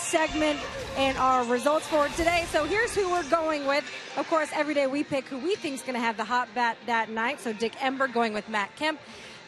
segment and our results for today. So here's who we're going with. Of course, every day we pick who we think is going to have the hot bat that night. So Dick Ember going with Matt Kemp.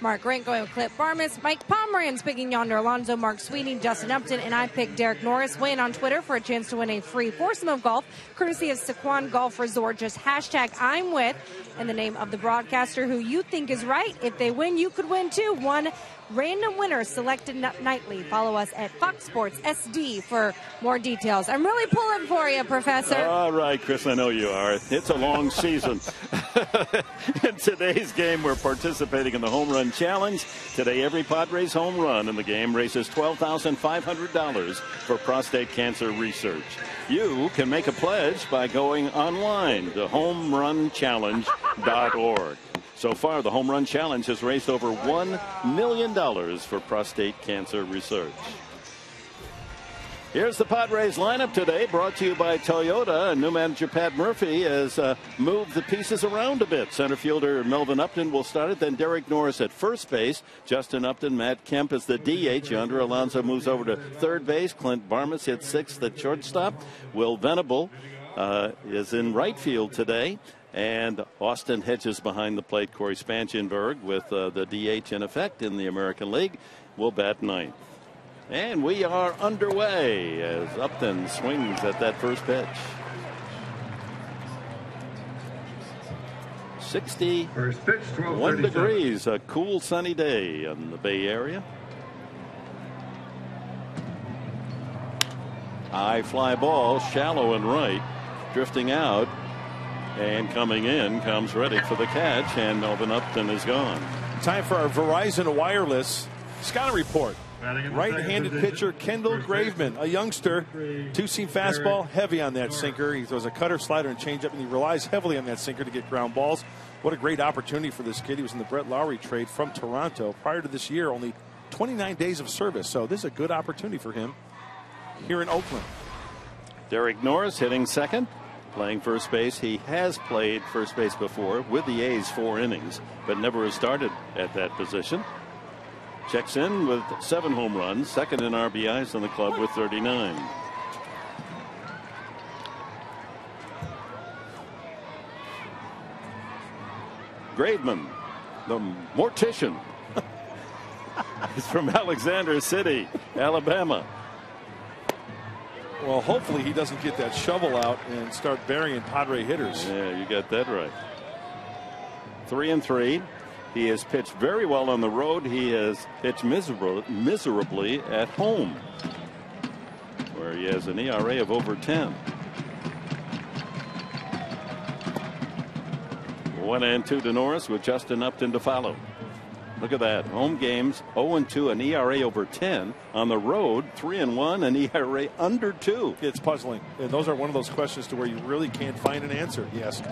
Mark Rank going with Clip Barmas. Mike Pomeranz picking Yonder Alonso. Mark Sweeney, Justin Upton, and I picked Derek Norris. Weigh in on Twitter for a chance to win a free foursome of golf, courtesy of Saquon Golf Resort. Just hashtag I'm with and the name of the broadcaster who you think is right. If they win, you could win too. One random winner selected nightly. Follow us at Fox Sports SD for more details. I'm really pulling for you, Professor. All right, Chris, I know you are. It's a long season. In today's game, we're participating in the Home Run Challenge. Today, every Padres home run in the game raises $12,500 for prostate cancer research. You can make a pledge by going online to homerunchallenge.org. So far, the Home Run Challenge has raised over $1 million for prostate cancer research. Here's the Padres lineup today, brought to you by Toyota. New manager Pat Murphy has moved the pieces around a bit. Center fielder Melvin Upton will start it. Then Derek Norris at first base. Justin Upton, Matt Kemp is the DH. Yonder Alonso moves over to third base. Clint Barmas hits sixth at shortstop. Will Venable is in right field today. And Austin Hedges behind the plate. Corey Spangenberg with the DH in effect in the American League will bat ninth. And we are underway as Upton swings at that first pitch. 61 degrees, a cool sunny day in the Bay Area. High fly ball, shallow and right, drifting out. And coming in, comes ready for the catch, and Melvin Upton is gone. Time for our Verizon Wireless scouting report. Right-handed pitcher Kendall Graveman, a youngster, two-seam fastball, heavy on that sinker. He throws a cutter, slider, and changeup, and he relies heavily on that sinker to get ground balls. What a great opportunity for this kid. He was in the Brett Lowry trade from Toronto. Prior to this year, only 29 days of service, so this is a good opportunity for him here in Oakland. Derek Norris hitting second. Playing first base. He has played first base before with the A's 4 innings, but never has started at that position. Checks in with 7 home runs, second in RBIs in the club with 39. Graveman, the mortician, is from Alexander City, Alabama. Well, hopefully he doesn't get that shovel out and start burying Padre hitters. Yeah, you got that right. 3-3. He has pitched very well on the road. He has pitched miserably at home, where he has an ERA of over 10. 1-2 to Norris with Justin Upton to follow. Look at that. Home games 0-2, an ERA over 10. On the road, 3-1, an ERA under 2. It's puzzling. And those are one of those questions to where you really can't find an answer. Yes.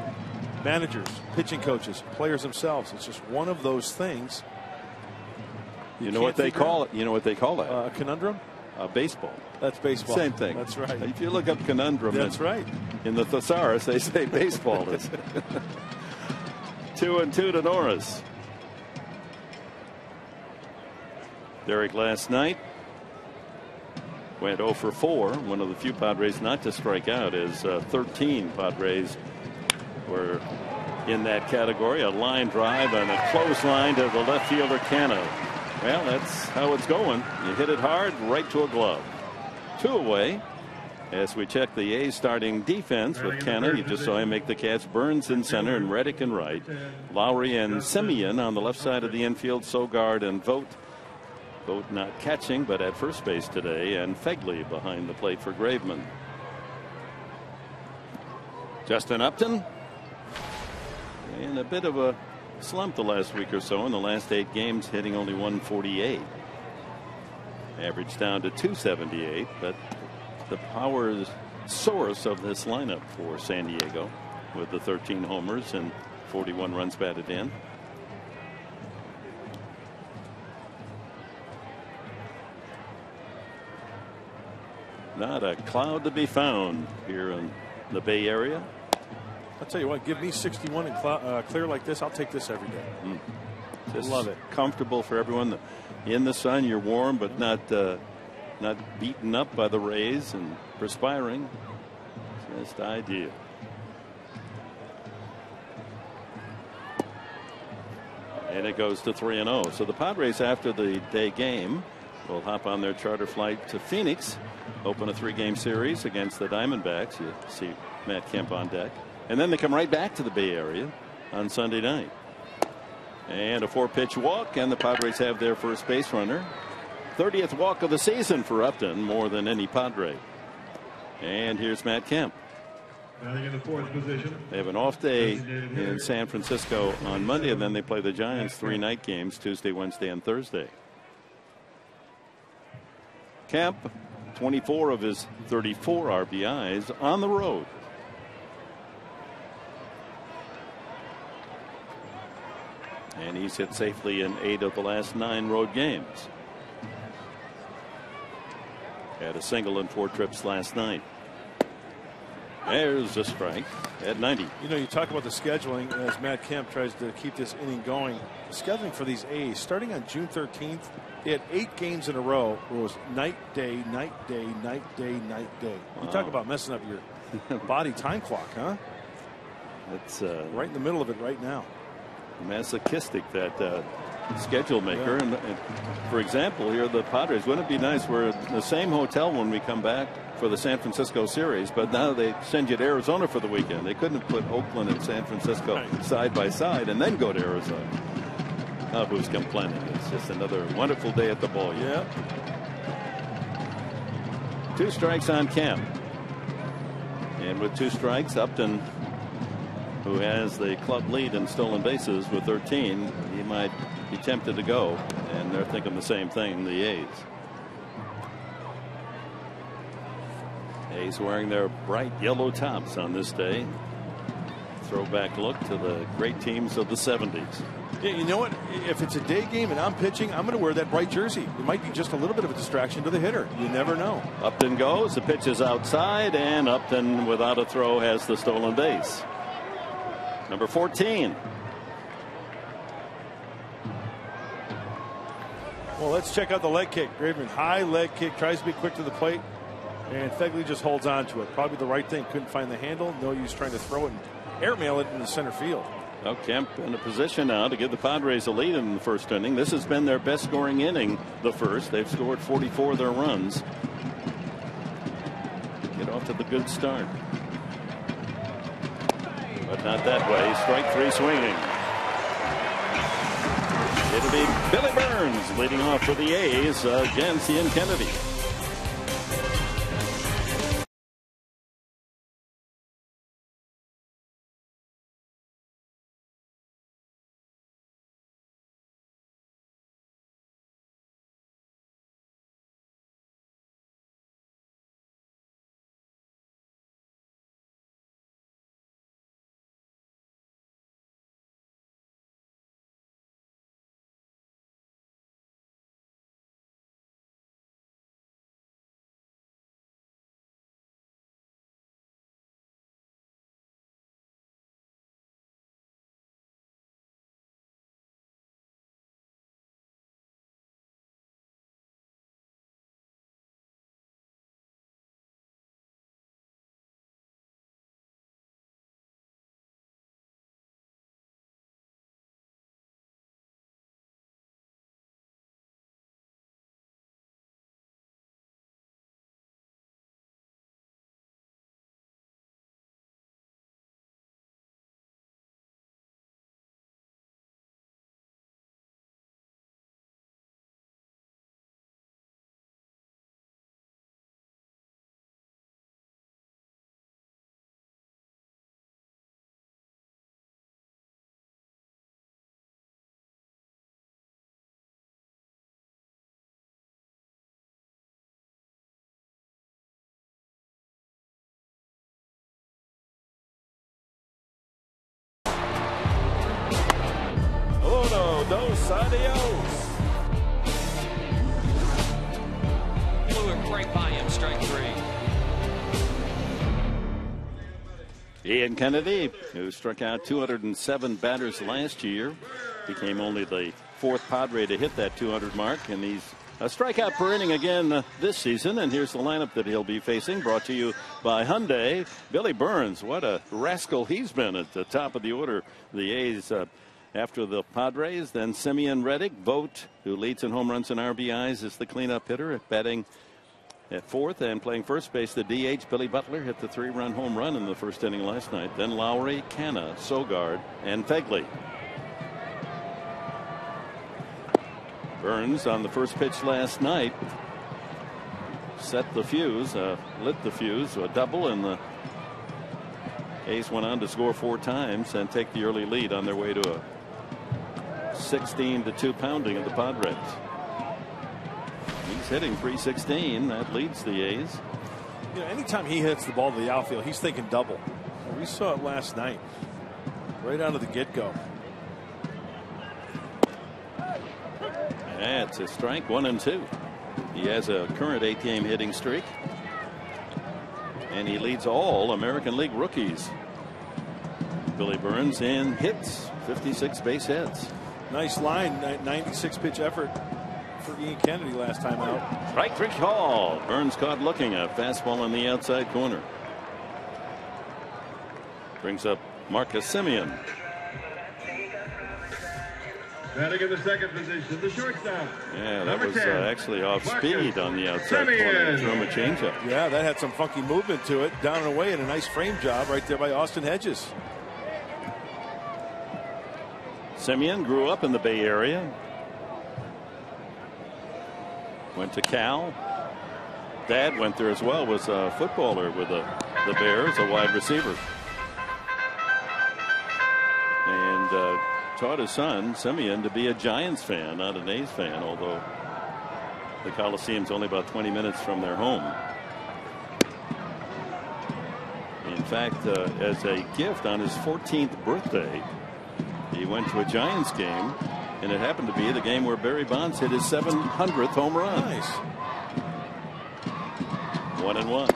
Managers, pitching coaches, players themselves. It's just one of those things. You know what they call it? You know what they call that? A conundrum? Baseball. That's baseball. Same thing. That's right. If you look up conundrum, that's right. In the thesaurus, they say baseball is. 2-2 to Norris. Derek last night went 0 for 4. One of the few Padres not to strike out, as 13 Padres were in that category. A line drive and a close line to the left fielder Cano. Well, that's how it's going. You hit it hard right to a glove. 2 away as we check the A's starting defense with Cano. You just saw him make the catch. Burns in center and Reddick in right. Lowry and Simeon on the left side of the infield. Sogard and Vogt. Vogt not catching, but at first base today, and Fegley behind the plate for Graveman. Justin Upton in a bit of a slump the last week or so. In the last 8 games, hitting only 148. Average down to 278, but the power source of this lineup for San Diego with the 13 homers and 41 runs batted in. Not a cloud to be found here in the Bay Area. I'll tell you what, give me 61 and clear like this. I'll take this every day. Just love it. Comfortable for everyone. In the sun, you're warm, but not not beaten up by the Rays and perspiring. Just ideal. And it goes to 3-0. So the Padres, after the day game, will hop on their charter flight to Phoenix, open a 3-game series against the Diamondbacks. You see Matt Kemp on deck. And then they come right back to the Bay Area on Sunday night. And a 4-pitch walk, and the Padres have their first base runner. 30th walk of the season for Upton, more than any Padre. And here's Matt Kemp. In the 4th position. They have an off day in San Francisco on Monday, and then they play the Giants 3 night games, Tuesday, Wednesday, and Thursday. Kemp, 24 of his 34 RBIs on the road. And he's hit safely in 8 of the last 9 road games. Had a single in 4 trips last night. There's a strike at 90. You know, you talk about the scheduling as Matt Kemp tries to keep this inning going. The scheduling for these A's, starting on June 13th, they had 8 games in a row where it was night, day, night, day, night, day, night, day. Wow. You talk about messing up your body time clock, huh? It's right in the middle of it right now. Masochistic, that schedule maker. And for example, here the Padres, wouldn't it be nice, we're in the same hotel when we come back for the San Francisco series, but now they send you to Arizona for the weekend. They couldn't have put Oakland and San Francisco side by side and then go to Arizona. Oh, who's complaining? It's just another wonderful day at the ball. Yeah. 2 strikes on Kemp. And with 2 strikes, Upton, who has the club lead in stolen bases with 13, he might be tempted to go, and they're thinking the same thing, the A's. A's wearing their bright yellow tops on this day. Throwback look to the great teams of the 70s. Yeah, you know what? If it's a day game and I'm pitching, I'm going to wear that bright jersey. It might be just a little bit of a distraction to the hitter. You never know. Upton goes. The pitch is outside, and Upton, without a throw, has the stolen base. Number 14. Well, let's check out the leg kick. Graveman, high leg kick, tries to be quick to the plate, and Fegley just holds on to it. Probably the right thing. Couldn't find the handle. No use trying to throw it and airmail it in the center field. Well, Kemp in a position now to give the Padres a lead in the first inning. This has been their best scoring inning, the first. They've scored 44 of their runs. Get off to the good start. But not that way. Strike 3 swinging. It'll be Billy Burns leading off for the A's against Ian Kennedy. Dos adios. Blew it right by him. Strike 3. Ian Kennedy, who struck out 207 batters last year, became only the 4th Padre to hit that 200 mark, and he's A strikeout per inning again this season, and here's the lineup that he'll be facing, brought to you by Hyundai. Billy Burns, what a rascal he's been at the top of the order. The A's after the Padres, then Simeon Reddick. Vogt, who leads in home runs and RBIs, is the cleanup hitter, batting at fourth and playing first base. The DH, Billy Butler, hit the 3-run home run in the first inning last night. Then Lowry, Canna, Sogard, and Fegley. Burns on the first pitch last night set the fuse, lit the fuse, a double, and the A's went on to score 4 times and take the early lead on their way to a 16-2 pounding of the Padres. He's hitting .316. That leads the A's. You know, anytime he hits the ball to the outfield, he's thinking double. We saw it last night, right out of the get-go. That's a strike, 1-2. He has a current 8-game hitting streak, and he leads all American League rookies. Billy Burns in hits, 56 base hits. Nice line, 96 pitch effort for Ian Kennedy last time out. Strike 3 call. Burns caught looking, a fastball on the outside corner. Brings up Marcus Semien. Batting in the second position, the shortstop. Yeah, that was actually off speed on the outside corner. Threw him a changeup. Yeah, that had some funky movement to it, down and away, and a nice frame job right there by Austin Hedges. Semien grew up in the Bay Area. Went to Cal. Dad went there as well, was a footballer with the Bears, a wide receiver. And taught his son, Semien, to be a Giants fan, not an A's fan, although the Coliseum's only about 20 minutes from their home. In fact, as a gift on his 14th birthday, he went to a Giants game, and it happened to be the game where Barry Bonds hit his 700th home run. Nice. 1-1.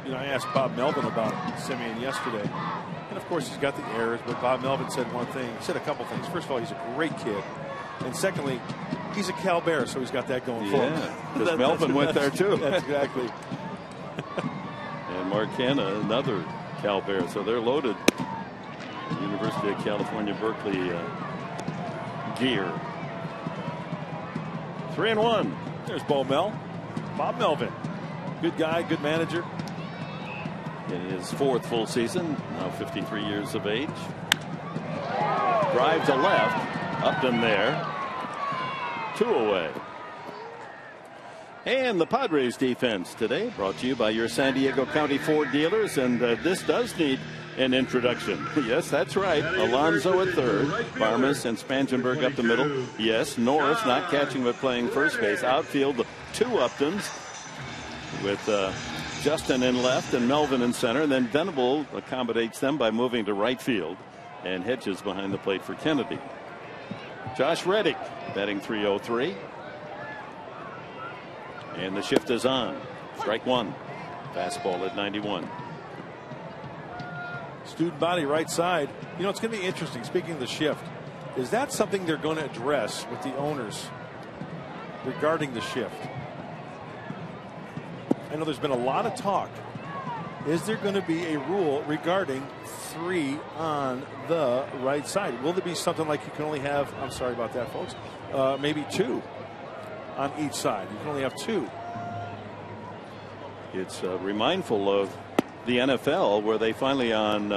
You know, I asked Bob Melvin about Semien yesterday. And of course, he's got the errors, but Bob Melvin said one thing. He said a couple things. First of all, he's a great kid. And secondly, he's a Cal Bear, so he's got that going for him. Yeah, because Melvin went there too. That's exactly. And Mark Hanna, another Cal Bear. So they're loaded. University of California, Berkeley gear. 3-1. There's Bob Melvin. Good guy, good manager. In his 4th full season, now 53 years of age. Drive to left, Upton there. 2 away. And the Padres defense today brought to you by your San Diego County Ford dealers. And this does need an introduction. Yes, that's right. Alonso at third. Barmes and Spangenberg up the middle. Yes, Norris not catching but playing first base. Outfield, the 2 Uptons with Justin in left and Melvin in center. And then Venable accommodates them by moving to right field. And Hedges behind the plate for Kennedy. Josh Reddick batting .303. And the shift is on. Strike 1. Fastball at 91. Student body right side. You know, it's going to be interesting. Speaking of the shift, is that something they're going to address with the owners regarding the shift? I know there's been a lot of talk. Is there going to be a rule regarding 3 on the right side? Will there be something like you can only have, I'm sorry about that, folks, maybe 2 on each side? You can only have 2. It's remindful of the NFL, where they finally on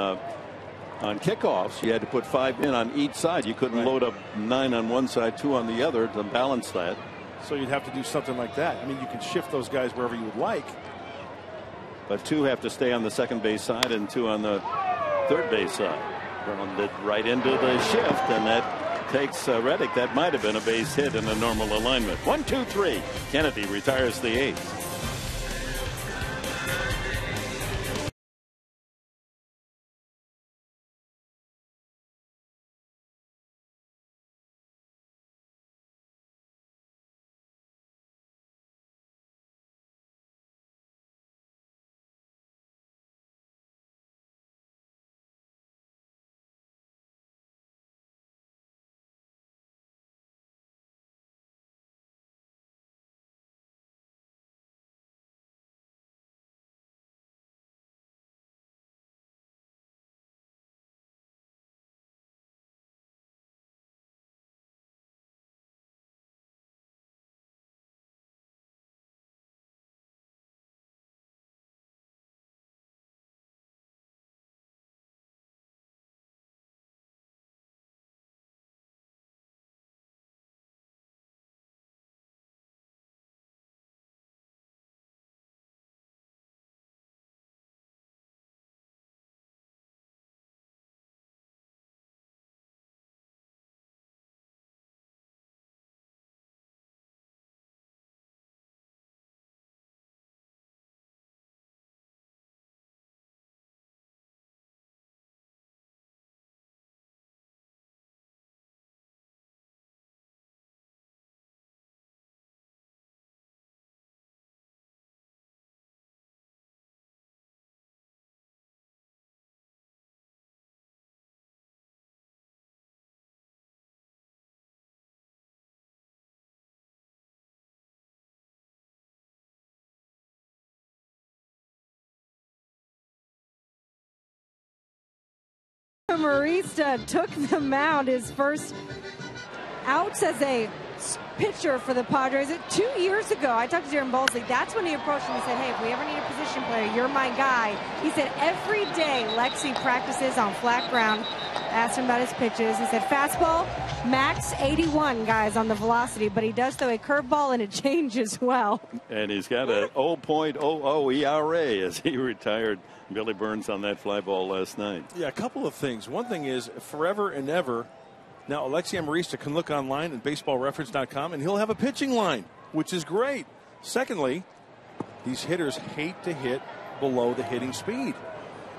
kickoffs, you had to put 5 in on each side. You couldn't load up 9 on one side, 2 on the other to balance that. So you'd have to do something like that. I mean, you can shift those guys wherever you would like. But 2 have to stay on the second base side and 2 on the third base side. Grounded right into the shift, and that takes Reddick. That might have been a base hit in a normal alignment. 1-2-3. Kennedy retires the 8th. Amarista took the mound, his first outs as a pitcher for the Padres 2 years ago. I talked to Darren Bowlesley. That's when he approached him and said, hey, if we ever need a position player, you're my guy. He said every day Lexi practices on flat ground. Asked him about his pitches. He said fastball, max 81, guys, on the velocity, but he does throw a curveball and a change as well. And he's got a 0.00 ERA as he retired Billy Burns on that fly ball last night. Yeah, a couple of things. One thing is forever and ever, now Alexi Amarista can look online at baseballreference.com and he'll have a pitching line, which is great. Secondly, these hitters hate to hit below the hitting speed.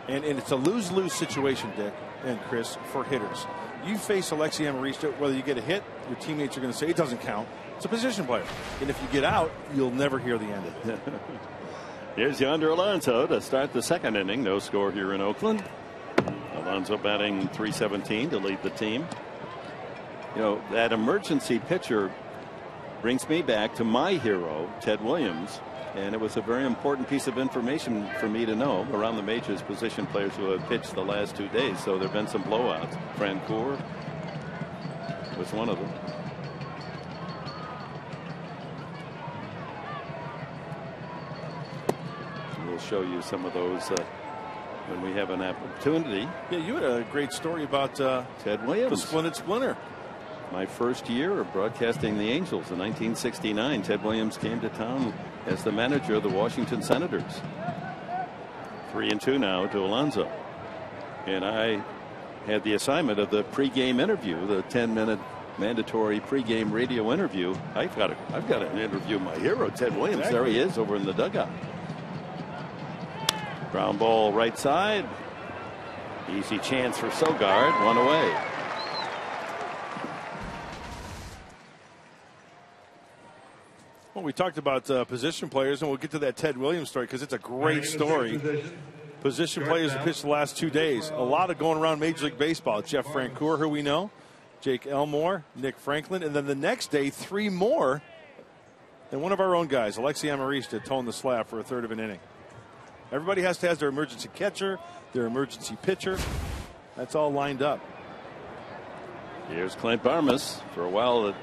And it's a lose-lose situation, Dick and Chris, for hitters. You face Alexi Amarista, whether you get a hit, your teammates are going to say it doesn't count. It's a position player. And if you get out, you'll never hear the end of it. Here's Yonder Alonso to start the second inning. No score here in Oakland. Alonso batting .317 to lead the team. You know, that emergency pitcher brings me back to my hero, Ted Williams. And it was a very important piece of information for me to know around the majors, position players who have pitched the last 2 days. So there have been some blowouts. Francoeur was one of them. We'll show you some of those when we have an opportunity. Yeah, you had a great story about Ted Williams, the Splinted Splinter. My first year of broadcasting the Angels in 1969, Ted Williams came to town as the manager of the Washington Senators. 3-2 now to Alonso. And I had the assignment of the pregame interview, the 10-minute mandatory pregame radio interview. I've got to interview my hero, Ted Williams. Exactly. There he is over in the dugout. Ground ball right side. Easy chance for Sogard. One away. Well, we talked about position players, and we'll get to that Ted Williams story because it's a great story. Position players have pitched the last 2 days. A lot of going around Major League Baseball. Jeff Francoeur, who we know, Jake Elmore, Nick Franklin, and then the next day, 3 more. And one of our own guys, Alexi Amarista, towing the slab for a third of an inning. Everybody has to have their emergency catcher, their emergency pitcher. That's all lined up. Here's Clint Barmas. For a while, it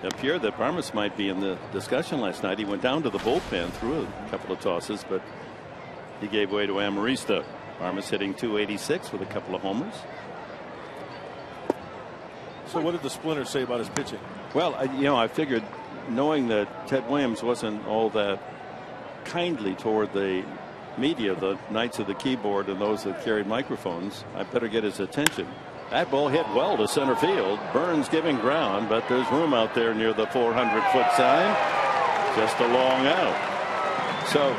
appeared that Barmas might be in the discussion last night. He went down to the bullpen, threw a couple of tosses, but he gave way to Amarista. Barmas hitting .286 with a couple of homers. So what did the Splinter say about his pitching? Well, I figured, knowing that Ted Williams wasn't all that kindly toward the media, the Knights of the Keyboard and those that carried microphones, I better get his attention. That ball hit well to center field. Burns giving ground, but there's room out there near the 400-foot sign. Just a long out. So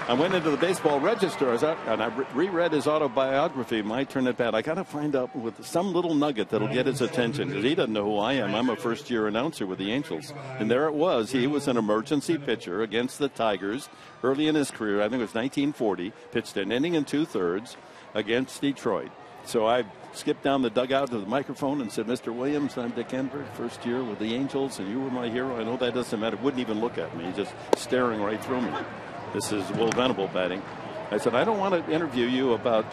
I went into the Baseball Register and I reread his autobiography, My Turn at Bat. I got to find out with some little nugget that'll get his attention, because he doesn't know who I am. I'm a first-year announcer with the Angels. And there it was. He was an emergency pitcher against the Tigers early in his career. I think it was 1940. Pitched an inning and 2/3 against Detroit. So I skipped down the dugout to the microphone and said, Mr. Williams, I'm Dick Enberg, first year with the Angels, and you were my hero. I know that doesn't matter. Wouldn't even look at me. He's just staring right through me. This is Will Venable batting. I said, I don't want to interview you about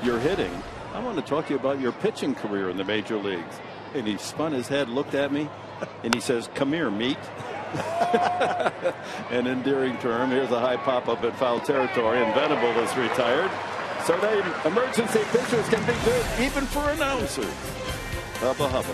your hitting. I want to talk to you about your pitching career in the major leagues. And he spun his head, looked at me, and he says, come here, meat. An endearing term. Here's a high pop-up in foul territory, and Venable is retired. So emergency pitchers can be good, even for announcers. Hubba hubba.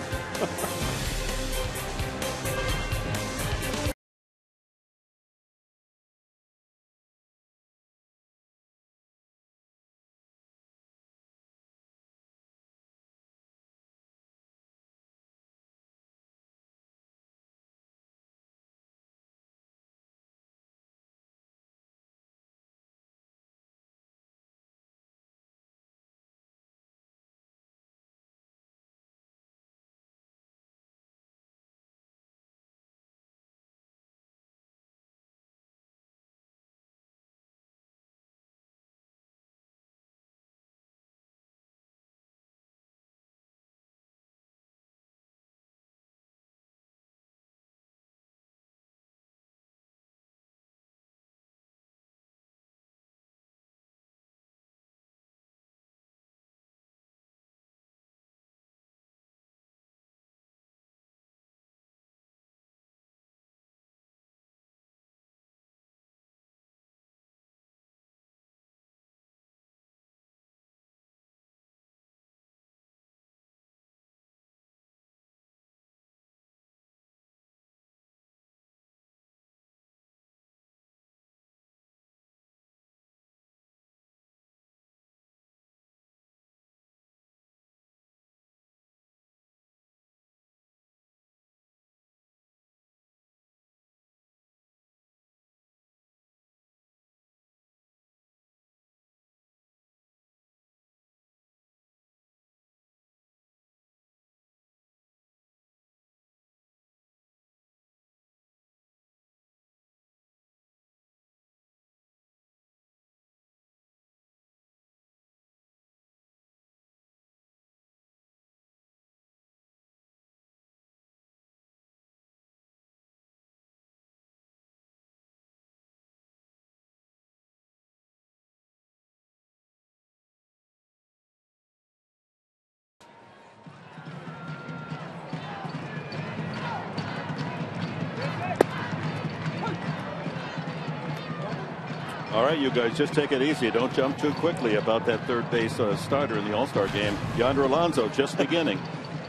All right, you guys, just take it easy. Don't jump too quickly about that third base starter in the All-Star game. Yonder Alonso just beginning.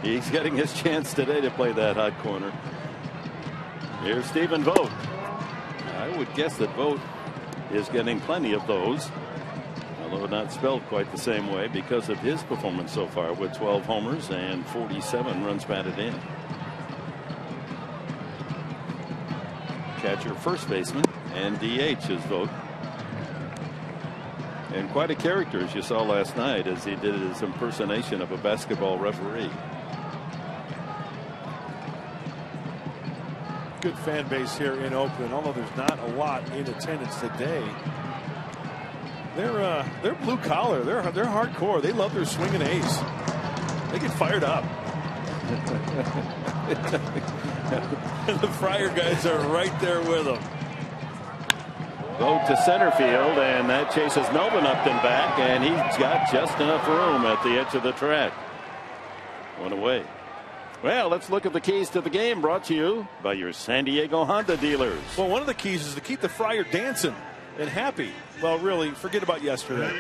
He's getting his chance today to play that hot corner. Here's Stephen Vogt. I would guess that Vogt is getting plenty of those, although not spelled quite the same way because of his performance so far with 12 homers and 47 runs batted in. Catcher, first baseman, and DH is Vogt. And quite a character, as you saw last night, as he did his impersonation of a basketball referee. Good fan base here in Oakland, although there's not a lot in attendance today. They're blue collar. They're hardcore. They love their swinging A's. They get fired up. And the Friar guys are right there with them. Vogt to center field, and that chases Melvin Upton back, and he's got just enough room at the edge of the track. One away. Well, let's look at the keys to the game, brought to you by your San Diego Honda dealers. Well, one of the keys is to keep the Friar dancing and happy. Well, really, forget about yesterday.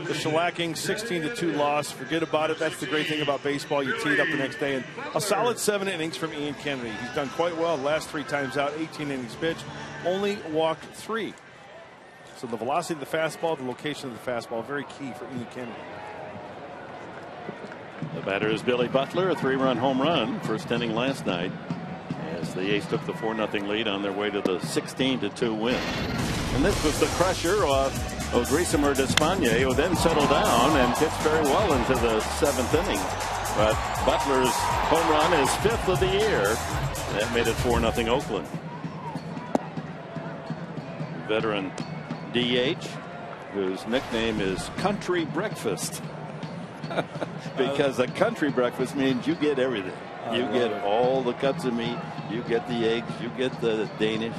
The shellacking 16-2 loss. Forget about it. That's the great thing about baseball. You tee it up the next day. And a solid 7 innings from Ian Kennedy. He's done quite well the last 3 times out. 18 innings pitched. Only walked 3. So the velocity of the fastball, the location of the fastball, very key for Ian Kennedy. The batter is Billy Butler, a 3-run home run, first inning last night, as the A's took the 4-0 lead on their way to the 16-2 win. And this was the crusher of Odrisamer Despaigne, who then settled down and pitched very well into the 7th inning. But Butler's home run is 5th of the year. That made it 4-0 Oakland. Veteran DH, whose nickname is Country Breakfast. Because a country breakfast means you get everything. You get all the cuts of meat. You get the eggs. You get the Danish.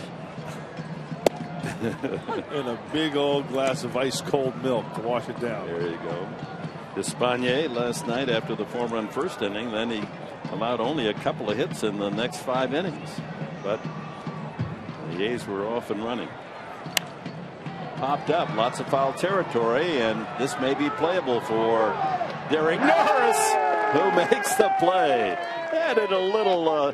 And a big old glass of ice cold milk to wash it down. There you go. Despaigne last night after the 4-run first inning. Then he allowed only a couple of hits in the next 5 innings. But the A's were off and running. Popped up, lots of foul territory, and this may be playable for Derek Norris, who makes the play. Added a little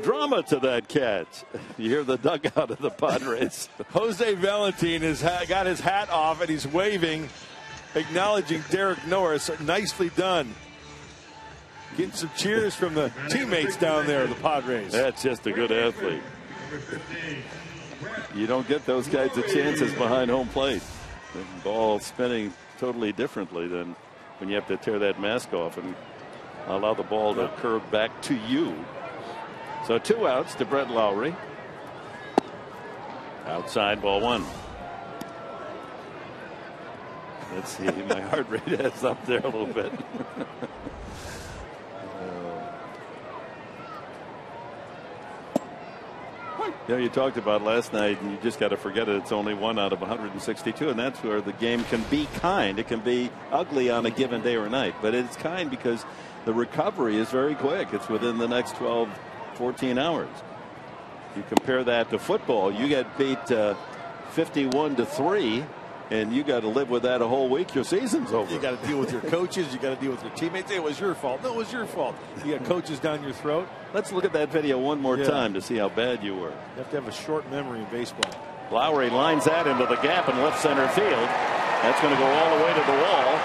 drama to that catch. You hear the dugout of the Padres. Jose Valentin has got his hat off and he's waving, acknowledging Derek Norris. Nicely done. Getting some cheers from the teammates down there, the Padres. That's just a good athlete. You don't get those kinds of chances behind home plate. The ball spinning totally differently than when you have to tear that mask off and allow the ball to curve back to you. So 2 outs to Brett Lowry. Outside, ball 1. Let's see, my heart rate is up there a little bit. You know, you talked about last night, and you just got to forget it. It's only 1 out of 162, and that's where the game can be kind. It can be ugly on a given day or night, but it's kind because the recovery is very quick. It's within the next 12, 14 hours. You compare that to football, you get beat 51-3, and you got to live with that a whole week. Your season's over. You got to deal with your coaches. You got to deal with your teammates. It was your fault. No, it was your fault. You got coaches down your throat. Let's look at that video one more time to see how bad you were. You have to have a short memory in baseball. Lowry lines that into the gap in left center field. That's going to go all the way to the wall.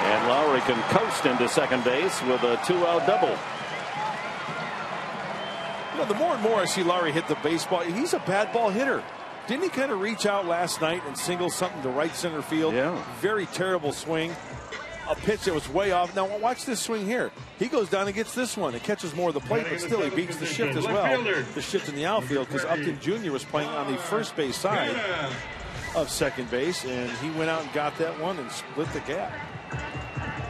And Lowry can coast into second base with a 2-out double. You know, the more and more I see Lowry hit the baseball, he's a bad ball hitter. Didn't he kind of reach out last night and single something to right center field? Yeah. Very terrible swing. A pitch that was way off. Now watch this swing here. He goes down and gets this one. It catches more of the plate, but still he beats the shift as well. The shift in the outfield because Upton Jr. was playing on the first base side of second base, and he went out and got that one and split the gap.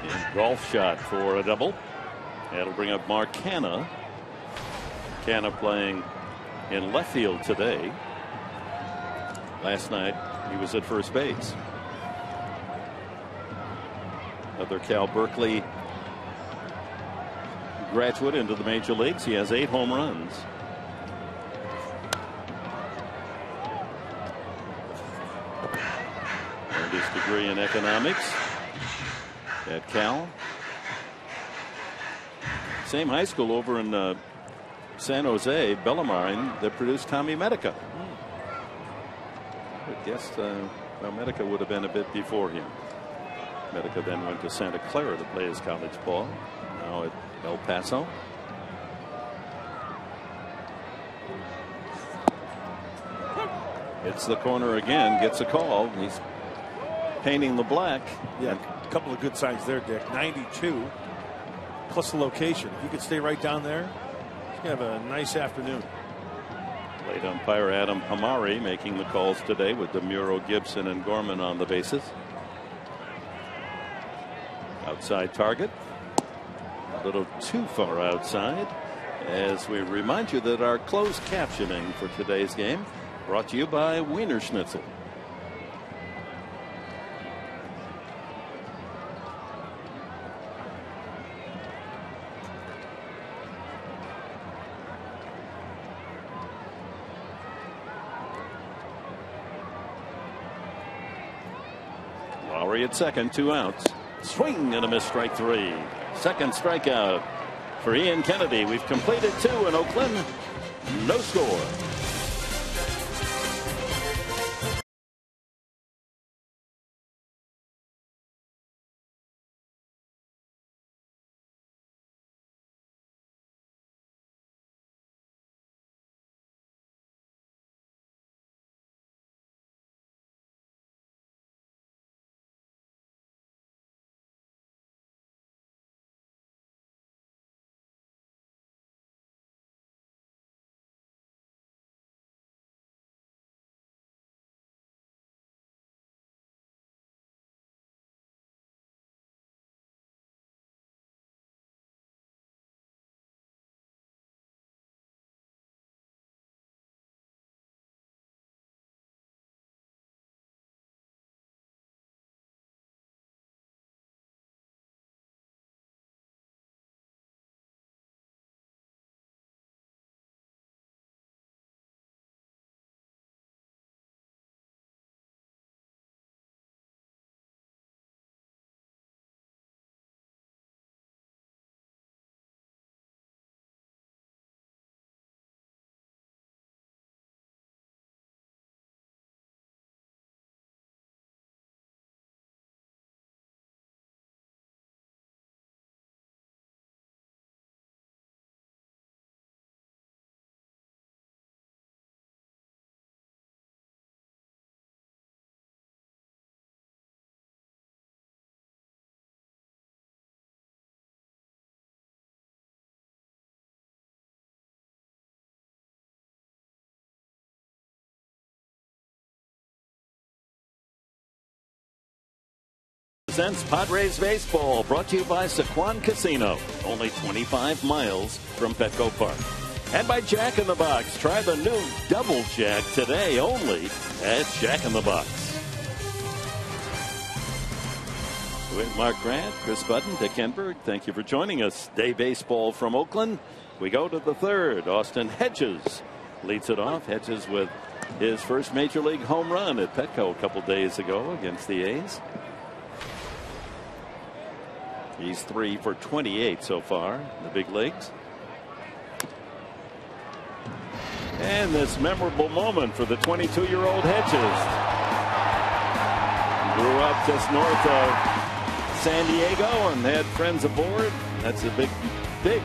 And golf shot for a double. That'll bring up Mark Canha. Canha playing in left field today. Last night he was at first base. Another Cal Berkeley graduate into the major leagues. He has 8 home runs. his degree in economics at Cal. Same high school over in San Jose, Bellarmine, that produced Tommy Medica. I guess well, Medica would have been a bit before him. Medica then went to Santa Clara to play his college ball. Now at El Paso. Hits the corner again, gets a call. He's painting the black. Yeah, a couple of good signs there, Dick. 92 plus the location. If you could stay right down there, he's going to have a nice afternoon. Late umpire Adam Hamari making the calls today with DeMuro, Gibson, and Gorman on the bases. Outside target. A little too far outside. As we remind you that our closed captioning for today's game brought to you by Wiener Schnitzel. Lowry at second, 2 outs. Swing and a miss, strike 3. Second strikeout for Ian Kennedy. We've completed 2 in Oakland. No score. Presents Padres Baseball, brought to you by Sequan Casino, only 25 miles from Petco Park. And by Jack in the Box. Try the new Double Jack today only at Jack in the Box. With Mark Grant, Chris Budden, Dick Enberg, thank you for joining us. Day baseball from Oakland. We go to the third. Austin Hedges leads it off. Hedges with his first major league home run at Petco a couple days ago against the A's. He's 3 for 28 so far in the big leagues. And this memorable moment for the 22-year-old Hedges. Grew up just north of San Diego and had friends aboard. That's a big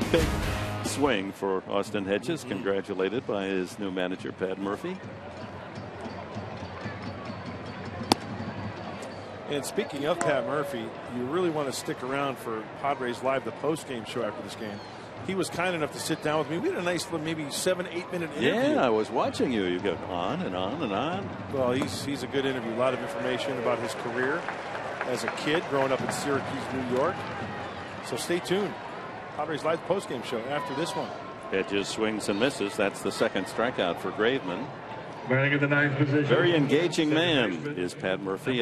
swing for Austin Hedges. Congratulated by his new manager, Pat Murphy. And speaking of Pat Murphy, you really want to stick around for Padres Live, the post-game show after this game. He was kind enough to sit down with me. We had a nice maybe 7-8 minute interview. Yeah, I was watching you. You go on and on and on. Well, he's a good interview. A lot of information about his career as a kid growing up in Syracuse, New York. So stay tuned. Padres Live post-game show after this one. Hedges swings and misses. That's the second strikeout for Graveman. Batting at the ninth position. Very engaging man is Pat Murphy.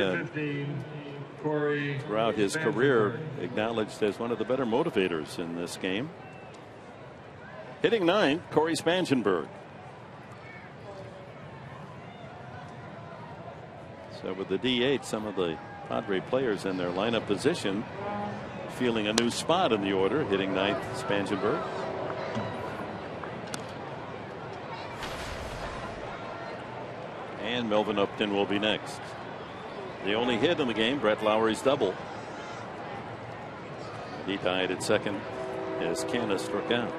Throughout his career, acknowledged as one of the better motivators in this game. Hitting ninth, Corey Spangenberg. So with the DH, some of the Padre players in their lineup position feeling a new spot in the order. Hitting ninth, Spangenberg. And Melvin Upton will be next. The only hit in the game, Brett Lowry's double. He died at second as Canna struck out.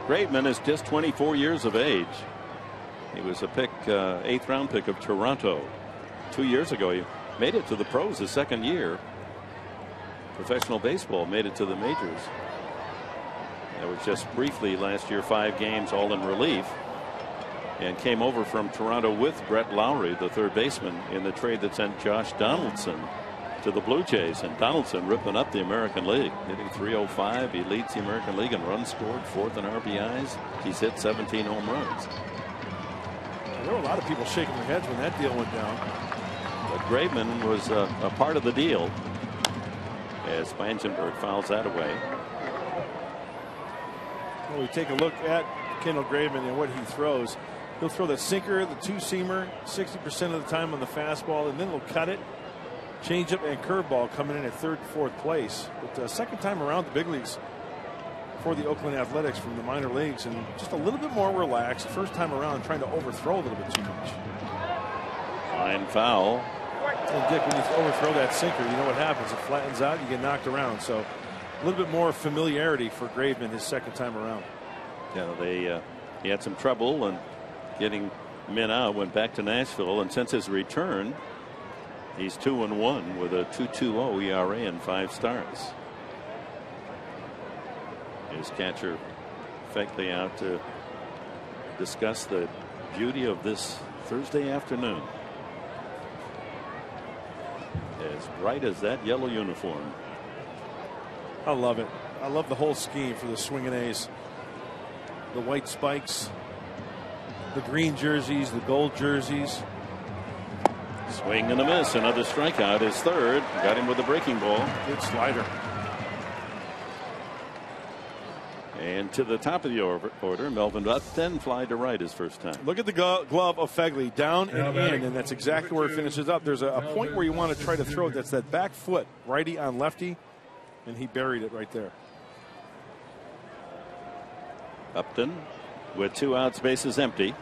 Graveman is just 24 years of age. He was a pick, 8th round pick of Toronto 2 years ago. He made it to the pros his second year. Professional baseball, made it to the majors. That was just briefly last year, 5 games all in relief, and came over from Toronto with Brett Lowry, the third baseman, in the trade that sent Josh Donaldson to the Blue Jays. And Donaldson ripping up the American League, hitting .305. He leads the American League in runs scored, 4th in RBIs. He's hit 17 home runs. There were a lot of people shaking their heads when that deal went down. But Graveman was a part of the deal as Spangenberg fouls that away. Well, we take a look at Kendall Graveman and what he throws. He'll throw the sinker, the two-seamer, 60% of the time on the fastball, and then he'll cut it. Changeup and curveball coming in at 3rd and 4th place. But second time around the big leagues for the Oakland Athletics from the minor leagues, and just a little bit more relaxed. First time around trying to overthrow a little bit too much. Line foul. And Dick, when you overthrow that sinker, you know what happens. It flattens out, you get knocked around. So a little bit more familiarity for Graveman his second time around. Yeah, he had some trouble and getting men out, went back to Nashville, and since his return, he's 2-1 with a 2.20 ERA in 5 starts. His catcher Feckley out to discuss the beauty of this Thursday afternoon. As bright as that yellow uniform. I love it. I love the whole scheme for the Swingin' A's. The white spikes, the green jerseys, the gold jerseys. Swing and a miss. Another strikeout. His 3rd. Got him with a breaking ball. Good slider. And to the top of the order, Melvin Upton fly to right his first time. Look at the glove of Feckley, down and in, and that's exactly where it finishes up. There's a point where you want to try to throw it. That's that back foot, righty on lefty, and he buried it right there. Upton with 2 outs, bases empty.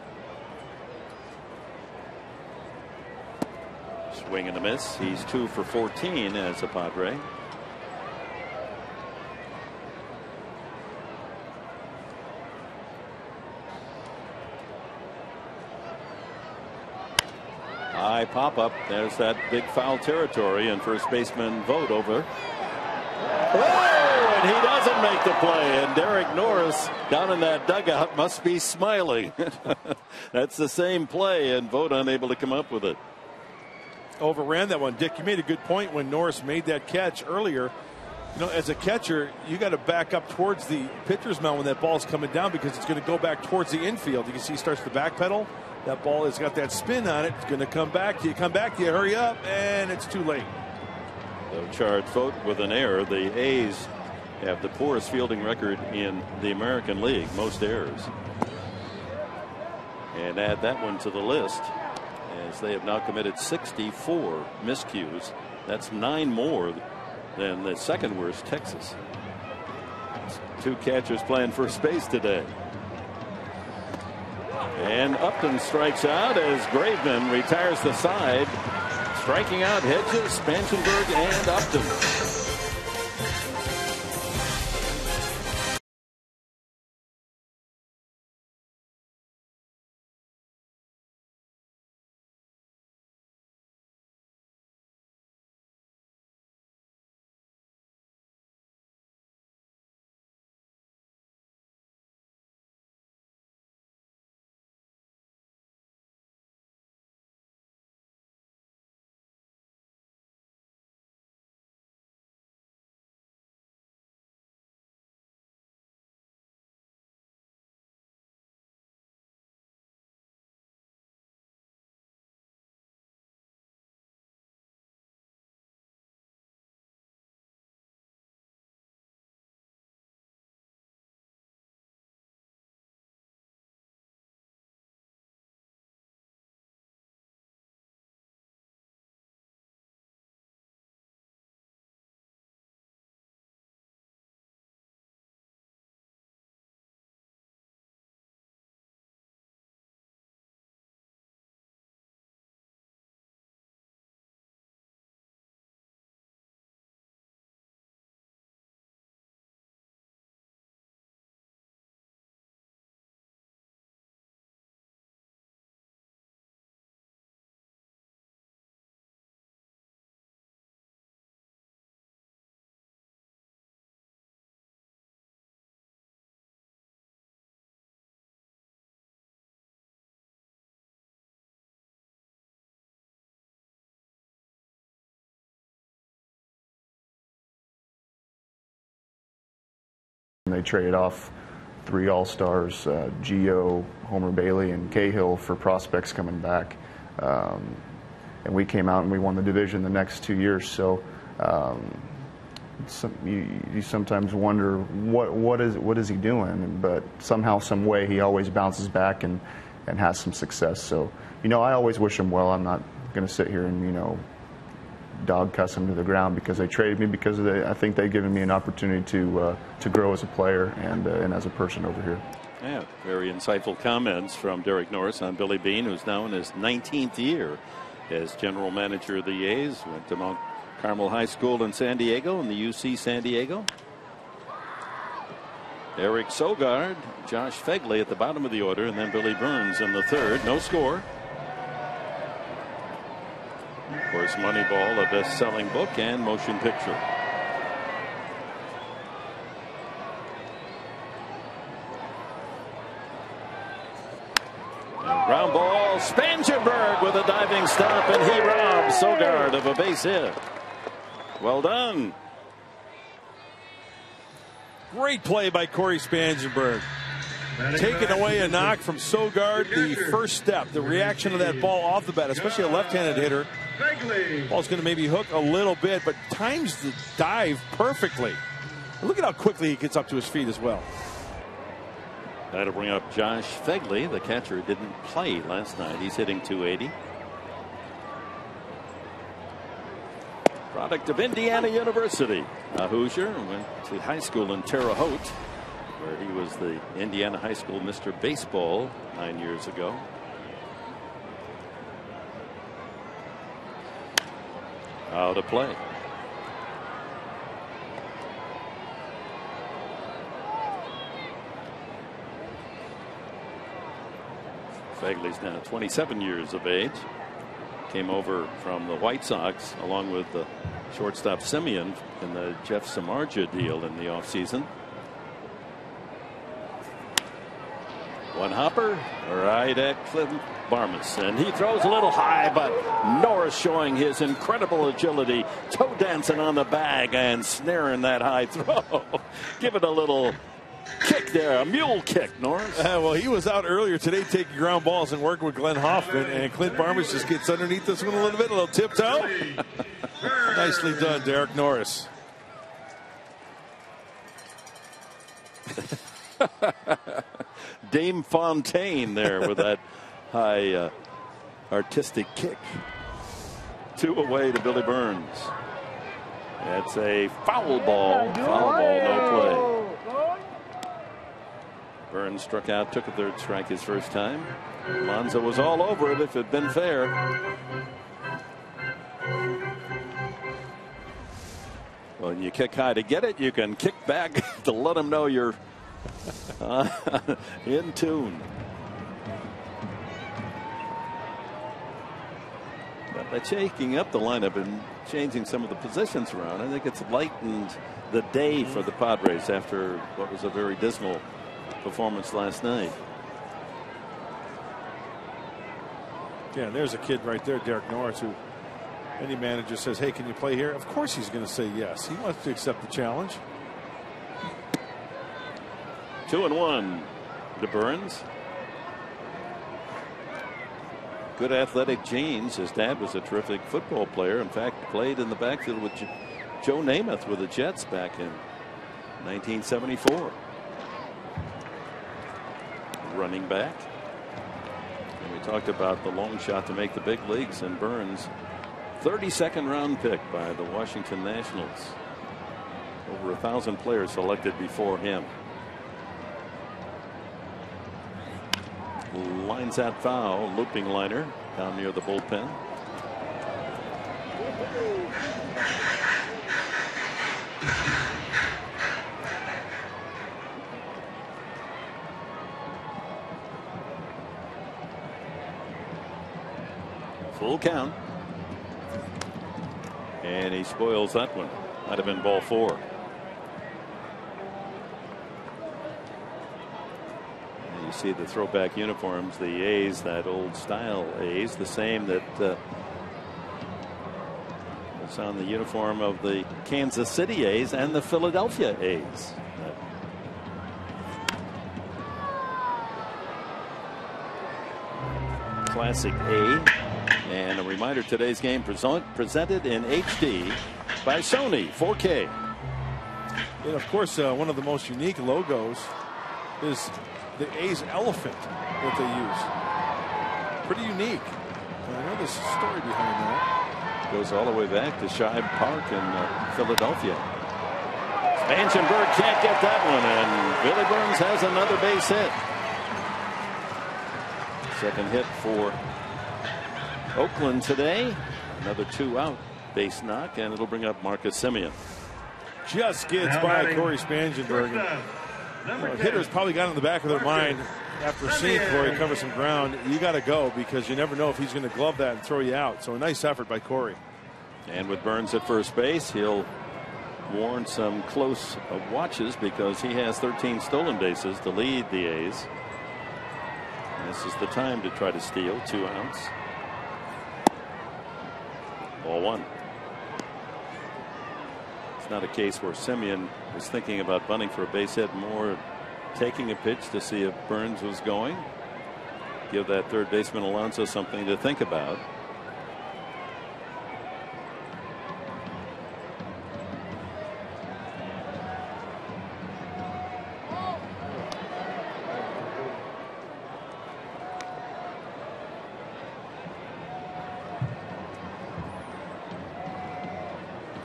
Swing and a miss. He's 2 for 14 as a Padre. High pop up. There's that big foul territory, and first baseman Vogt over. Oh, and he doesn't make the play, and Derek Norris down in that dugout must be smiling. That's the same play, and Vogt unable to come up with it. Overran that one. Dick, you made a good point when Norris made that catch earlier. You know, as a catcher, you got to back up towards the pitcher's mound when that ball's coming down, because it's going to go back towards the infield. You can see he starts to backpedal. That ball has got that spin on it. It's going to come back to you. Come back to you. Hurry up. And it's too late. So charged Vogt with an error. The A's have the poorest fielding record in the American League. Most errors. And add that one to the list, as they have now committed 64 miscues. That's 9 more than the second worst, Texas. 2 catchers playing first base today. And Upton strikes out as Graveman retires the side. Striking out Hedges, Spangenberg, and Upton. They traded off 3 All-Stars, Gio, Homer Bailey, and Cahill for prospects coming back. And we came out and we won the division the next 2 years. So you sometimes wonder what is he doing? But somehow, some way, he always bounces back and has some success. So, I always wish him well. I'm not going to sit here and, dog cuss him to the ground because they traded me, because I think they've given me an opportunity to grow as a player and as a person over here. Yeah, very insightful comments from Derek Norris on Billy Beane, who's now in his 19th year as general manager of the A's. Went to Mount Carmel High School in San Diego, in the UC San Diego. Eric Sogard, Josh Fegley at the bottom of the order, and then Billy Burns in the third. No score. Of course, Moneyball, a best-selling book and motion picture. And ground ball, Spangenberg with a diving stop, and he robs Sogard of a base hit. Well done. Great play by Corey Spangenberg. Taking away a knock from Sogard, the first step, the reaction of that ball off the bat, especially a left-handed hitter. Ball's going to maybe hook a little bit, but times the dive perfectly. And look at how quickly he gets up to his feet as well. That'll bring up Josh Fegley, the catcher who didn't play last night. He's hitting .280. Product of Indiana University. A Hoosier, went to high school in Terre Haute, where he was the Indiana High School Mr. Baseball 9 years ago. Out of play. Fegley's now 27 years of age. Came over from the White Sox along with the shortstop Simeon in the Jeff Samardzija deal in the offseason. One hopper right at Clint Barmes, and he throws a little high, but Norris showing his incredible agility, toe dancing on the bag and snaring that high throw. Give it a little kick there, a mule kick, Norris. Well, he was out earlier today taking ground balls and working with Glenn Hoffman, and Clint Barmes just gets underneath this one a little bit, a little tiptoe. Nicely done, Derek Norris. Dame Fontaine there with that high artistic kick. 2 away to Billy Burns. That's a foul ball. Foul ball, no play. Burns struck out, took a third strike his first time. Monza was all over it if it had been fair. Well, you kick high to get it. You can kick back to let them know you're in tune. But by shaking up the lineup and changing some of the positions around, I think it's lightened the day for the Padres after what was a very dismal performance last night. Yeah, there's a kid right there, Derek Norris, who any manager says, hey, can you play here? Of course he's going to say yes. He wants to accept the challenge. 2-1 to Burns. Good athletic genes. His dad was a terrific football player. In fact, played in the backfield with Joe Namath with the Jets back in 1974. Running back. And we talked about the long shot to make the big leagues, and Burns, 32nd round pick by the Washington Nationals. Over 1,000 players selected before him. Lines out foul, looping liner down near the bullpen. Full count. And he spoils that one. Might have been ball 4. You see the throwback uniforms, the A's, that old style A's, the same that was on the uniform of the Kansas City A's and the Philadelphia A's. Classic A. And a reminder, today's game presented in HD by Sony 4K. And of course, one of the most unique logos is the A's elephant that they use. Pretty unique. And I know there's a story behind that. Goes all the way back to Shibe Park in Philadelphia. Spangenberg can't get that one, and Billy Burns has another base hit. Second hit for Oakland today. Another 2-out base knock, and it'll bring up Marcus Semien. Just gets by Corey Spangenberg. Hitters probably got in the back of their mind after seeing Corey cover some ground. You got to go because you never know if he's going to glove that and throw you out. So a nice effort by Corey. And with Burns at first base, he'll warn some close watches because he has 13 stolen bases to lead the A's. And this is the time to try to steal. 2 outs. Ball 1. It's not a case where Semien was thinking about bunting for a base hit, more taking a pitch to see if Burns was going. Give that third baseman Alonso something to think about.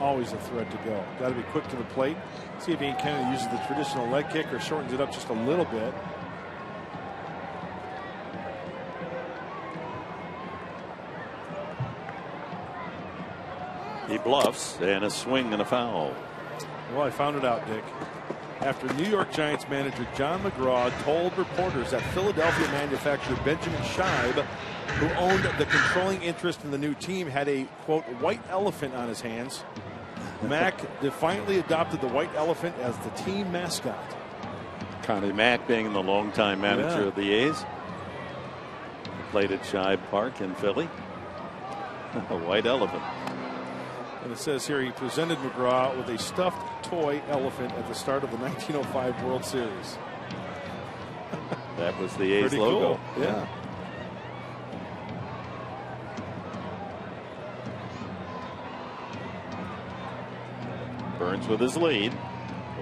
Always a threat to go. Got to be quick to the plate. See if Ian Kennedy uses the traditional leg kick or shortens it up just a little bit. He bluffs, and a swing and a foul. Well, I found it out, Dick. After New York Giants manager John McGraw told reporters that Philadelphia manufacturer Benjamin Shibe, who owned the controlling interest in the new team, had a, quote, white elephant on his hands, Mack defiantly adopted the white elephant as the team mascot. Connie Mack being the longtime manager of the A's. Played at Shibe Park in Philly. A white elephant. And it says here he presented McGraw with a stuffed toy elephant at the start of the 1905 World Series. That was the A's logo. Cool. Yeah. Burns with his lead.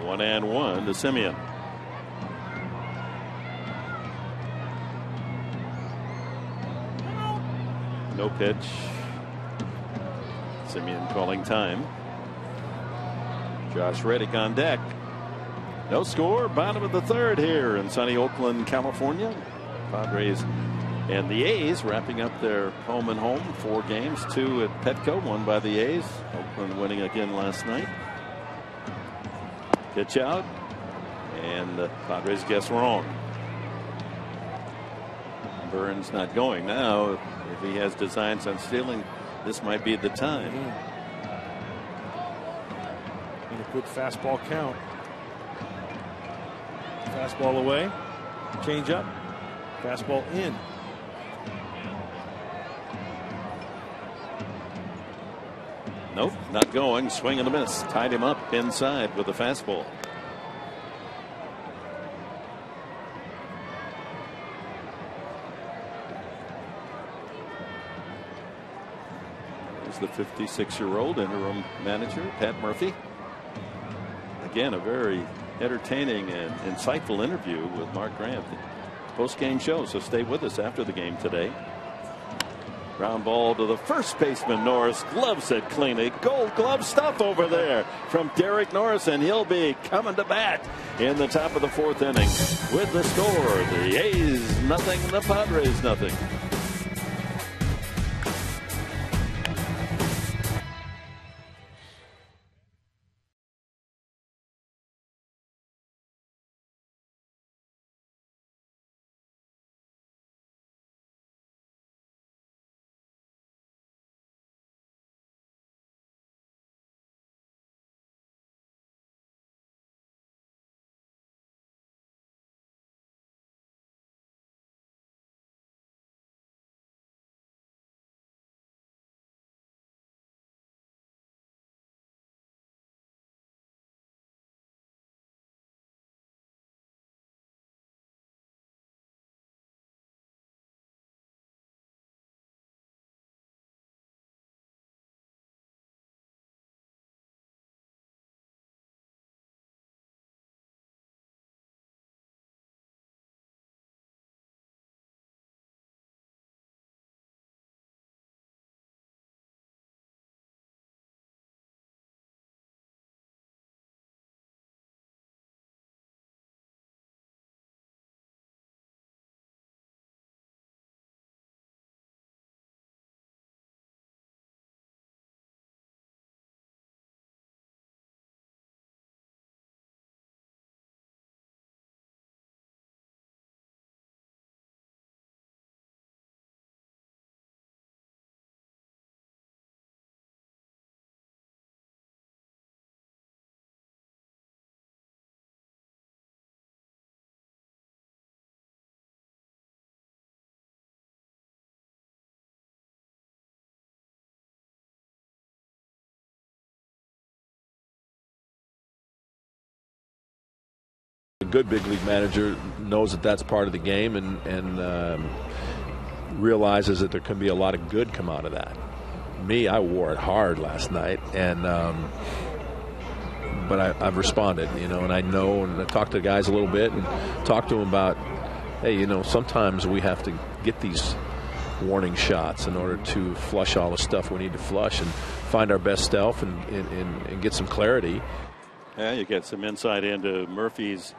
1-1 to Semien. No pitch. Semien calling time. Josh Reddick on deck. No score. Bottom of the third here in sunny Oakland, California. Padres and the A's wrapping up their home and home. 4 games. 2 at Petco. 1 by the A's. Oakland winning again last night. Pitch out. And the Padres guess wrong. Burns not going. Now, if he has designs on stealing, this might be the time. And a good fastball count. Fastball away. Change up. Fastball in. Nope, not going. Swing and a miss. Tied him up inside with a fastball. There's the 56-year-old interim manager, Pat Murphy. Again, a very entertaining and insightful interview with Mark Grant. Post-game show, so stay with us after the game today. Ground ball to the first baseman, Norris. Gloves it cleanly. Gold glove stuff over there from Derek Norris, and he'll be coming to bat in the top of the 4th inning with the score. The A's nothing, the Padres nothing. good big league manager knows that that's part of the game and realizes that there can be a lot of good come out of that. Me, I wore it hard last night, and but I've responded, and I know, and I talked to the guys a little bit and talked to them about, hey, sometimes we have to get these warning shots in order to flush all the stuff we need to flush and find our best self and get some clarity. Yeah, you get some insight into Murphy's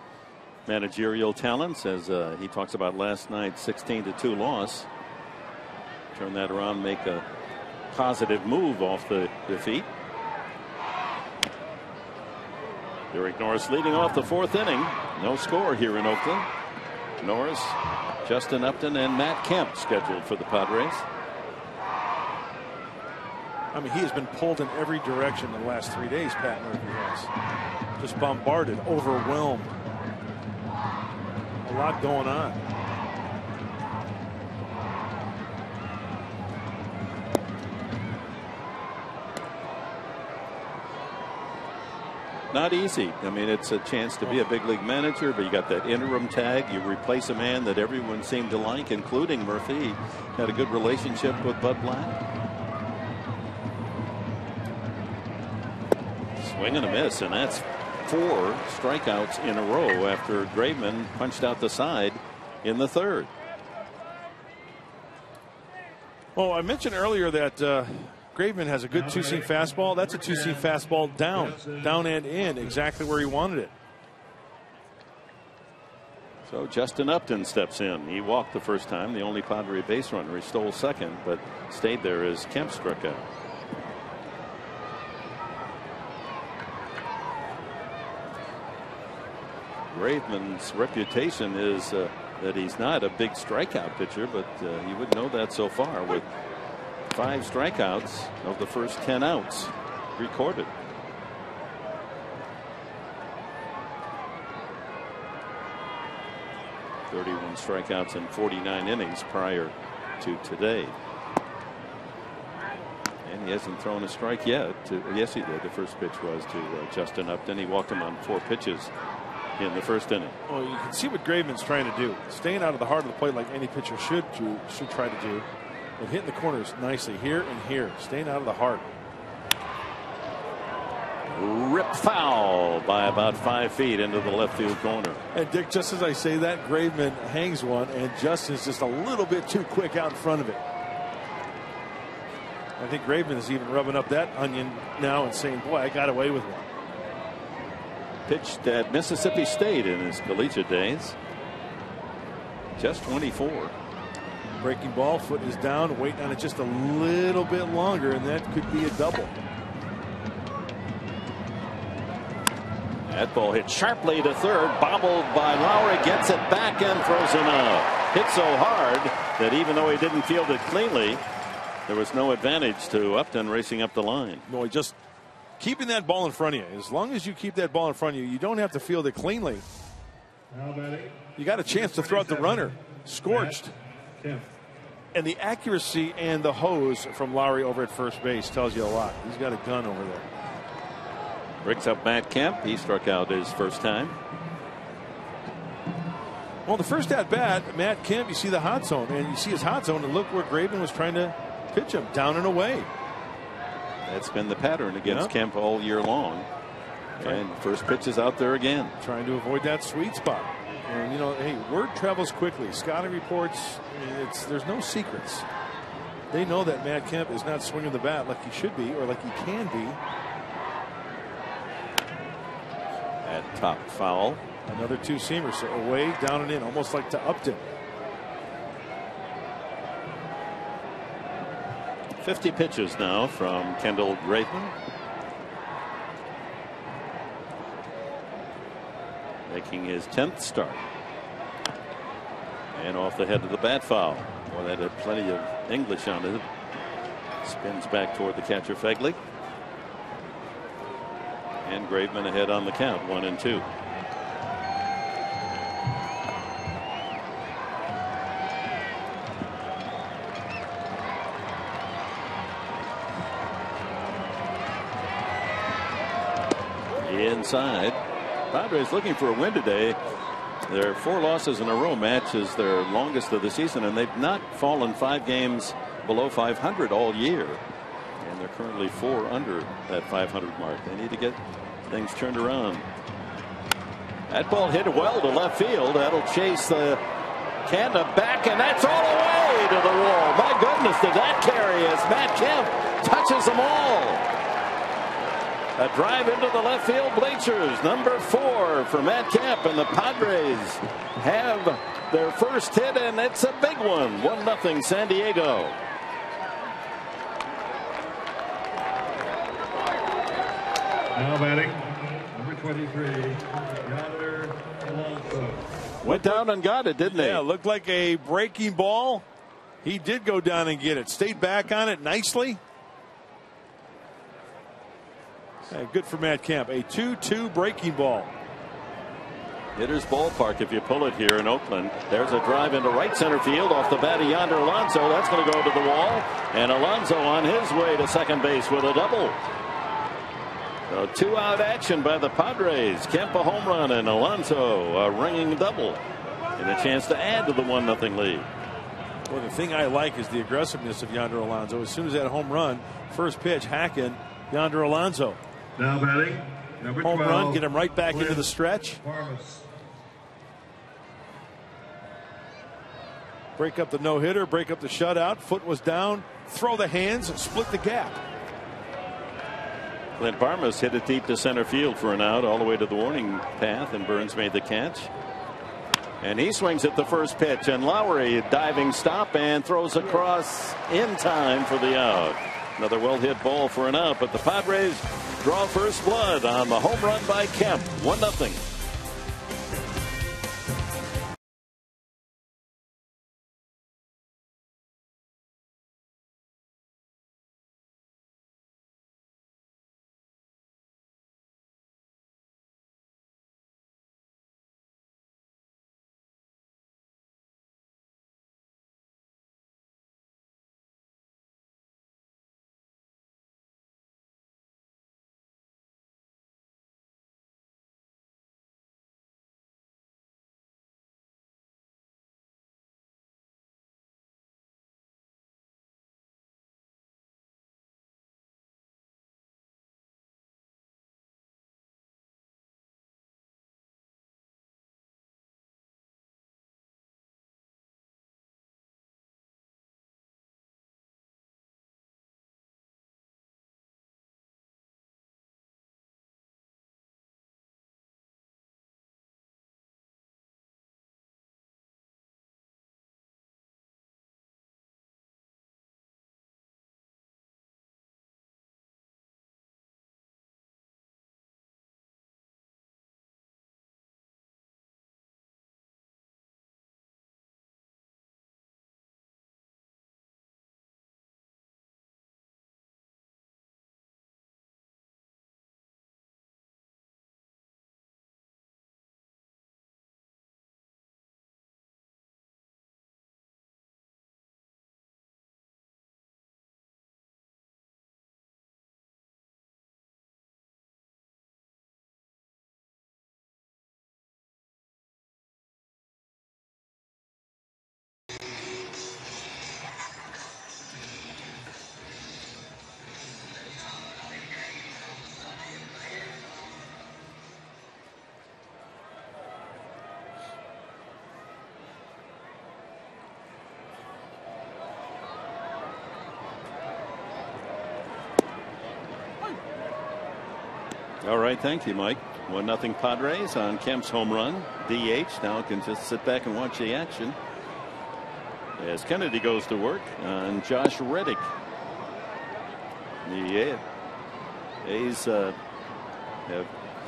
managerial talents as he talks about last night's 16-2 loss. Turn that around, make a positive move off the defeat. Derek Norris leading off the 4th inning. No score here in Oakland. Norris, Justin Upton, and Matt Kemp scheduled for the Padres. I mean, he has been pulled in every direction in the last 3 days, Pat Murphy has. Just bombarded, overwhelmed. A lot going on. Not easy. I mean, it's a chance to be a big league manager, but you got that interim tag. You replace a man that everyone seemed to like, including Murphy. He had a good relationship with Bud Black. Swing and a miss, and that's 4 strikeouts in a row after Graveman punched out the side in the 3rd. Well, I mentioned earlier that Graveman has a good 2-seam fastball. That's a 2-seam fastball down and in, exactly where he wanted it. So Justin Upton steps in. He walked the first time, the only Padre base runner. He stole second, but stayed there as Kemp struck out. Graveman's reputation is that he's not a big strikeout pitcher, but you wouldn't know that so far with 5 strikeouts of the first 10 outs recorded. (31 strikeouts in 49 innings prior to today. And he hasn't thrown a strike yet. Yes, he did. The first pitch was to Justin Upton. He walked him on 4 pitches in the first inning. Well, you can see what Graveman's trying to do. Staying out of the heart of the plate like any pitcher should try to do. But hitting the corners nicely here and here. Staying out of the heart. Rip foul by about 5 feet into the left field corner. And Dick, just as I say that, Graveman hangs one, and Justin's just a little bit too quick out in front of it. I think Graveman is even rubbing up that onion now and saying, boy, I got away with one. Pitched at Mississippi State in his collegiate days. Just 24. Breaking ball, foot is down, waiting on it just a little bit longer, and that could be a double. That ball hit sharply to third, bobbled by Lowry, gets it back and throws him out. Hit so hard that even though he didn't field it cleanly, there was no advantage to Upton racing up the line. No, he just keeping that ball in front of you. As long as you keep that ball in front of you, you don't have to field it cleanly. You got a chance to throw out the runner. Scorched. And the accuracy and the hose from Lowry over at first base tells you a lot. He's got a gun over there. Brings up Matt Kemp. He struck out his first time. Well, the first at bat, Matt Kemp, you see the hot zone, and you see his hot zone, and look where Graveman was trying to pitch him, down and away. That's been the pattern against Kemp all year long. And first pitch is out there again. Trying to avoid that sweet spot. And, you know, hey, word travels quickly. Scouting reports, there's no secrets. They know that Matt Kemp is not swinging the bat like he should be or like he can be. At top foul. Another 2-seamer, so away, down and in, almost like to Upton. 50 pitches now from Kendall Graveman. Making his 10th start. And off the head of the bat foul. Well, that had plenty of English on it. Spins back toward the catcher Fegley. And Graveman ahead on the count, 1-2. Inside. Padres looking for a win today. Their 4 losses in a row matches their longest of the season, and they've not fallen 5 games below 500 all year. And they're currently 4 under that 500 mark. They need to get things turned around. That ball hit well to left field. That'll chase the Canada back, and that's all the way to the wall. My goodness, did that carry as Matt Kemp touches them all. A drive into the left field bleachers. Number 4 for Matt Kemp, and the Padres have their first hit, and it's a big one. 1-0 San Diego. Now batting, number 23, Yonder Alonso. Went down and got it, didn't he? Yeah, looked like a breaking ball. He did go down and get it. Stayed back on it nicely. Good for Matt Kemp. A 2-2 breaking ball. Hitter's ballpark if you pull it here in Oakland. There's a drive into right center field off the bat of Yonder Alonso. That's going to go to the wall. And Alonso on his way to second base with a double. So 2-out action by the Padres. Kemp a home run and Alonso a ringing double. And a chance to add to the 1-0 lead. Well, the thing I like is the aggressiveness of Yonder Alonso. As soon as that home run, first pitch, hacking Yonder Alonso. Now batting, number 12. Home run, get him right back into the stretch. Break up the no-hitter, break up the shutout. Foot was down, throw the hands, and split the gap. Clint Barmas hit it deep to center field for an out all the way to the warning path, and Burns made the catch. And he swings at the first pitch, and Lowry diving stop and throws across in time for the out. Another well-hit ball for an out, but the Padres draw first blood on the home run by Kemp. 1-0. All right, thank you, Mike. 1-0 Padres on Kemp's home run. DH now can just sit back and watch the action as Kennedy goes to work on Josh Reddick. The A's have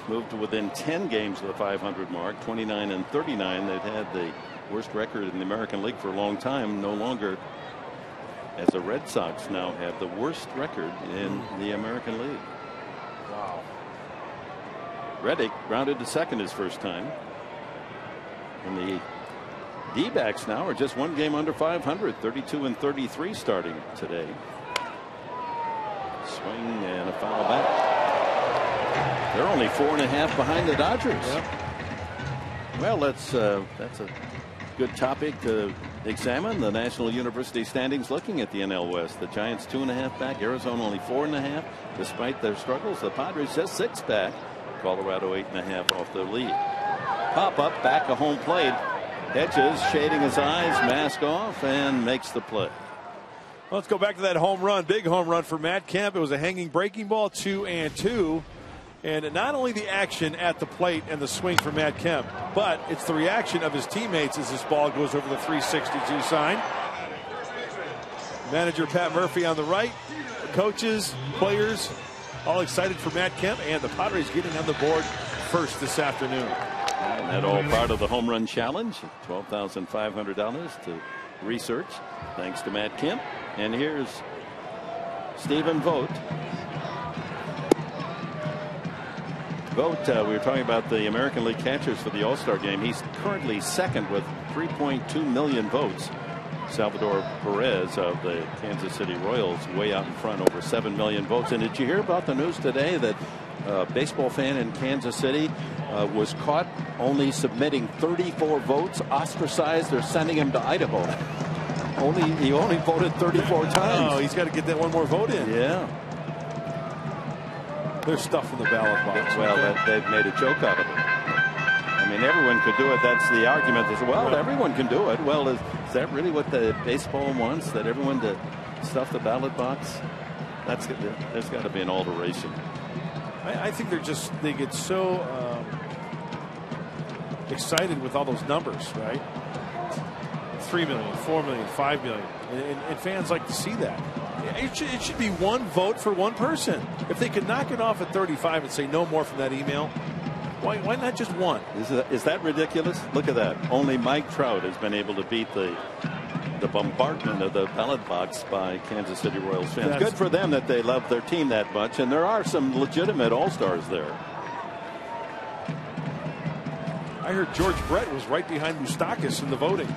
moved to within 10 games of the 500 mark, 29-39. They've had the worst record in the American League for a long time. No longer, as the Red Sox now have the worst record in the American League. Wow. Reddick grounded to second his first time. And the D-backs now are just one game under 500, 32-33 starting today. Swing and a foul back. They're only 4.5 behind the Dodgers. Yep. Well, that's a good topic to examine. The National University standings looking at the NL West. The Giants 2.5 back. Arizona only 4.5. Despite their struggles, the Padres just 6 back. Colorado 8.5 off the lead. Pop up back of home plate. Hedges shading his eyes, mask off, and makes the play. Let's go back to that home run. Big home run for Matt Kemp. It was a hanging breaking ball, 2-2. And not only the action at the plate and the swing for Matt Kemp, but it's the reaction of his teammates as this ball goes over the 362 sign. Manager Pat Murphy on the right. The coaches, players, all excited for Matt Kemp, and the Padres getting on the board first this afternoon. And that all part of the home run challenge. $12,500 to research, thanks to Matt Kemp. And here's Stephen Vogt. Vogt, we were talking about the American League catchers for the All-Star game. He's currently second with 3.2 million votes. Salvador Perez of the Kansas City Royals way out in front, over 7 million votes. And did you hear about the news today that a baseball fan in Kansas City was caught only submitting 34 votes, ostracized? They're sending him to Idaho. He only voted 34 times. Oh, he's got to get that one more vote in. Yeah. There's stuff in the ballot box. Well, they've made a joke out of it. I mean, everyone could do it. That's the argument. They say, well, everyone can do it. Well, is that really what the baseball wants? That everyone to stuff the ballot box? There's got to be an alteration. I think they get so excited with all those numbers, right? 3 million, 4 million, 5 million, and fans like to see that. It should be one vote for one person. If they could knock it off at 35 and say no more from that email, why not just one? Is that ridiculous? Look at that. Only Mike Trout has been able to beat the bombardment of the ballot box by Kansas City Royals fans. Good for them that they love their team that much, and there are some legitimate all-stars there. I heard George Brett was right behind Moustakas in the voting.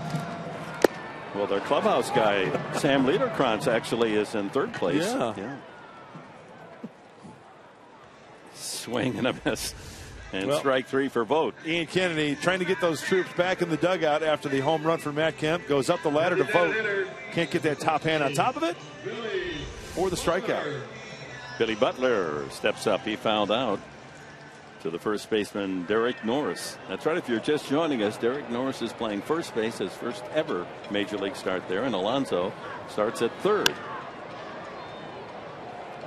Well, their clubhouse guy, Sam Liederkrantz, actually is in third place. Yeah. Swing and a miss. And strike 3 for Vogt. Ian Kennedy trying to get those troops back in the dugout after the home run for Matt Kemp. Goes up the ladder to Vogt. Can't get that top hand on top of it. Or the strikeout. Billy Butler steps up. He fouled out to the first baseman, Derek Norris. That's right. If you're just joining us, Derek Norris is playing first base, his first ever major league start there. And Alonso starts at third.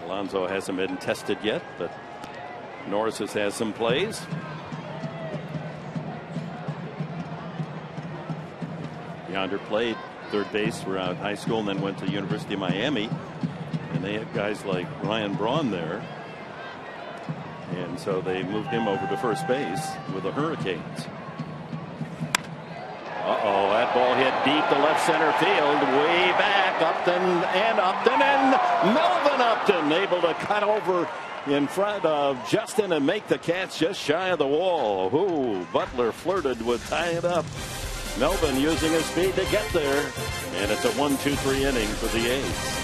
Alonso hasn't been tested yet, but Norris has had some plays. Yonder played third base throughout high school and then went to the University of Miami. And they had guys like Ryan Braun there. And so they moved him over to first base with the Hurricanes. That ball hit deep to left center field, way back. Upton and Melvin Upton able to cut over in front of Justin and make the catch just shy of the wall. Butler flirted with tying it up. Melvin using his speed to get there, and it's a 1-2-3 inning for the A's.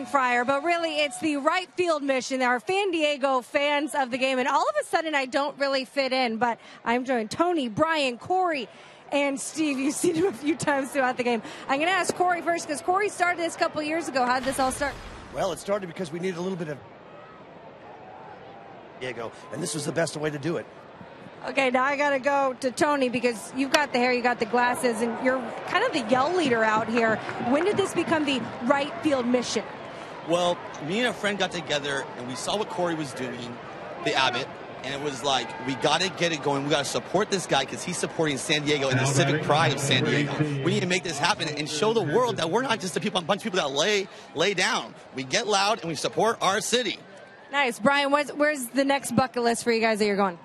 dancing Friar, but really it's the right field mission. Our San Diego fans of the game, and all of a sudden I don't really fit in, but I'm joined Tony, Brian, Corey, and Steve. You've seen him a few times throughout the game. I'm going to ask Corey first because Corey started this a couple years ago. How did this all start? Well, it started because we needed a little bit of Diego, and this was the best way to do it. Okay, now I got to go to Tony because you've got the hair, you got the glasses, and you're kind of the yell leader out here. When did this become the right field mission? Well, me and a friend got together, and we saw what Corey was doing, the Abbott, and it was like, we got to get it going. We got to support this guy because he's supporting San Diego and the civic pride of San Diego. We need to make this happen and show the world that we're not just a bunch of people that lay down. We get loud, and we support our city. Nice. Brian, where's the next bucket list for you guys that you're going?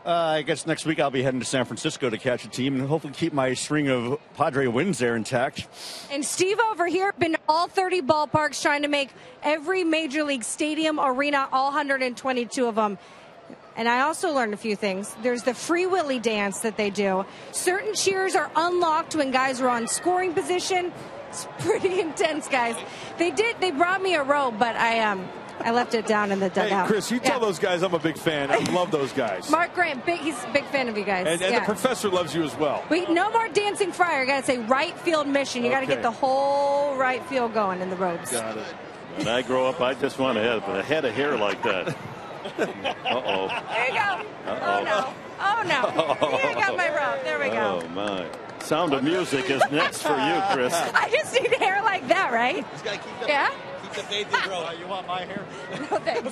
I guess next week I'll be heading to San Francisco to catch a team and hopefully keep my string of Padre wins there intact. And Steve over here been to all 30 ballparks trying to make every major league stadium, arena, all 122 of them. And I also learned a few things. There's the Free Willy dance that they do. Certain cheers are unlocked when guys are on scoring position. It's pretty intense, guys. They brought me a robe, but I left it down in the dugout. Hey, Chris, you tell those guys I'm a big fan. I love those guys. Mark Grant, he's a big fan of you guys. And the professor loves you as well. Wait, no more dancing Friar. Got to say right field mission. You got to get the whole right field going in the robes. Got it. When I grow up, I just want to have a head of hair like that. Uh-oh. There you go. Oh, no. Oh, no. You got my robe. There we go. Oh, my. Sound of Music is next for you, Chris. I just need hair like that, right? Just got to keep the faith and grow. You want my hair? No, thanks.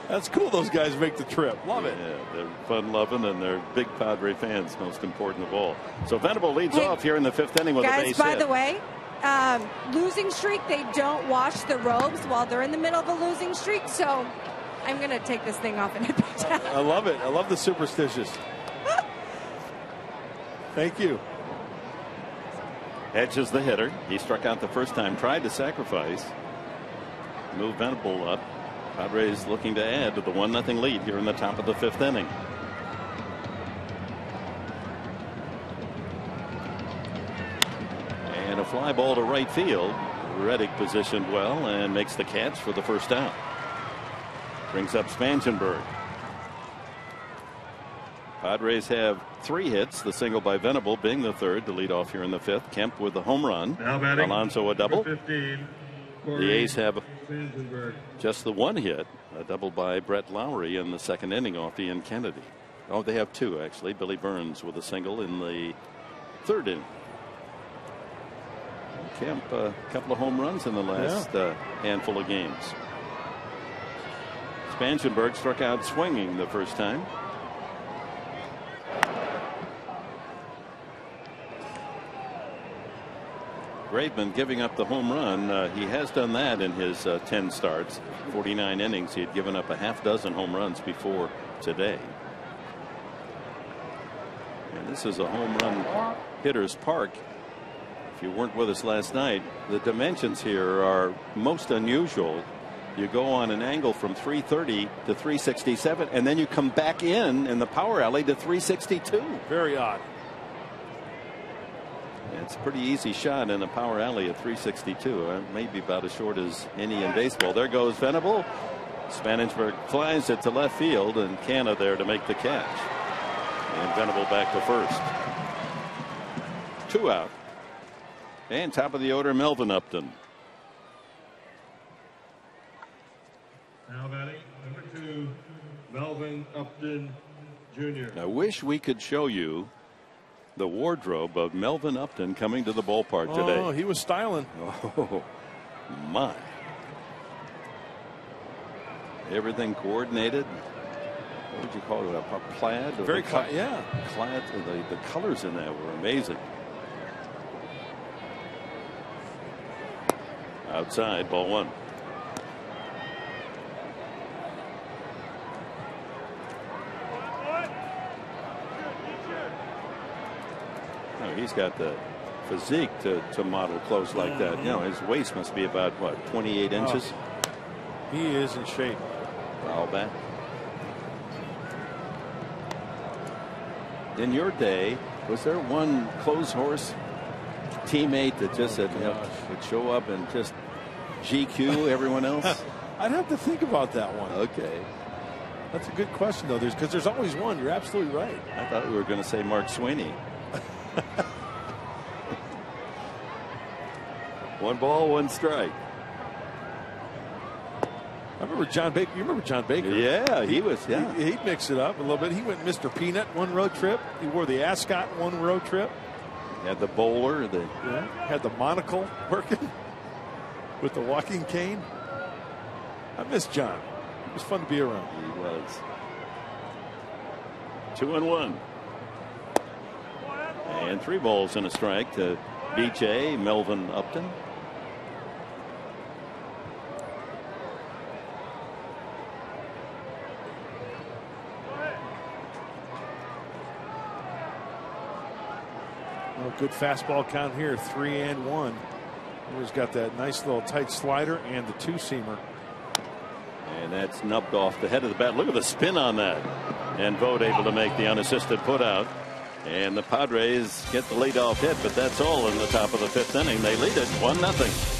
That's cool those guys make the trip. Love it. Yeah, they're fun-loving, and they're big Padre fans, most important of all. So Venable leads off here in the 5th inning with a base hit. Guys, by the way, losing streak, they don't wash the robes while they're in the middle of a losing streak, so I'm going to take this thing off and nip it down. I love it. I love the superstitious. Thank you. Edge is the hitter. He struck out the first time, tried to sacrifice. Move Venable up. Padres looking to add to the 1-0 lead here in the top of the 5th inning. And a fly ball to right field. Reddick positioned well and makes the catch for the first out. Brings up Spangenberg. Padres have 3 hits, the single by Venable being the third to lead off here in the 5th. Kemp with the home run. Alonso a double. 15, the A's have Spangenberg. just the 1 hit, a double by Brett Lowry in the 2nd inning off Ian Kennedy. Oh, they have 2 actually. Billy Burns with a single in the 3rd inning. Kemp a couple of home runs in the last handful of games. Spangenberg struck out swinging the first time. Graveman giving up the home run. He has done that in his 10 starts, 49 innings. He had given up a half dozen home runs before today. And this is a home run hitter's park. If you weren't with us last night, the dimensions here are most unusual. You go on an angle from 330 to 367, and then you come back in the power alley to 362. Very odd. It's a pretty easy shot in a power alley at 362. Maybe about as short as any in baseball. There goes Venable. Spangenberg flies it to left field, and Canna there to make the catch. And Venable back to first. 2 out. And top of the order, Melvin Upton. Now batting, number 2, Melvin Upton Jr. I wish we could show you the wardrobe of Melvin Upton coming to the ballpark today. Oh, he was styling. Oh, my. Everything coordinated. What would you call it? A plaid? Very yeah. Plaid. The colors in that were amazing. Outside, ball 1. Oh, he's got the physique to model close like that. You know, his waist must be about, what, 28 inches? He is in shape. Foul back. In your day, was there one clothes horse teammate that just said, would show up and just GQ everyone else? I'd have to think about that one. Okay. That's a good question, though. Because there's always one. You're absolutely right. I thought we were going to say Mark Sweeney. 1 ball, 1 strike. I remember John Baker. You remember John Baker? Yeah, he was. Yeah, he'd mix it up a little bit. He went Mr. Peanut one road trip. He wore the ascot one road trip. He had the bowler. Had the monocle working with the walking cane. I miss John. It was fun to be around. He was. 2-1. And 3 balls and a strike to BJ Melvin Upton. Well, good fastball count here, 3-1. He's got that nice little tight slider and the 2-seamer. And that's nubbed off the head of the bat. Look at the spin on that. And Vogt able to make the unassisted putout. And the Padres get the leadoff hit, but that's all in the top of the 5th inning. They lead it 1-0.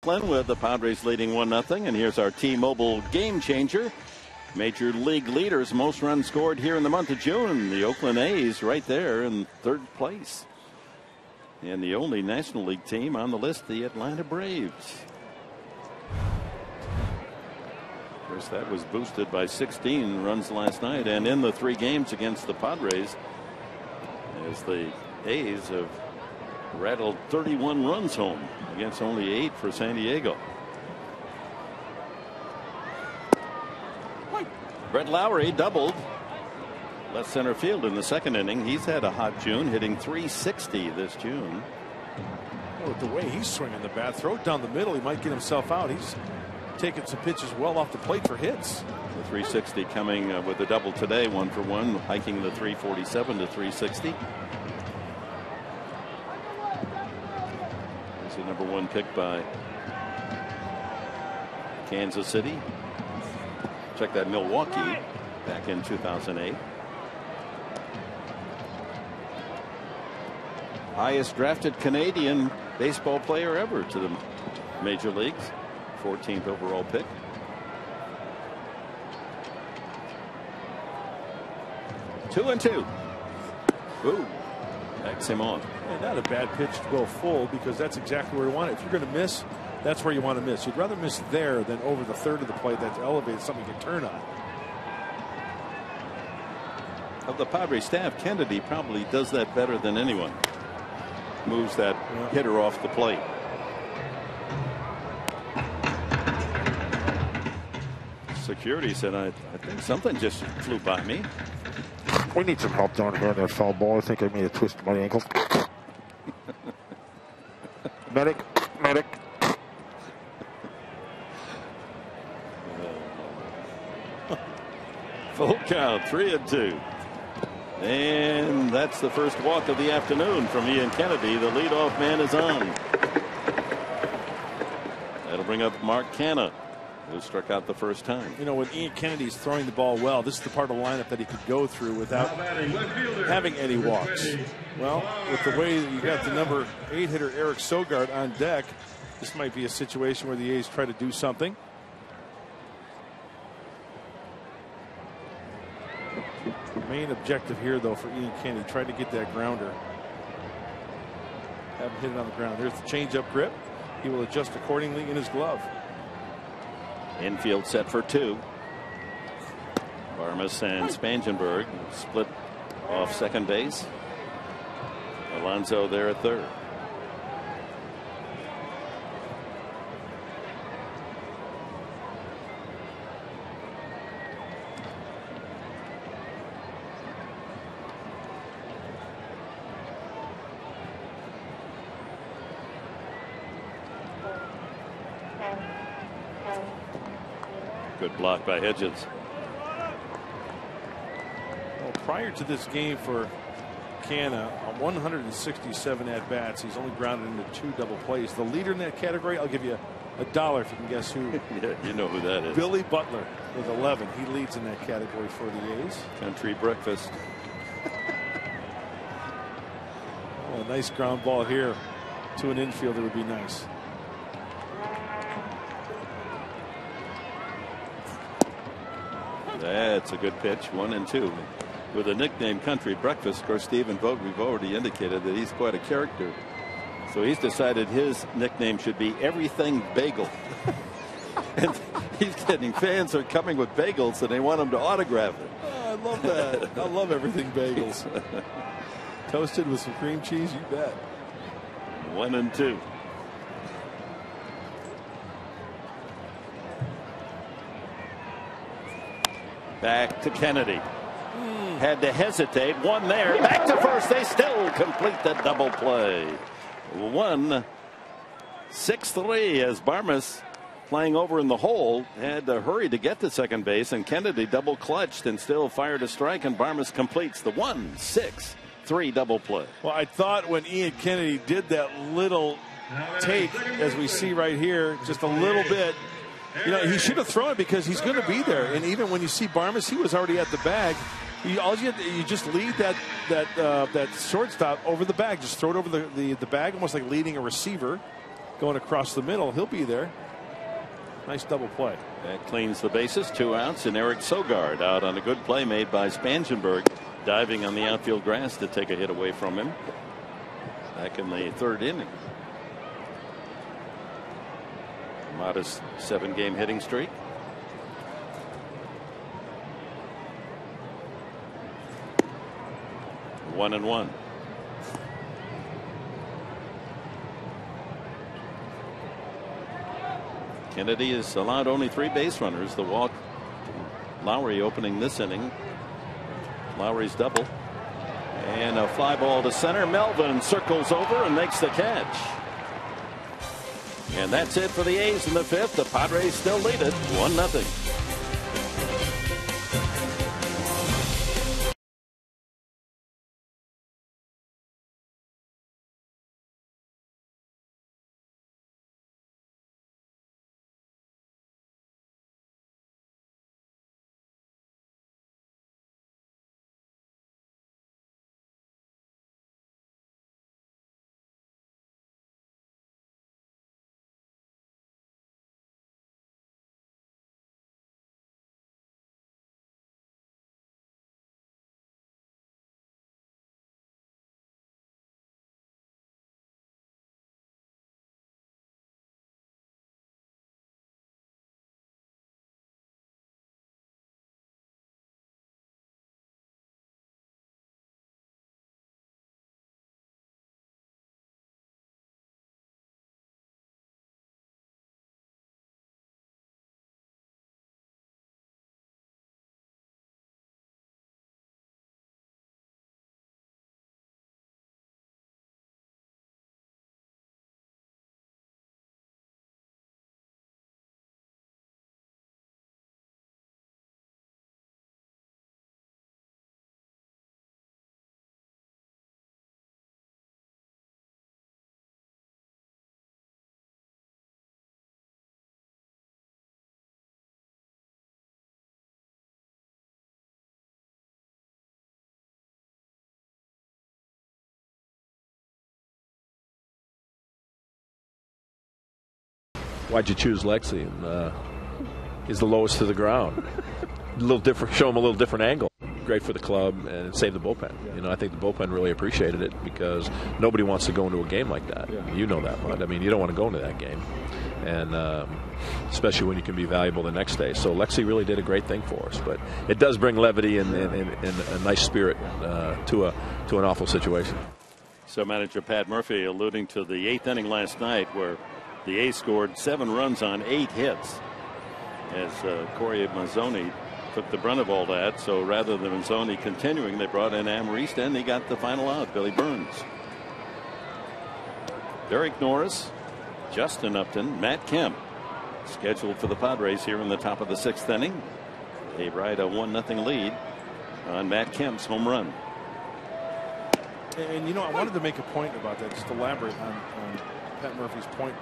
With the Padres leading 1-0, and here's our T-Mobile game changer. Major league leaders, most runs scored here in the month of June. The Oakland A's right there in 3rd place. And the only National League team on the list, the Atlanta Braves. Of course, that was boosted by 16 runs last night, and in the 3 games against the Padres, as the A's have rattled 31 runs home against only 8 for San Diego. Brett Lowry doubled left center field in the 2nd inning. He's had a hot June, hitting .360 this June. Oh, the way he's swinging the bat, throw it down the middle, he might get himself out. He's taking some pitches well off the plate for hits. The .360 coming with a double today, 1 for 1, hiking the .347 to .360. The number 1 pick by Kansas City. Check that, Milwaukee back in 2008. Highest drafted Canadian baseball player ever to the major leagues. 14th overall pick. Two and two. Ooh. Backs him on. And not a bad pitch to go full, because that's exactly where you want it. If you're going to miss, that's where you want to miss. You'd rather miss there than over the 3rd of the plate. That's elevated, something you can turn on. Of the Padres staff, Kennedy probably does that better than anyone. Moves that hitter off the plate. security said, I think something just flew by me. We need some help down here in that foul ball. I think I may have twisted my ankle. Medic. Full count, 3-2. And that's the first walk of the afternoon from Ian Kennedy. The leadoff man is on. That'll bring up Mark Canha, who struck out the first time. You know, when Ian Kennedy's throwing the ball well, this is the part of the lineup that he could go through without having any walks. Well, with the way that you got the number 8 hitter Eric Sogard on deck, this might be a situation where the A's try to do something. Main objective here, though, for Ian Kennedy, try to get that grounder. Have him hit it on the ground. There's the changeup grip. He will adjust accordingly in his glove. Infield set for 2. Barmes and Spangenberg split off second base. Alonso there at third. Good block by Hedges. Well, prior to this game for Canha, 167 at bats. He's only grounded into 2 double plays. The leader in that category, I'll give you $1 if you can guess who. Yeah, you know who that is. Billy Butler with 11. He leads in that category for the A's. Country breakfast. Oh, a nice ground ball here to an infielder would be nice. That's a good pitch. 1-2. With a nickname Country Breakfast, of course, Stephen Vogt, we've already indicated that he's quite a character. So he's decided his nickname should be Everything Bagel. And he's getting fans are coming with bagels and they want him to autograph it. Oh, I love that. I love Everything Bagels. Toasted with some cream cheese, you bet. 1-2. Back to Kennedy. Had to hesitate. One there. Back to first. They still complete the double play. 1-6-3 as Barmes, playing over in the hole, had to hurry to get to second base, and Kennedy double clutched and still fired a strike, and Barmes completes the 1-6-3 double play. Well, I thought when Ian Kennedy did that little take, as we see right here, just a little bit, you know, he should have thrown it because he's going to be there. And even when you see Barmes, he was already at the bag. You just lead that shortstop over the bag. Just throw it over the bag, almost like leading a receiver going across the middle. He'll be there. Nice double play. That cleans the bases. 2 outs, and Eric Sogard out on a good play made by Spangenberg, diving on the outfield grass to take a hit away from him. Back in the 3rd inning. Modest 7-game hitting streak. One and one. Kennedy has allowed only 3 base runners. The walk, Lowry opening this inning. Lowry's double. And a fly ball to center. Melvin circles over and makes the catch. And that's it for the A's in the 5th. The Padres still lead it 1-0. why'd you choose Lexi? And he's the lowest to the ground. A little different, show him a little different angle. Great for the club and save the bullpen. You know, I think the bullpen really appreciated it because nobody wants to go into a game like that. Yeah. You know that, Bud. I mean, you don't want to go into that game, and especially when you can be valuable the next day. So Lexi really did a great thing for us, but it does bring levity and a nice spirit to an awful situation. So manager Pat Murphy alluding to the 8th inning last night where the A's scored 7 runs on 8 hits as Corey Mazzoni took the brunt of all that. So rather than Mazzoni continuing, they brought in Amherst and he got the final out, Billy Burns. Derek Norris, Justin Upton, Matt Kemp scheduled for the Padres here in the top of the 6th inning. They ride a 1-0 lead on Matt Kemp's home run. And you know, I wanted to make a point about that, just elaborate on Pat Murphy's point,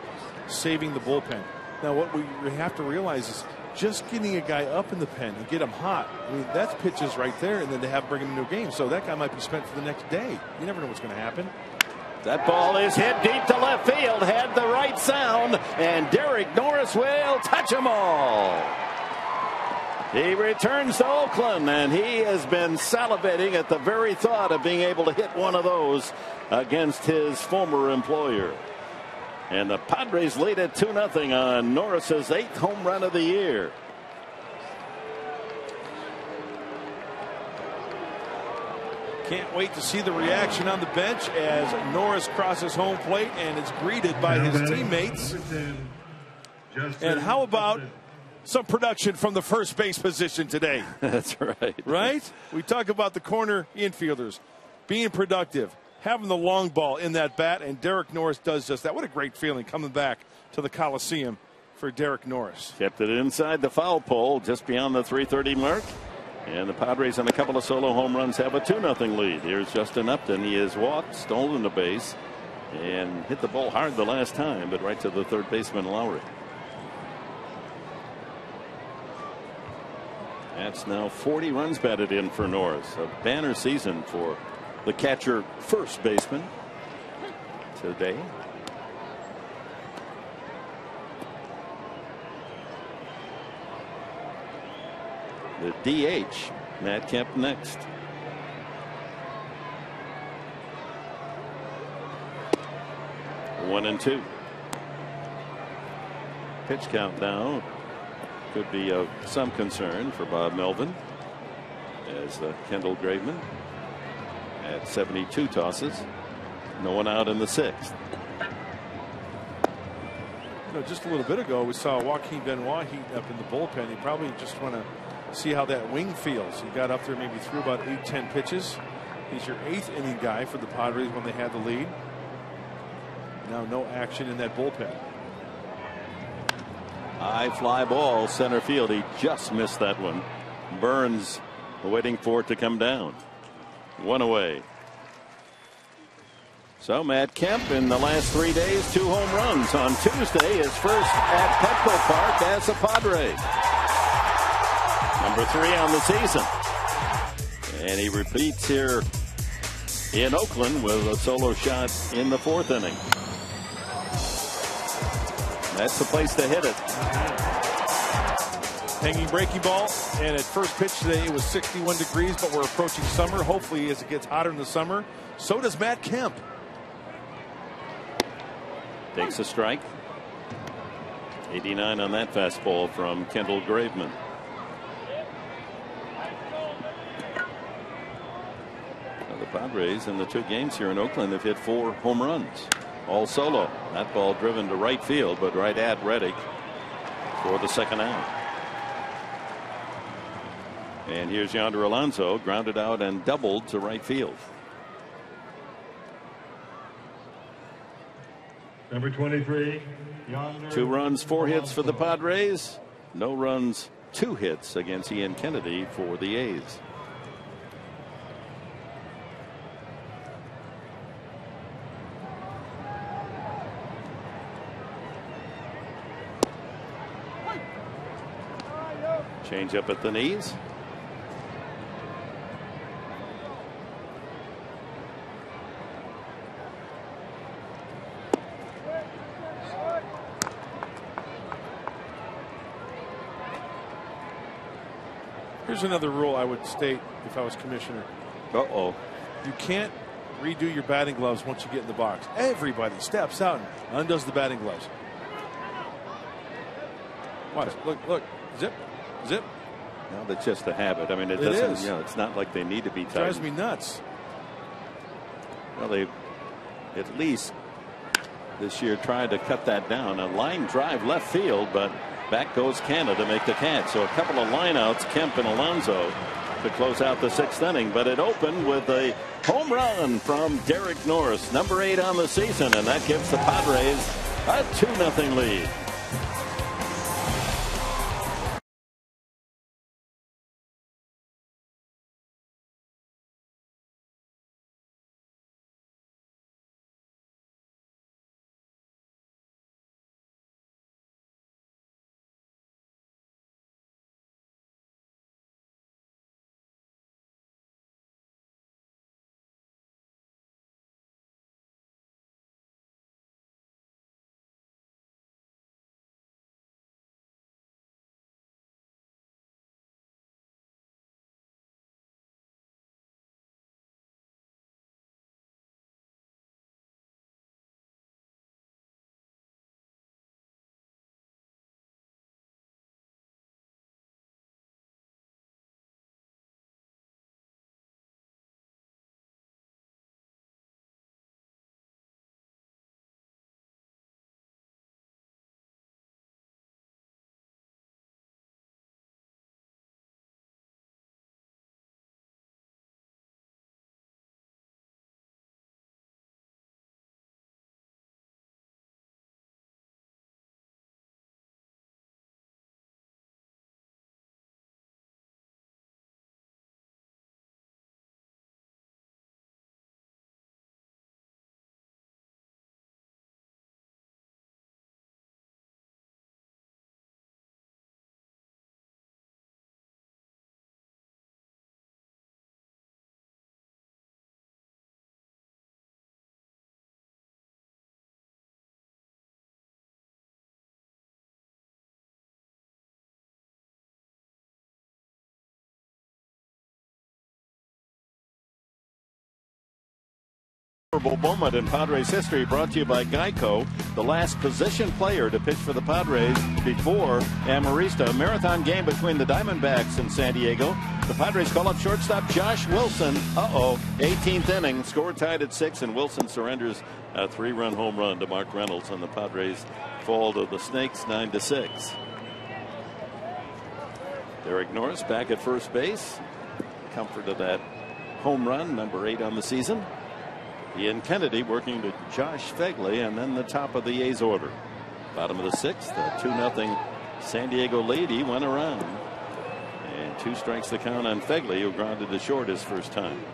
saving the bullpen. Now what we have to realize is just getting a guy up in the pen and get him hot. I mean, that's pitches right there, and then to have bring him into a game. So that guy might be spent for the next day. You never know what's going to happen. That ball is hit deep to left field, had the right sound, and Derek Norris will touch them all. He returns to Oakland, and he has been salivating at the very thought of being able to hit one of those against his former employer. And the Padres lead at 2-0 on Norris's 8th home run of the year. Can't wait to see the reaction on the bench as Norris crosses home plate and is greeted by his teammates. And how about some production from the first base position today? That's right. Right? We talk about the corner infielders being productive, having the long ball in that bat, and Derek Norris does just that. What a great feeling coming back to the Coliseum for Derek Norris. Kept it inside the foul pole just beyond the 330 mark. And the Padres on a couple of solo home runs have a 2-0 lead. Here's Justin Upton. He has walked, stolen the base, and hit the ball hard the last time, but right to the third baseman, Lowry. That's now 40 runs batted in for Norris. A banner season for the catcher first baseman today. The DH, Matt Kemp next. One and two. Pitch count now could be of some concern for Bob Melvin as Kendall Graveman at 72 tosses. No one out in the 6th. You know, just a little bit ago we saw Joaquin Benoit heating up in the bullpen. He probably just want to see how that wing feels. He got up there, maybe threw about 8-10 pitches. He's your 8th inning guy for the Padres when they had the lead. Now no action in that bullpen. High fly ball center field. He just missed that one. Burns waiting for it to come down. One away. So Matt Kemp in the last 3 days, 2 home runs. On Tuesday, his first at Petco Park as a Padre. Number 3 on the season. And he repeats here in Oakland with a solo shot in the 4th inning. That's the place to hit it. Hanging breaking ball, and at first pitch today it was 61 degrees, but we're approaching summer. Hopefully as it gets hotter in the summer, so does Matt Kemp. Takes a strike. 89 on that fastball from Kendall Graveman. Now the Padres in the 2 games here in Oakland have hit 4 home runs. All solo. That ball driven to right field, but right at Reddick for the 2nd out. And here's Yonder Alonso, grounded out and doubled to right field. Number 23, Yonder. 2 runs, 4 hits for the Padres. No runs, 2 hits against Ian Kennedy for the A's. Change up at the knees. Here's another rule I would state if I was commissioner. Uh-oh. You can't redo your batting gloves once you get in the box. Everybody steps out and undoes the batting gloves. Watch. Look. Zip. No, that's just a habit. I mean, it doesn't. You know, it's not like they need to be tight. Drives me nuts. Well, they at least this year tried to cut that down. A line drive left field, but back goes Canada to make the catch. So a couple of lineouts, Kemp and Alonso, to close out the 6th inning. But it opened with a home run from Derek Norris, number 8 on the season, and that gives the Padres a 2-0 lead. Moment in Padres history, brought to you by Geico, the last position player to pitch for the Padres before Amarista. A marathon game between the Diamondbacks and San Diego. The Padres call up shortstop Josh Wilson. 18th inning, score tied at 6, and Wilson surrenders a 3-run home run to Mark Reynolds, and the Padres fall to the Snakes 9-6. Derek Norris back at first base. Comfort of that home run, number 8 on the season. Ian Kennedy working to Josh Phegley, and then the top of the A's order. Bottom of the 6th, a 2-0 San Diego lead. He went around, and 2 strikes to count on Phegley, who grounded to short his first time.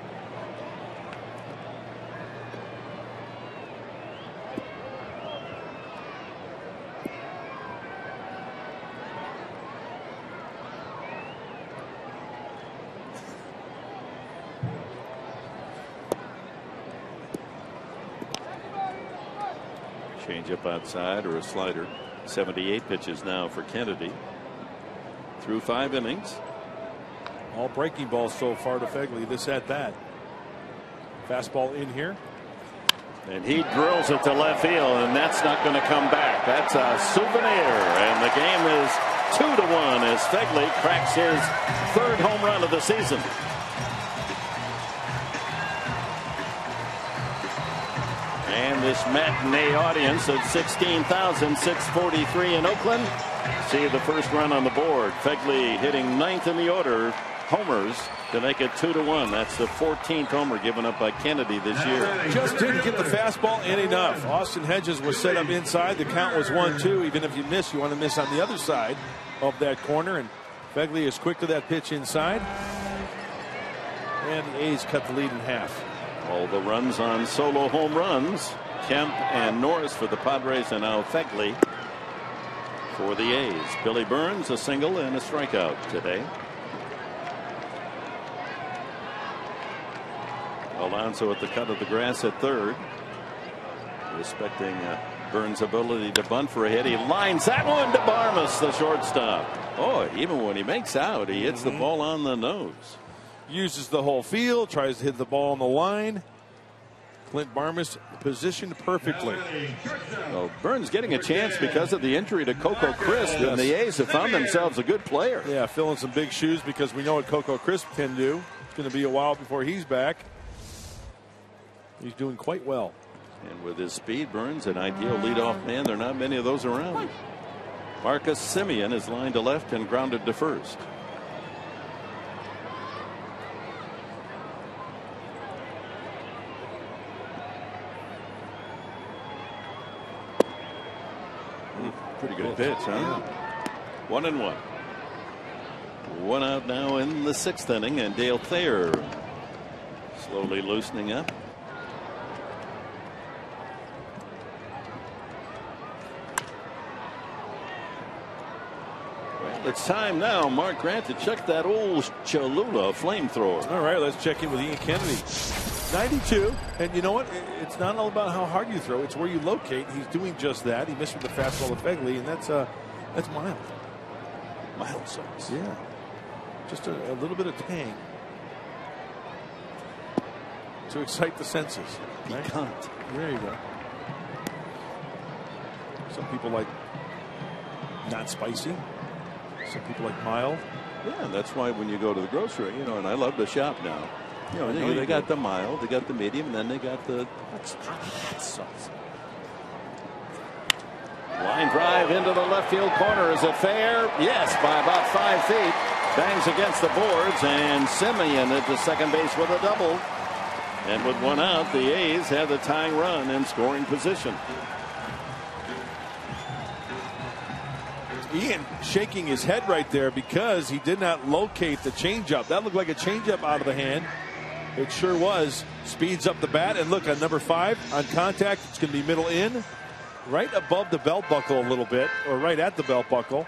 Change-up outside or a slider. 78 pitches now for Kennedy. Through 5 innings. All breaking balls so far to Phegley this at bat. Fastball in here. And he drills it to left field, and that's not going to come back. That's a souvenir, and the game is 2-1 as Phegley cracks his 3rd home run of the season. And this matinee audience of 16,643 in Oakland see the first run on the board. Phegley hitting 9th in the order, homers to make it 2-1. That's the 14th homer given up by Kennedy this year. Just didn't get the fastball in enough. Austin Hedges was set up inside. The count was 1-2. Even if you miss, you want to miss on the other side of that corner. And Phegley is quick to that pitch inside. And the A's cut the lead in half. All the runs on solo home runs. Kemp and Norris for the Padres, and now Phegley for the A's. Billy Burns a single and a strikeout today. Alonso at the cut of the grass at 3rd. Respecting Burns' ability to bunt for a hit. He lines that one to Barmes, the shortstop. Oh, even when he makes out, he hits the ball on the nose. Uses the whole field, tries to hit the ball on the line. Clint Barmes positioned perfectly. Well, Burns getting a chance because of the injury to Coco Crisp, and the A's have found themselves a good player. Yeah, filling some big shoes because we know what Coco Crisp can do. It's going to be a while before he's back. He's doing quite well. And with his speed, Burns, an ideal leadoff man. There are not many of those around. Marcus Semien is lined to left and grounded to first. Pretty good pitch, huh? 1-1. One out now in the 6th inning, and Dale Thayer slowly loosening up. Well, it's time now, Mark Grant, to check that old Cholula flamethrower. All right, let's check in with Ian Kennedy. 92, and you know what? It's not all about how hard you throw. It's where you locate. He's doing just that. He missed with the fastball to Fegley, and that's mild. Mild sauce. Yeah. Just a little bit of tang to excite the senses. Piquant. Right? There you go. Some people like not spicy. Some people like mild. Yeah, that's why when you go to the grocery, you know, and I love to shop now. You know, they got the mild, they got the medium, and then they got the hot sauce. Line drive into the left field corner. Is it fair? Yes, by about 5 feet. Bangs against the boards, and Semien into second base with a double. And with one out, the A's have the tying run in scoring position. Ian shaking his head right there because he did not locate the changeup. That looked like a changeup out of the hand. It sure was. Speeds up the bat, and look, on number 5 on contact, it's going to be middle in, right above the belt buckle a little bit, or right at the belt buckle.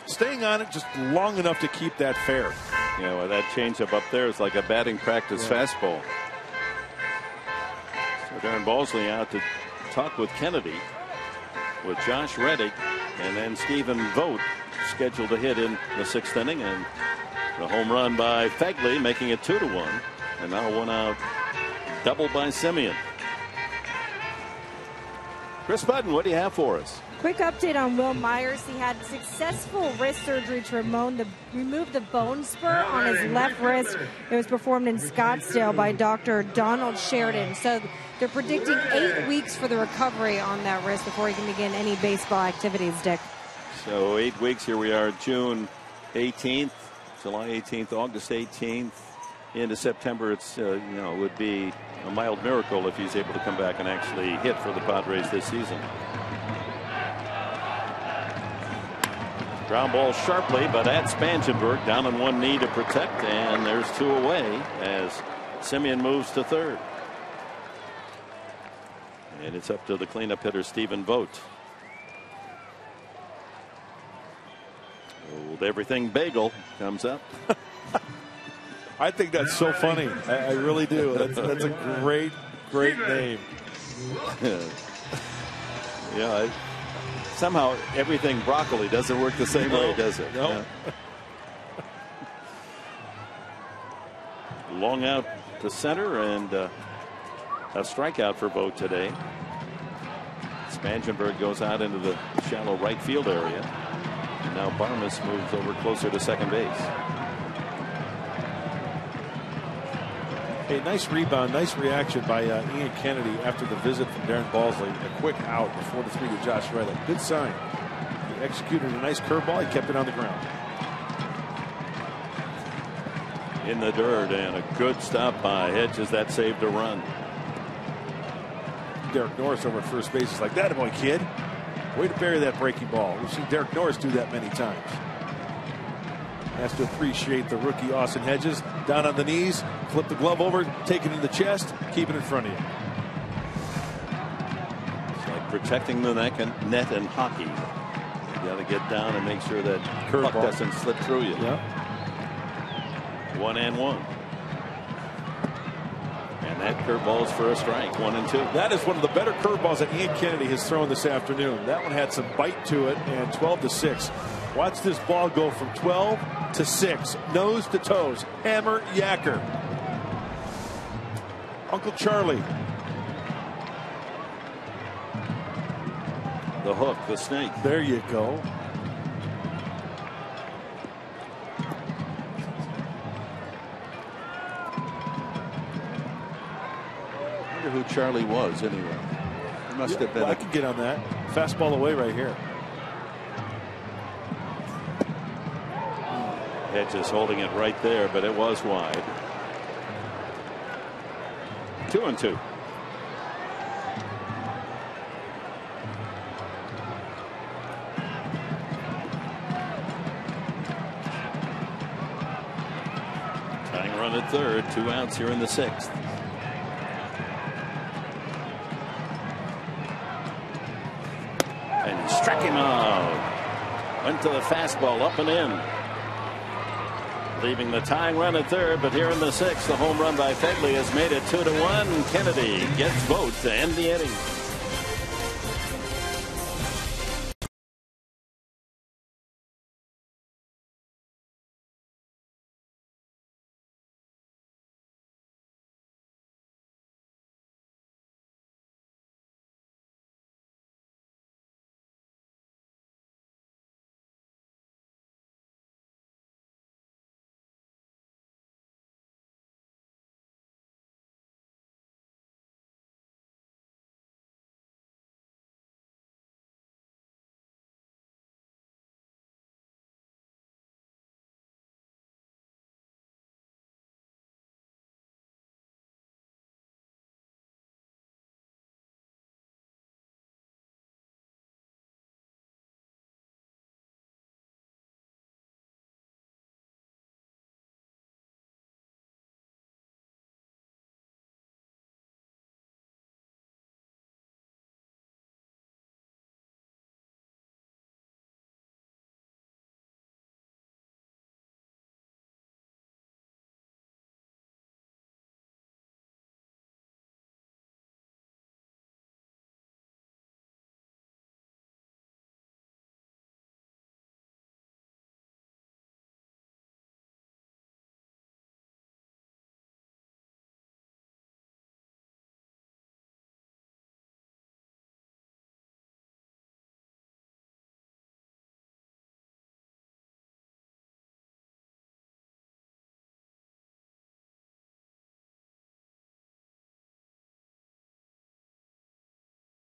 Staying on it just long enough to keep that fair. Yeah, well, that changeup up there is like a batting practice fastball. So Darren Balsley out to talk with Kennedy, with Josh Reddick, and then Stephen Vogt scheduled to hit in the 6th inning, and the home run by Fegley making it 2-1. And now one out, double by Semien. Chris Budden, what do you have for us? Quick update on Will Myers. He had successful wrist surgery to remove the bone spur on his left wrist. It was performed in Scottsdale by Dr. Donald Sheridan. So they're predicting 8 weeks for the recovery on that wrist before he can begin any baseball activities, Dick. So 8 weeks. Here we are, June 18th, July 18th, August 18th. Into September, it's it would be a mild miracle if he's able to come back and actually hit for the Padres this season. Ground ball sharply, but at Spangenberg, down on one knee to protect, and there's 2 away as Semien moves to third. And it's up to the cleanup hitter, Stephen Vogt. Old Everything Bagel comes up. I think that's so funny. I really do. That's a great name. Yeah. Somehow everything broccoli doesn't work the same way, does it? No. Yeah. Long out to center, and a strikeout for Vogt today. Spangenberg goes out into the shallow right field area. And now Barmes moves over closer to second base. A nice rebound, nice reaction by Ian Kennedy after the visit from Darren Balsley. A quick out, a 4-3 to Josh Reddick. Good sign. He executed a nice curveball. He kept it on the ground. In the dirt, and a good stop by Hedges. That saved a run. Derek Norris over at first base is like, that boy, kid. Way to bury that breaking ball. We've seen Derek Norris do that many times. Has to appreciate the rookie Austin Hedges. Down on the knees, flip the glove over, take it in the chest, keep it in front of you. It's like protecting the net in hockey. You got to get down and make sure that puck doesn't slip through you. Yeah. 1-1. And that curveball's for a strike. 1-2. That is one of the better curveballs that Ian Kennedy has thrown this afternoon. That one had some bite to it, and 12-6. Watch this ball go from 12 to 6, nose to toes, hammer yacker. Uncle Charlie. The hook, the snake. There you go. I wonder who Charlie was anyway. He must have been. Well, I could get on that. Fastball away right here. Hedges holding it right there, but it was wide. 2-2. Tying run at third, 2 outs here in the 6th. And he struck him out. Went to the fastball, up and in. Leaving the tying run at third, but here in the 6th, the home run by Fegley has made it 2-1. Kennedy gets votes to end the inning.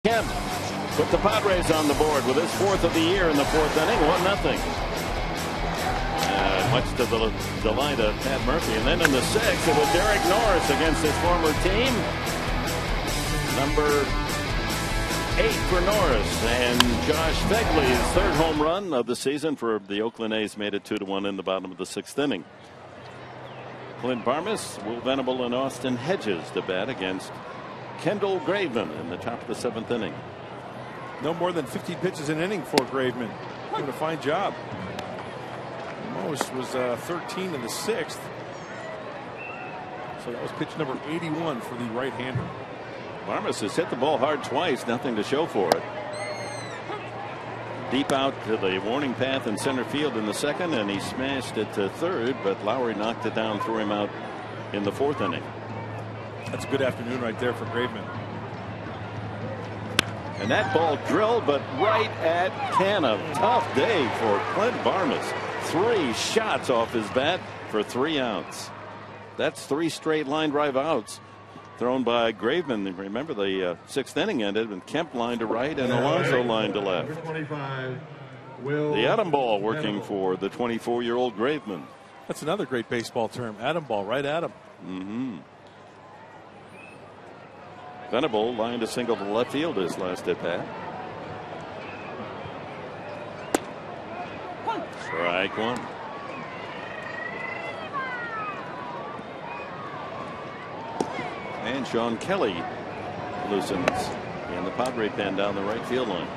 Kemp put the Padres on the board with his 4th of the year in the 4th inning, 1-0. Much to the delight of Pat Murphy. And then in the 6th, it was Derek Norris against his former team. Number 8 for Norris. And Josh Fegley's 3rd home run of the season for the Oakland A's made it 2-1 in the bottom of the 6th inning. Clint Barmes, Will Venable, and Austin Hedges to bat against Kendall Graveman in the top of the 7th inning. No more than 50 pitches an inning for Graveman. Doing a fine job. Most was 13 in the 6th. So that was pitch number 81 for the right-hander. Barmes has hit the ball hard twice, nothing to show for it. Deep out to the warning path in center field in the 2nd, and he smashed it to 3rd, but Lowry knocked it down, threw him out in the 4th inning. That's a good afternoon right there for Graveman. And that ball drilled, but right at Canna. Tough day for Clint Barmes. 3 shots off his bat for 3 outs. That's 3 straight line drive outs thrown by Graveman. Remember, the 6th inning ended with Kemp line to right and Alonso line to left. The Atom Ball working for the 24-year-old Graveman. That's another great baseball term. Atom Ball, right at him. Mm-hmm. Venable lined a single to left field his last at bat. Strike 1. And Sean Kelly loosens in the Padre pen down the right field line.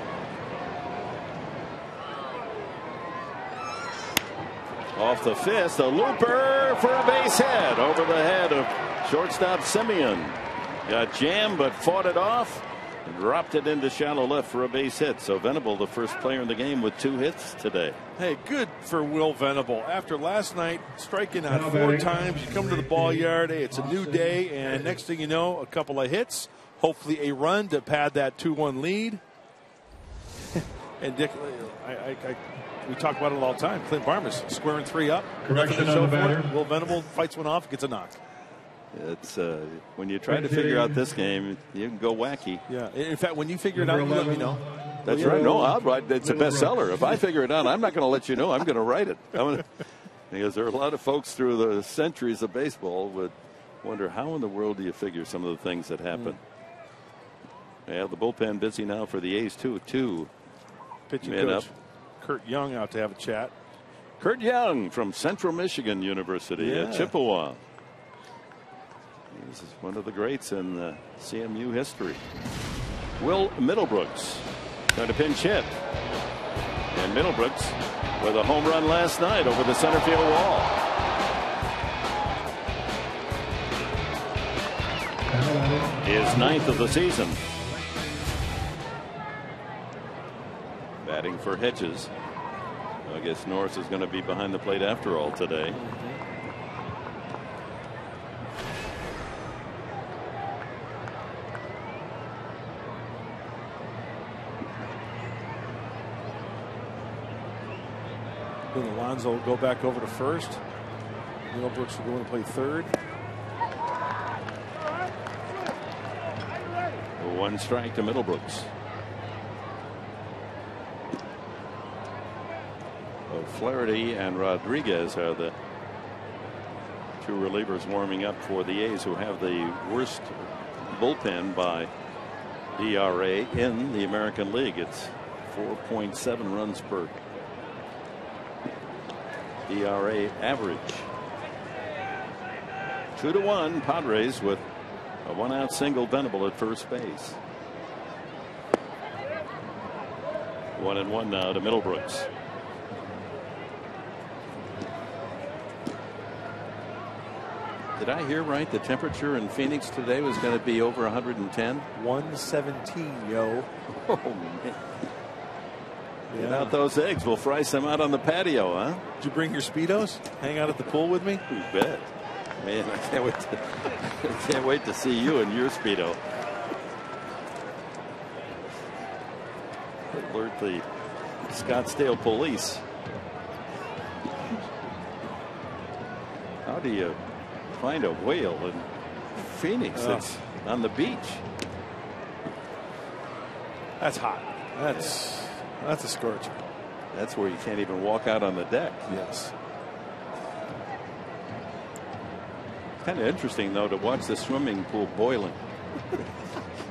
Off the fist, a looper for a base hit over the head of shortstop Simeon. Got jammed but fought it off. dropped it into shallow left for a base hit. So Venable, the first player in the game with 2 hits today. Hey, good for Will Venable. After last night, striking out 4 times, you come to the ball yard. Hey, it's a new day, and next thing you know, a couple of hits, hopefully a run to pad that 2-1 lead. And Dick, we talk about it all the time. Clint Barmas squaring 3 up. Correction on the batter. Will Venable fights one off, gets a knock. It's when you try to figure out this game, you can go wacky. Yeah. In fact, when you figure it out, you let me know. That's right. No, I'll write. It's a bestseller. If I figure it out, I'm not going to let you know. I'm going to write it. Because there are a lot of folks through the centuries of baseball would wonder how in the world do you figure some of the things that happen. Yeah, the bullpen busy now for the A's 2-2. Pitching coach Kurt Young out to have a chat. Kurt Young from Central Michigan University at Chippewa. He's one of the greats in CMU history. Will Middlebrooks going to pinch hit. And Middlebrooks with a home run last night over the center field wall. His 9th of the season. Batting for Hedges. I guess Norris is going to be behind the plate after all today. Then Alonso will go back over to first. Middlebrooks will go in and play third. 1 strike to Middlebrooks. Flaherty and Rodriguez are the 2 relievers warming up for the A's, who have the worst bullpen by ERA in the American League. It's 4.7 runs per ERA average. 2-1 Padres with a 1-out single. Venable at first base. 1-1 now to Middlebrooks. Did I hear right? The temperature in Phoenix today was going to be over 110. 117, yo. Oh man! Get out those eggs. We'll fry some out on the patio, huh? Did you bring your Speedos? Hang out at the pool with me? You bet. Man, I can't wait to see you in your Speedo. Alert the Scottsdale police. How do you find a whale in Phoenix that's on the beach? That's hot. That's a scorcher. That's where you can't even walk out on the deck. Yes. Kind of interesting though to watch the swimming pool boiling.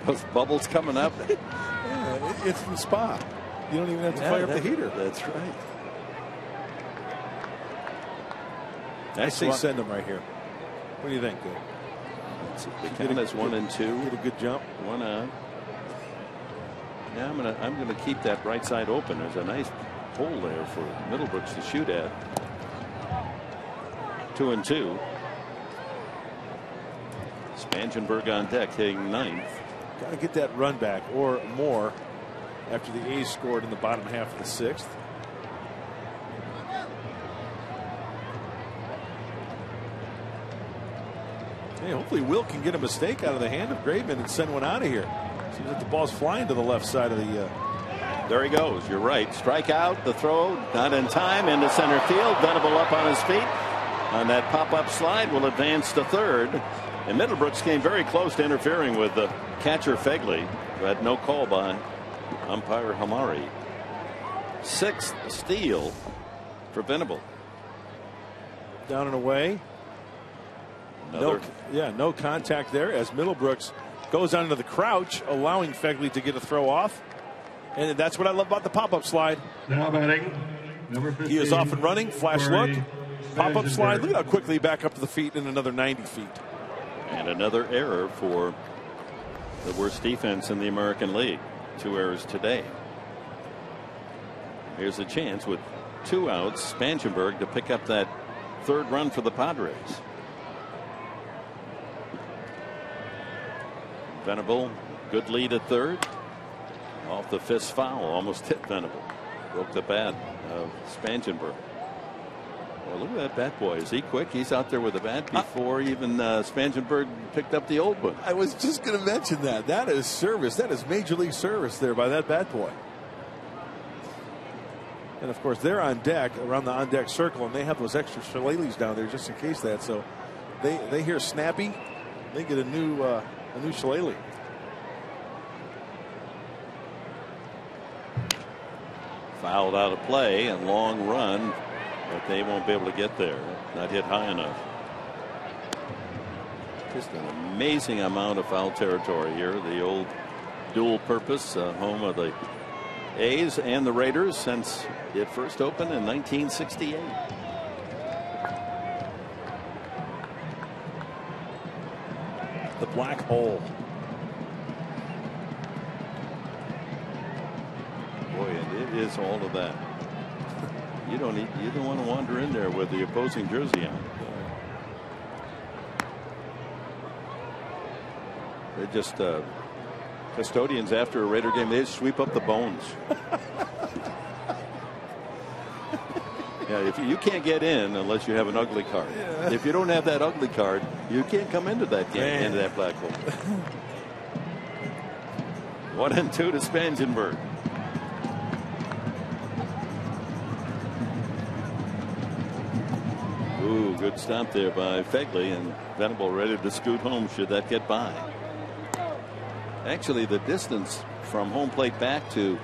Those bubbles coming up. Yeah, it's the spa. You don't even have to fire up the heater. That's right. I say send them right here. What do you think, Dave? The count is 1-2. Get a good jump. 1 out. Yeah, I'm gonna keep that right side open. There's a nice hole there for Middlebrooks to shoot at. 2-2. Spangenberg on deck, hitting 9th. Got to get that run back or more after the A's scored in the bottom half of the 6th. Hey, hopefully Will can get a mistake out of the hand of Graveman and send one out of here. Seems like the ball's flying to the left side of the. There he goes. You're right. Strike out. The throw not in time into center field. Venable up on his feet on that pop-up slide. Will advance to third. And Middlebrooks came very close to interfering with the catcher Fegley, who had no call by umpire Hamari. 6th steal for Venable. Down and away. No contact there as Middlebrooks goes onto the crouch, allowing Fegley to get a throw off. And that's what I love about the pop-up slide. Now batting, number 15. He is off and running. Flash look. Pop-up slide. Look at how quickly he back up to the feet in another 90 feet. And another error for the worst defense in the American League. 2 errors today. Here's a chance with 2 outs. Spangenberg to pick up that 3rd run for the Padres. Venable Good lead at third. Off the fist foul, almost hit Venable. Broke the bat of Spangenberg. Well, look at that bat boy. Is he quick? He's out there with the bat before even Spangenberg picked up the old one. I was just going to mention that. That is service. That is major league service there by that bat boy. And of course, they're on deck, around the on deck circle, and they have those extra shillelaghs down there just in case that. So they hear snappy, they get a new shillelagh. Fouled out of play and long run, but they won't be able to get there. Not hit high enough. Just an amazing amount of foul territory here. The old dual purpose home of the A's and the Raiders since it first opened in 1968. The black hole. Boy, and it is all of that. You don't want to wander in there with the opposing jersey on. They're just custodians after a Raider game. They just sweep up the bones. Yeah, if you can't get in unless you have an ugly card. Yeah. If you don't have that ugly card, you can't come into that game, into that black hole. 1-2 to Spangenberg. Ooh, good stop there by Fegley, and Venable ready to scoot home should that get by. Actually, the distance from home plate back to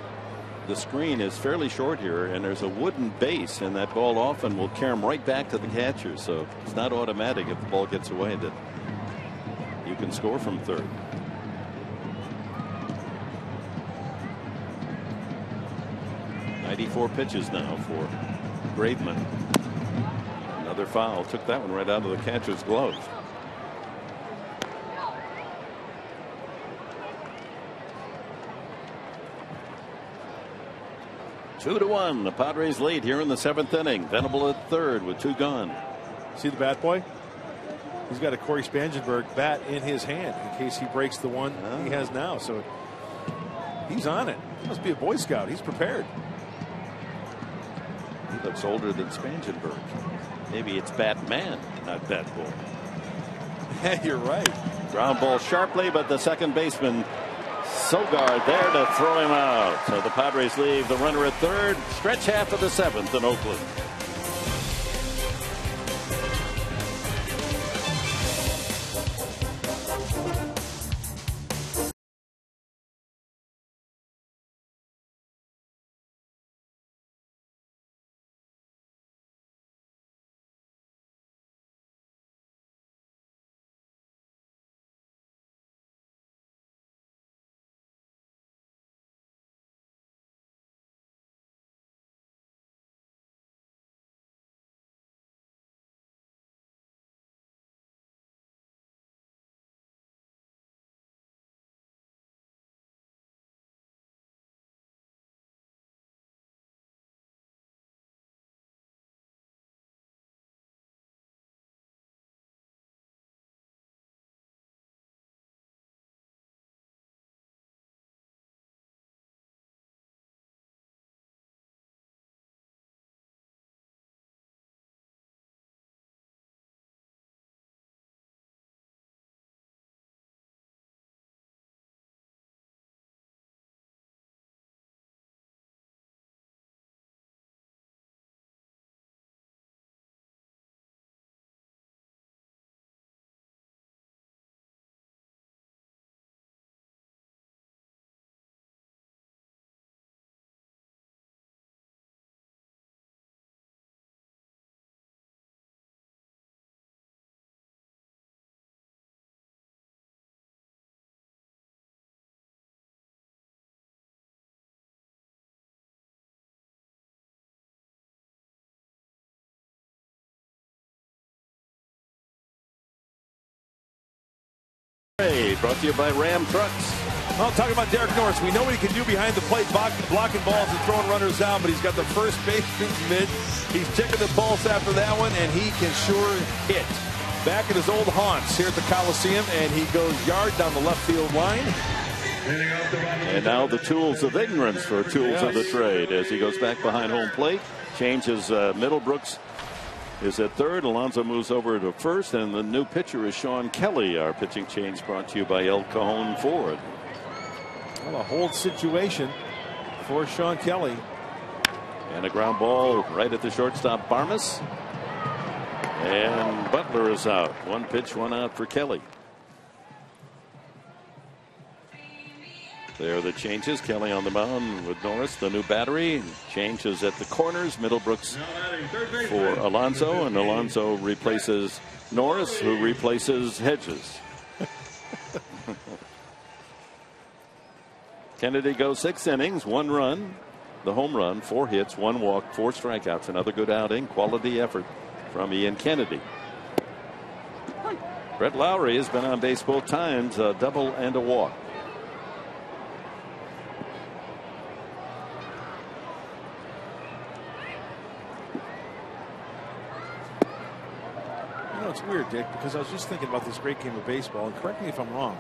the screen is fairly short here, and there's a wooden base, and that ball often will carry him right back to the catcher. So it's not automatic if the ball gets away that you can score from third. .94 pitches now for Graveman. Another foul. Took that one right out of the catcher's glove. Two to one. The Padres lead here in the 7th inning. Venable at third with 2 gone. See the bat boy? He's got a Corey Spangenberg bat in his hand in case he breaks the one he has now. So he's on it. He must be a Boy Scout. He's prepared. He looks older than Spangenberg. Maybe it's Batman, not Bat Boy. Yeah, you're right. Ground ball sharply, but the second baseman Sogard there to throw him out. So the Padres leave the runner at third. Stretch half of the 7th in Oakland. Brought to you by Ram Trucks. Well, talking about Derek Norris, we know what he can do behind the plate, blocking balls and throwing runners out, but he's got the first baseman's mitt. He's checking the pulse after that one, and he can sure hit. Back at his old haunts here at the Coliseum, and he goes yard down the left field line. And now the tools of ignorance for tools of the trade as he goes back behind home plate. Changes Middlebrooks is at third. Alonso moves over to first, and the new pitcher is Sean Kelly. Our pitching change brought to you by El Cajon Ford. Well, a hold situation for Sean Kelly. And a ground ball right at the shortstop, Barmes. And Butler is out. One pitch, one out for Kelly. There are the changes. Kelly on the mound with Norris, the new battery. Changes at the corners. Middlebrooks for Alonso, and Alonso replaces Norris, who replaces Hedges. Kennedy goes 6 innings, 1 run, the home run, 4 hits, 1 walk, 4 strikeouts. Another good outing. Quality effort from Ian Kennedy. Brett Lowry has been on base both times, a double and a walk. It's weird, Dick, because I was just thinking about this great game of baseball, and correct me if I'm wrong.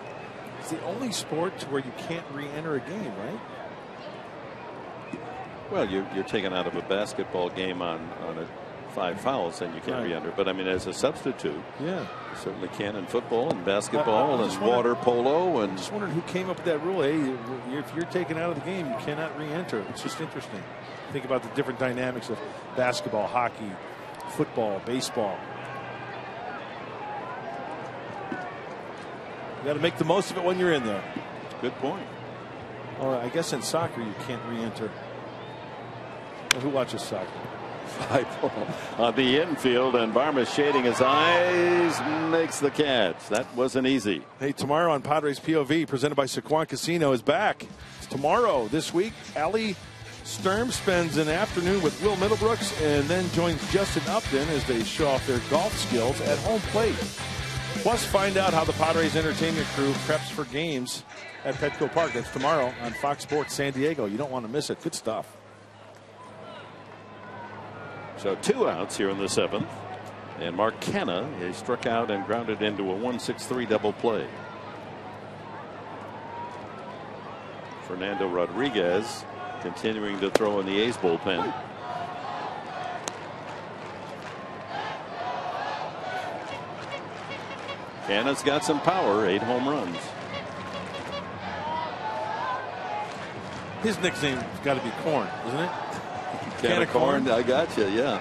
It's the only sport to where you can't re-enter a game, right? Well, you're taken out of a basketball game on a 5 fouls, and you can't re-enter. But I mean, as a substitute, yeah, you certainly can in football and basketball and water polo. And I just wondered who came up with that rule. Hey, if you're taken out of the game, you cannot re-enter. It's just interesting. Think about the different dynamics of basketball, hockey, football, baseball. You got to make the most of it when you're in there. Good point. Or I guess in soccer you can't re-enter. Well, who watches soccer? 5-ball on the infield, and Barmes shading his eyes, makes the catch. That wasn't easy. Hey, tomorrow on Padres POV, presented by Sequan Casino, is back. It's tomorrow. This week, Ali Sturm spends an afternoon with Will Middlebrooks and then joins Justin Upton as they show off their golf skills at home plate. Plus, find out how the Padres entertainment crew preps for games at Petco Park. That's tomorrow on Fox Sports San Diego. You don't want to miss it. Good stuff. So 2 outs here in the 7th. And Mark Canha, he struck out and grounded into a 1-6-3 double play. Fernando Rodriguez continuing to throw in the A's bullpen. Canha's got some power, 8 home runs. His nickname's got to be Corn, isn't it? Can of corn. I got you, yeah.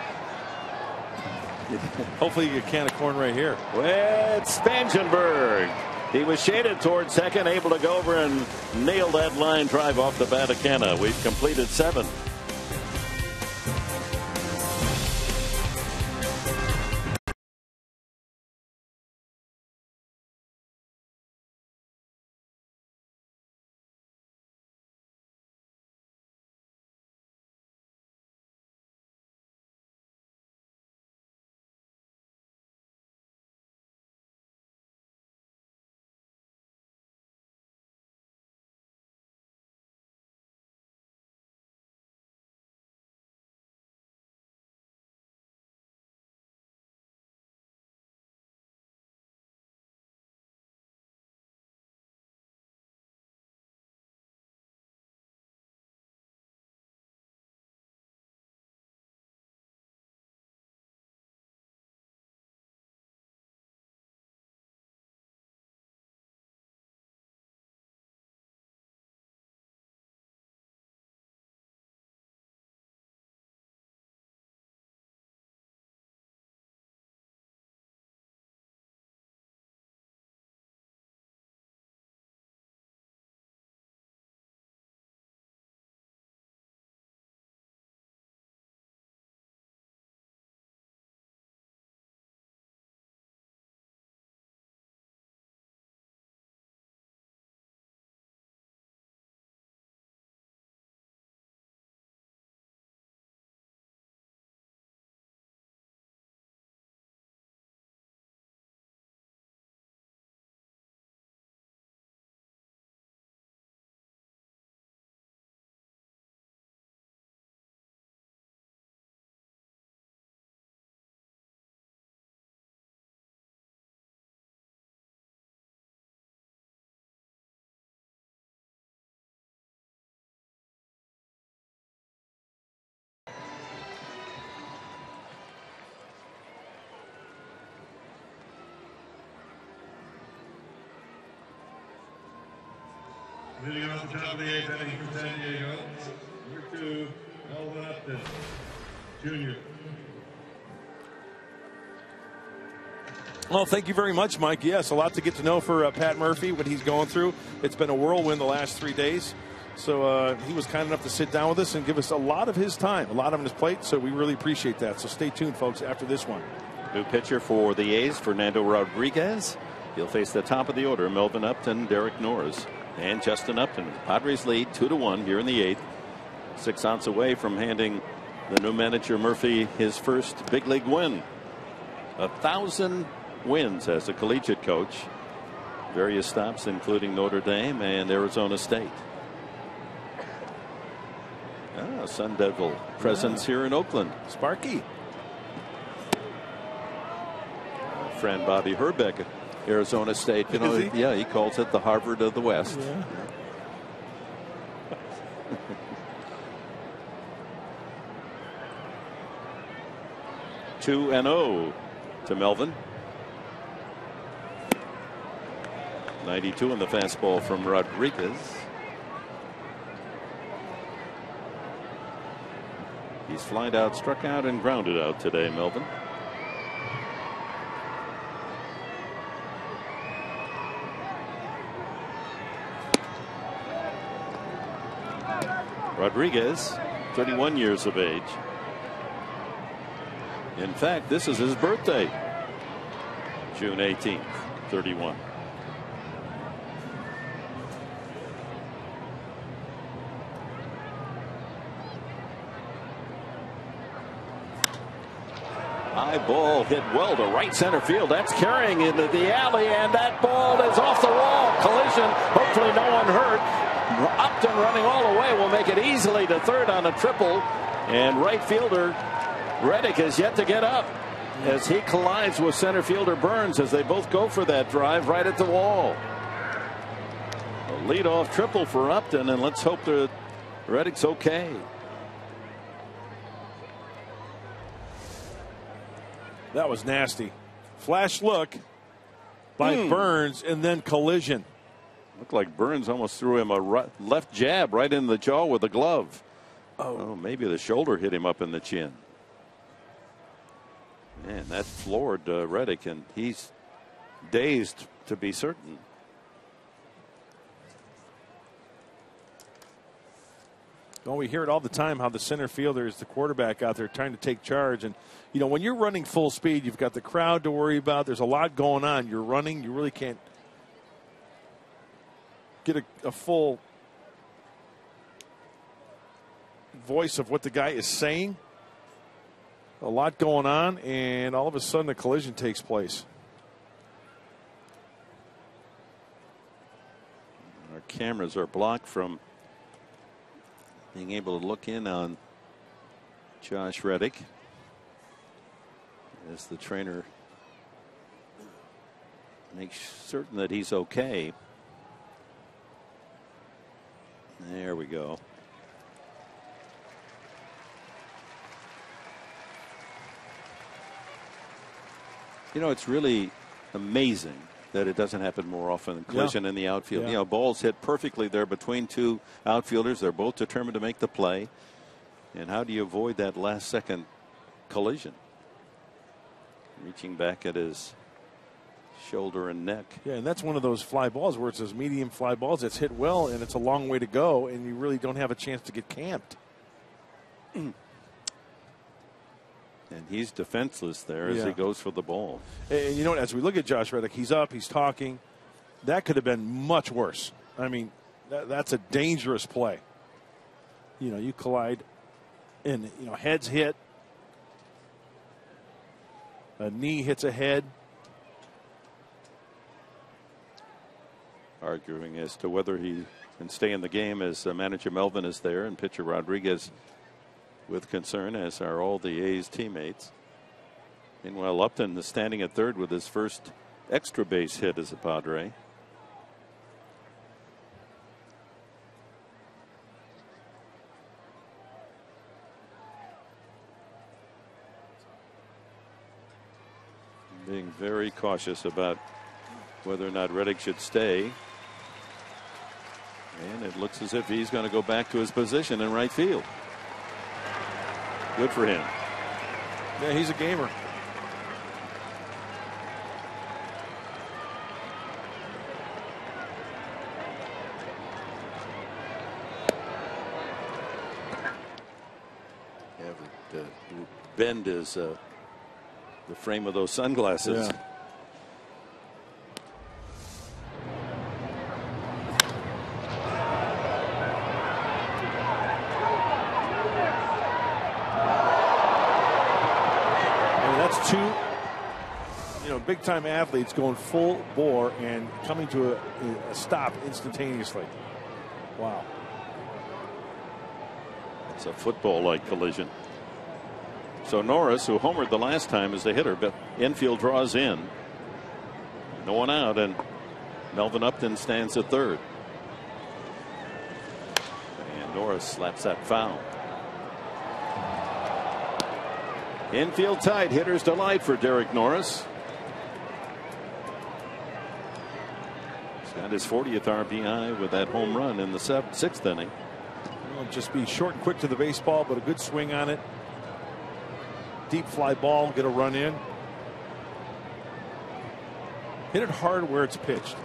Hopefully you get a can of corn right here. With Spangenberg. He was shaded towards second, able to go over and nail that line drive off the bat of Canha. We've completed 7. Leading off the top of the 8th inning from San Diego, number 2, Melvin Upton, Jr. Well, thank you very much, Mike. Yes, a lot to get to know for Pat Murphy, what he's going through. It's been a whirlwind the last 3 days. So he was kind enough to sit down with us and give us a lot of his time, a lot on his plate. So we really appreciate that. So stay tuned, folks, after this one. New pitcher for the A's, Fernando Rodriguez. He'll face the top of the order, Melvin Upton, Derek Norris, and Justin Upton. Padres lead 2-1 here in the 8th. 6 outs away from handing the new manager Murphy his first big league win. 1,000 wins as a collegiate coach. Various stops, including Notre Dame and Arizona State. Sun Devil presence here in Oakland. Sparky. Friend Bobby Herbeck, Arizona State. You know, yeah, he calls it the Harvard of the West. Yeah. 2-0 to Melvin. 92 in the fastball from Rodriguez. He's flied out, struck out, and grounded out today, Melvin. Rodriguez, 31 years of age. In fact, this is his birthday. June 18th, 31. High ball hit well to right center field. That's carrying into the alley, and that ball is off the wall. Collision. Hopefully no one hurt. Upton running all the way will make it easily to third on a triple, and right fielder Reddick is yet to get up as he collides with center fielder Burns as they both go for that drive right at the wall. A leadoff triple for Upton, and let's hope that Reddick's okay. That was nasty. Flash look by Burns, and then collision. Looked like Burns almost threw him a left jab right in the jaw with a glove. Oh, maybe the shoulder hit him up in the chin. Man, that floored Reddick, and he's dazed to be certain. Well, we hear it all the time how the center fielder is the quarterback out there trying to take charge. And, you know, when you're running full speed, you've got the crowd to worry about. There's a lot going on. You're running. You really can't get a full voice of what the guy is saying. A lot going on, and all of a sudden a collision takes place. Our cameras are blocked from being able to look in on Josh Reddick as the trainer makes certain that he's okay. There we go. You know, it's really amazing that it doesn't happen more often than collision in the outfield. You know, balls hit perfectly there between two outfielders. They're both determined to make the play. And how do you avoid that last second collision? Reaching back at his shoulder and neck. Yeah, and that's one of those fly balls where it's those medium fly balls that's hit well, and it's a long way to go, and you really don't have a chance to get camped. And he's defenseless there as he goes for the ball. And you know what? As we look at Josh Reddick, he's up, he's talking. That could have been much worse. I mean, that's a dangerous play. You know, you collide, and you know, heads hit, a knee hits a head. Arguing as to whether he can stay in the game as manager Melvin is there, and pitcher Rodriguez with concern, as are all the A's teammates. Meanwhile, Upton is standing at third with his first extra base hit as a Padre. Being very cautious about whether or not Reddick should stay. And it looks as if he's going to go back to his position in right field. Good for him. Yeah, he's a gamer. Yeah, but, bend is the frame of those sunglasses. Yeah. Two, big time athletes going full bore and coming to a stop instantaneously. Wow. It's a football-like collision. So Norris, who homered the last time as the hitter, but infield draws in. No one out, and Melvin Upton stands at third. And Norris slaps that foul. Infield tight, hitter's delight for Derek Norris. He's got his 40th RBI with that home run in the sixth inning. Well, just be short and quick to the baseball, but a good swing on it. Deep fly ball, get a run in. Hit it hard where it's pitched.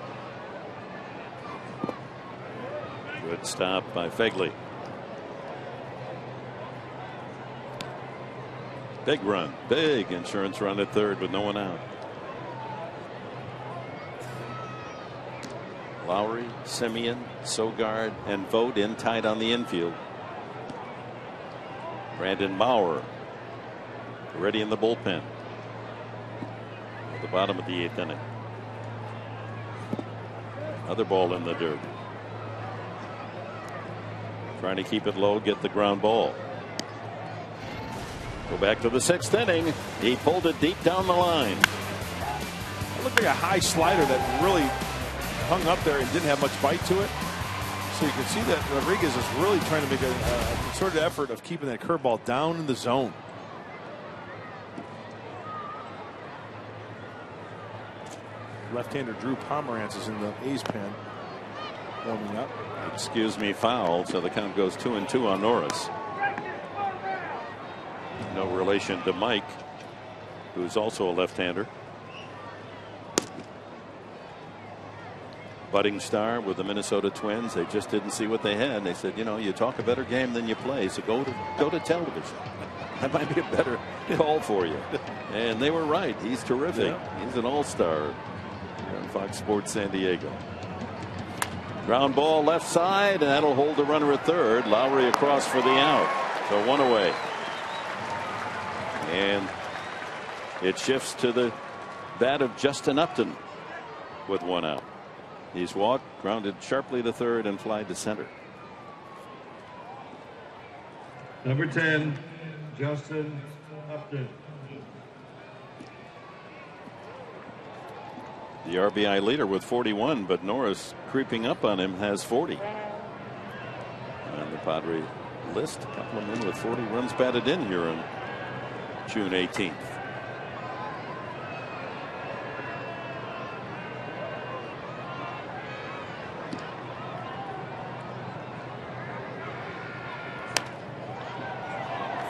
Good stop by Fegley. Big run, big insurance run at third with no one out. Lowry, Simeon, Sogard, and Vogt in tight on the infield. Brandon Bauer ready in the bullpen at the bottom of the eighth inning. Another ball in the dirt. Trying to keep it low, get the ground ball. Go back to the sixth inning. He pulled it deep down the line. It looked like a high slider that really hung up there and didn't have much bite to it. So you can see that Rodriguez is really trying to make a concerted effort of keeping that curveball down in the zone. Left-hander Drew Pomeranz is in the A's pen, warming up. Excuse me, foul. So the count goes 2-2 on Norris. No relation to Mike, who's also a left-hander. Budding star with the Minnesota Twins. They just didn't see what they had. They said, you talk a better game than you play, so go to television. That might be a better call for you. And they were right. He's terrific. Yeah. He's an all-star on Fox Sports San Diego. Ground ball left side, and that'll hold the runner at third. Lowry across for the out. So one away. And it shifts to the bat of Justin Upton with one out. He's walked, grounded sharply to third, and flied to center. Number 10, Justin Upton. The RBI leader with 41, but Norris creeping up on him has 40. And the Padre list, a couple of men with 40 runs batted in here on June 18th.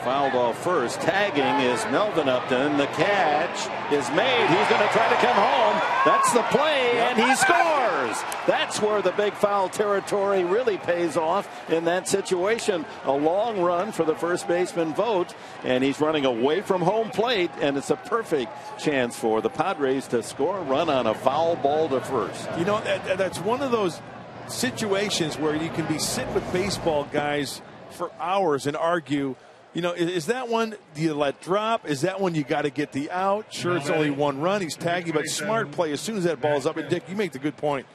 Fouled off first. Tagging is Melvin Upton. The catch is made. He's going to try to come home. That's the play, and he scores. That's where the big foul territory really pays off in that situation. A long run for the first baseman Vogt, and he's running away from home plate, and it's a perfect chance for the Padres to score a run on a foul ball to first. That's one of those situations where you can be sitting with baseball guys for hours and argue. Is that one you let drop? Is that one you got to get the out? Sure, it's only one run. He's tagging, but smart play as soon as that ball's up. And Dick, you make the good point.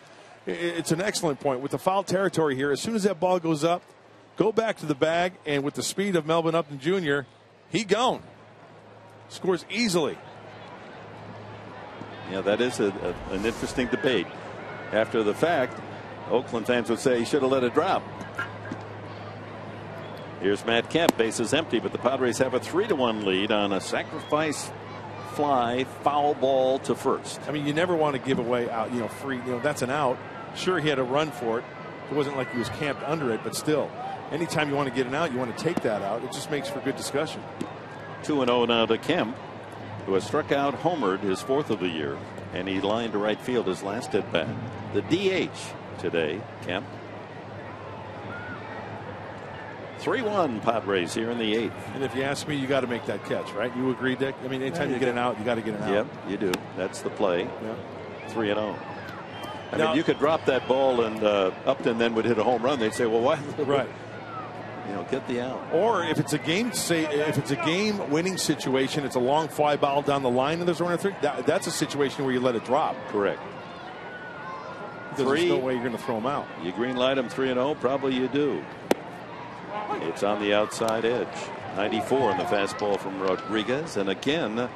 It's an excellent point. With the foul territory here, as soon as that ball goes up, go back to the bag, and with the speed of Melvin Upton Jr., he gone. Scores easily. Yeah, that is an interesting debate. After the fact, Oakland fans would say he should have let it drop. Here's Matt Kemp, bases empty, but the Padres have a 3-1 lead on a sacrifice fly foul ball to first. I mean, you never want to give away out, free. That's an out. Sure, he had a run for it, It wasn't like he was camped under it, but still, anytime you want to get an out, you want to take that out. It just makes for good discussion. 2-0 now to Kemp, who has struck out, homered, his 4th of the year, and he lined to right field his last at bat. The DH today, Kemp. 3-1 Padres here in the 8th. And if you ask me, you got to make that catch, right? You agree, Dick? I mean, anytime you get an out, you got to get an out. Yep, you do. That's the play. Yeah. 3-0. I mean, you could drop that ball and Upton then would hit a home run. They'd say, well, why? Right. You know, get the out. Or if it's a game, say if it's a game-winning situation, it's a long fly ball down the line, and there's a runner through. That's a situation where you let it drop. Correct. Because there's no way you're going to throw them out. You green light them 3-0, probably you do. It's on the outside edge. 94 in the fastball from Rodriguez, and again,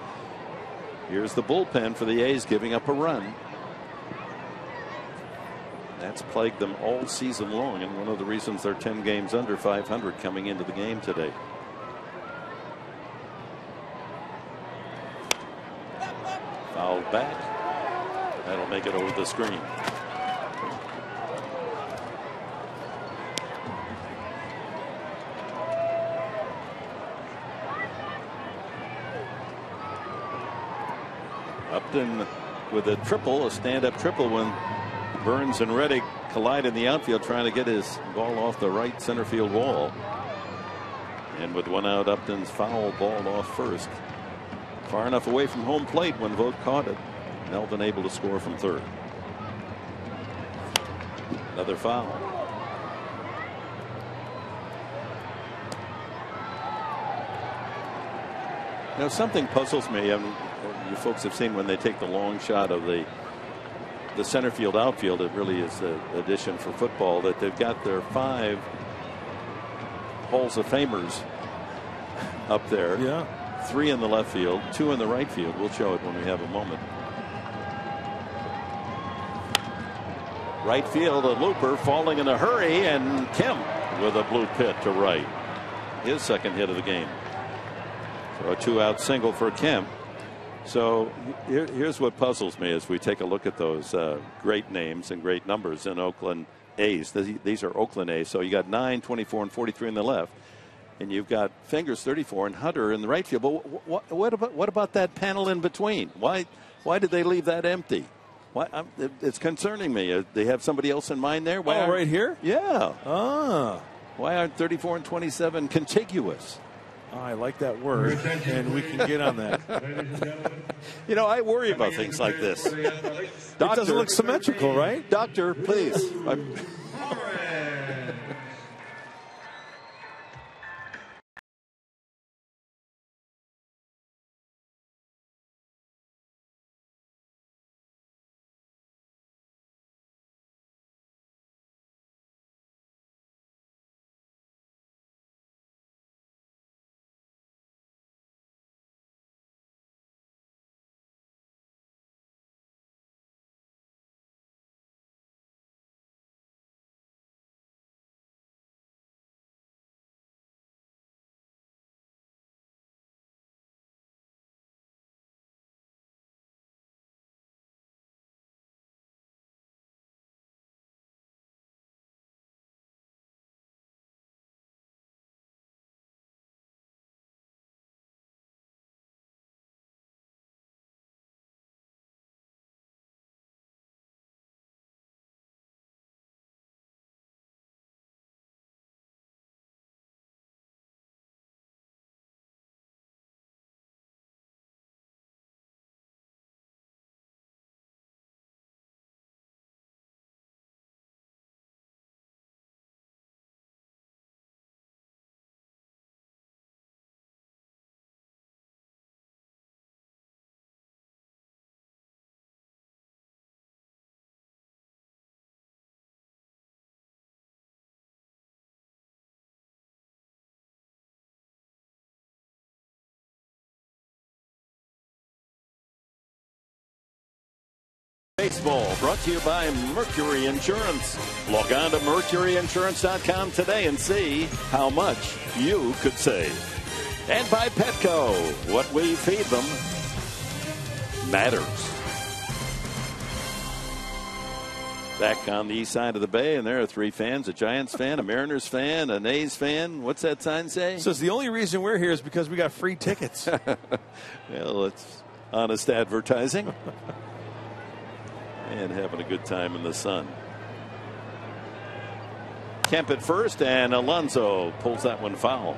here's the bullpen for the A's giving up a run. That's plagued them all season long, and one of the reasons they're 10 games under 500 coming into the game today. Fouled back. That'll make it over the screen. Upton with a triple, a stand-up triple when Burns and Reddick collide in the outfield, trying to get his ball off the right center field wall. And with 1 out, Upton's foul ball off first. Far enough away from home plate when Vogt caught it. Melvin able to score from third. Another foul. Now something puzzles me. I mean, you folks have seen when they take the long shot of the center field outfield, it really is an addition for football that they've got their 5 Halls of Famers up there. Yeah. 3 in the left field, 2 in the right field. We'll show it when we have a moment. Right field, a looper falling in a hurry, and Kemp with a blue pit to right. His second hit of the game. So a 2-out single for Kemp. So here's what puzzles me as we take a look at those great names and great numbers in Oakland A's. These are Oakland A's. So you got 9, 24, and 43 in the left. And you've got Fingers 34 and Hunter in the right field. But what about that panel in between? Why did they leave that empty? It's concerning me. They have somebody else in mind there? Right here? Yeah. Ah. Why aren't 34 and 27 contiguous? I like that word, and we can get on that. You know, I worry about things like this. Doctor, it doesn't look symmetrical, right? Doctor, please. Baseball brought to you by Mercury Insurance. Log on to mercuryinsurance.com today and see how much you could save. And by Petco, what we feed them matters. Back on the east side of the bay, and there are 3 fans: a Giants fan, a Mariners fan, an A's fan. What's that sign say? Says the only reason we're here is because we got free tickets. Well, it's honest advertising. And having a good time in the sun. Kemp at first, and Alonso pulls that one foul.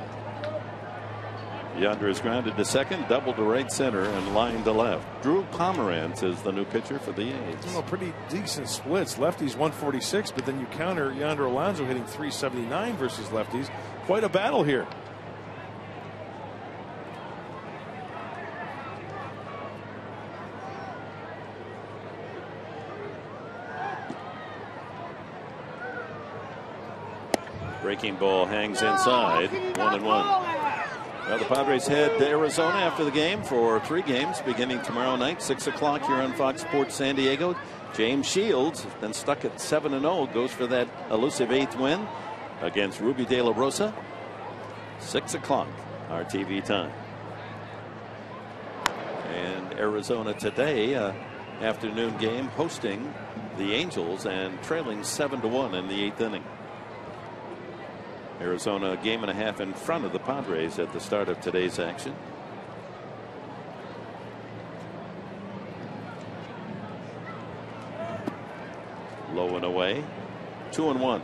Yonder is grounded to second, double to right center, and line to left. Drew Pomerantz is the new pitcher for the A's. Well, pretty decent splits. Lefties 146, but then you counter Yonder Alonso hitting 379 versus lefties. Quite a battle here. Breaking ball hangs inside. 1-1. Well, the Padres head to Arizona after the game for 3 games beginning tomorrow night, 6 o'clock here on Fox Sports San Diego. James Shields has been stuck at 7-0, goes for that elusive 8th win against Ruby De La Rosa. 6 o'clock, our TV time. And Arizona today, afternoon game, hosting the Angels and trailing 7-1 in the 8th inning. Arizona a game and a half in front of the Padres at the start of today's action. Low and away. 2-1.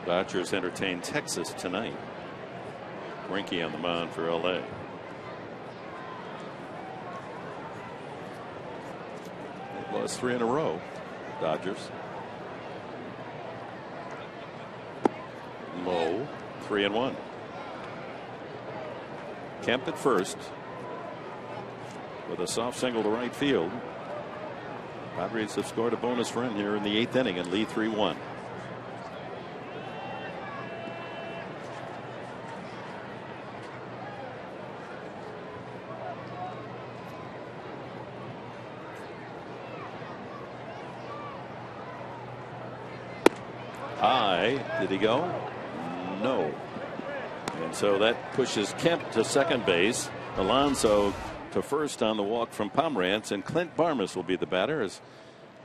Dodgers entertain Texas tonight. Greinke on the mound for LA. Lost 3 in a row. Dodgers. Low. 3-1. Kemp at first with a soft single to right field. Padres have scored a bonus run here in the 8th inning and lead 3-1. High. Did he go? No. And so that pushes Kemp to second base. Alonso to first on the walk from Pomerantz, and Clint Barmes will be the batter as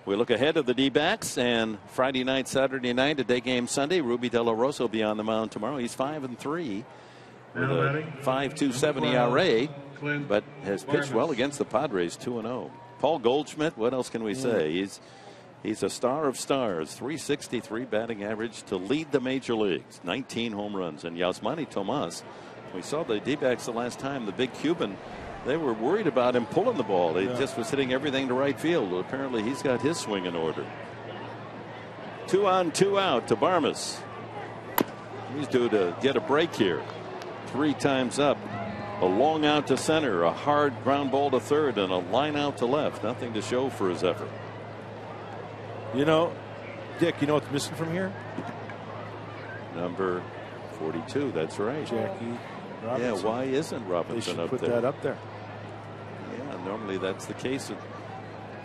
we look ahead of the D-backs. And Friday night, Saturday night, a day game Sunday. Ruby De La Rosa will be on the mound tomorrow. He's 5-3 with a 5.27 ERA, but has pitched well against the Padres. 2-0. Paul Goldschmidt, what else can we say? He's a star of stars. 363 batting average to lead the major leagues. 19 home runs. And Yasmani Tomas, we saw the D-backs the last time, the big Cuban, they were worried about him pulling the ball. He just was hitting everything to right field. Well, apparently he's got his swing in order. 2 on, 2 out to Barmes. He's due to get a break here. 3 times up. A long out to center, a hard ground ball to third, and a line out to left. Nothing to show for his effort. You know, Dick, you know what's missing from here? Number 42. That's right. Jackie Robinson. Yeah, why isn't Robinson they should up put there? that up there. Yeah, normally that's the case at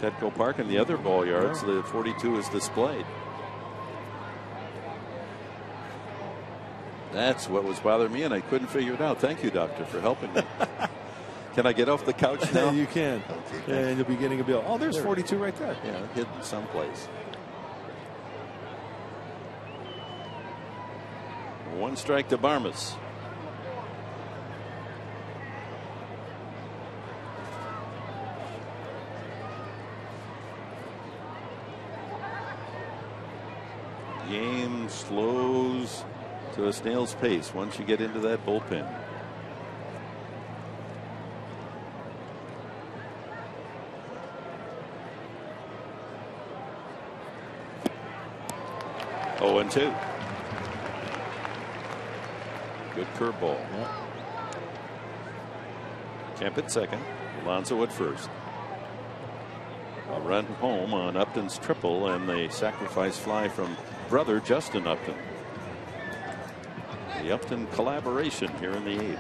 Petco Park and the other ball yards. The 42 is displayed. That's what was bothering me, and I couldn't figure it out. Thank you, doctor, for helping me. Can I get off the couch now? You can. Okay, and you'll be getting a bill. Oh, there's 42 right there. Yeah, hidden someplace. 1 strike to Barmes. Game slows to a snail's pace once you get into that bullpen. Oh, and 2. Good curveball. Yep. Kemp at second. Alonso at first. A run home on Upton's triple and the sacrifice fly from brother Justin Upton. The Upton collaboration here in the 8th.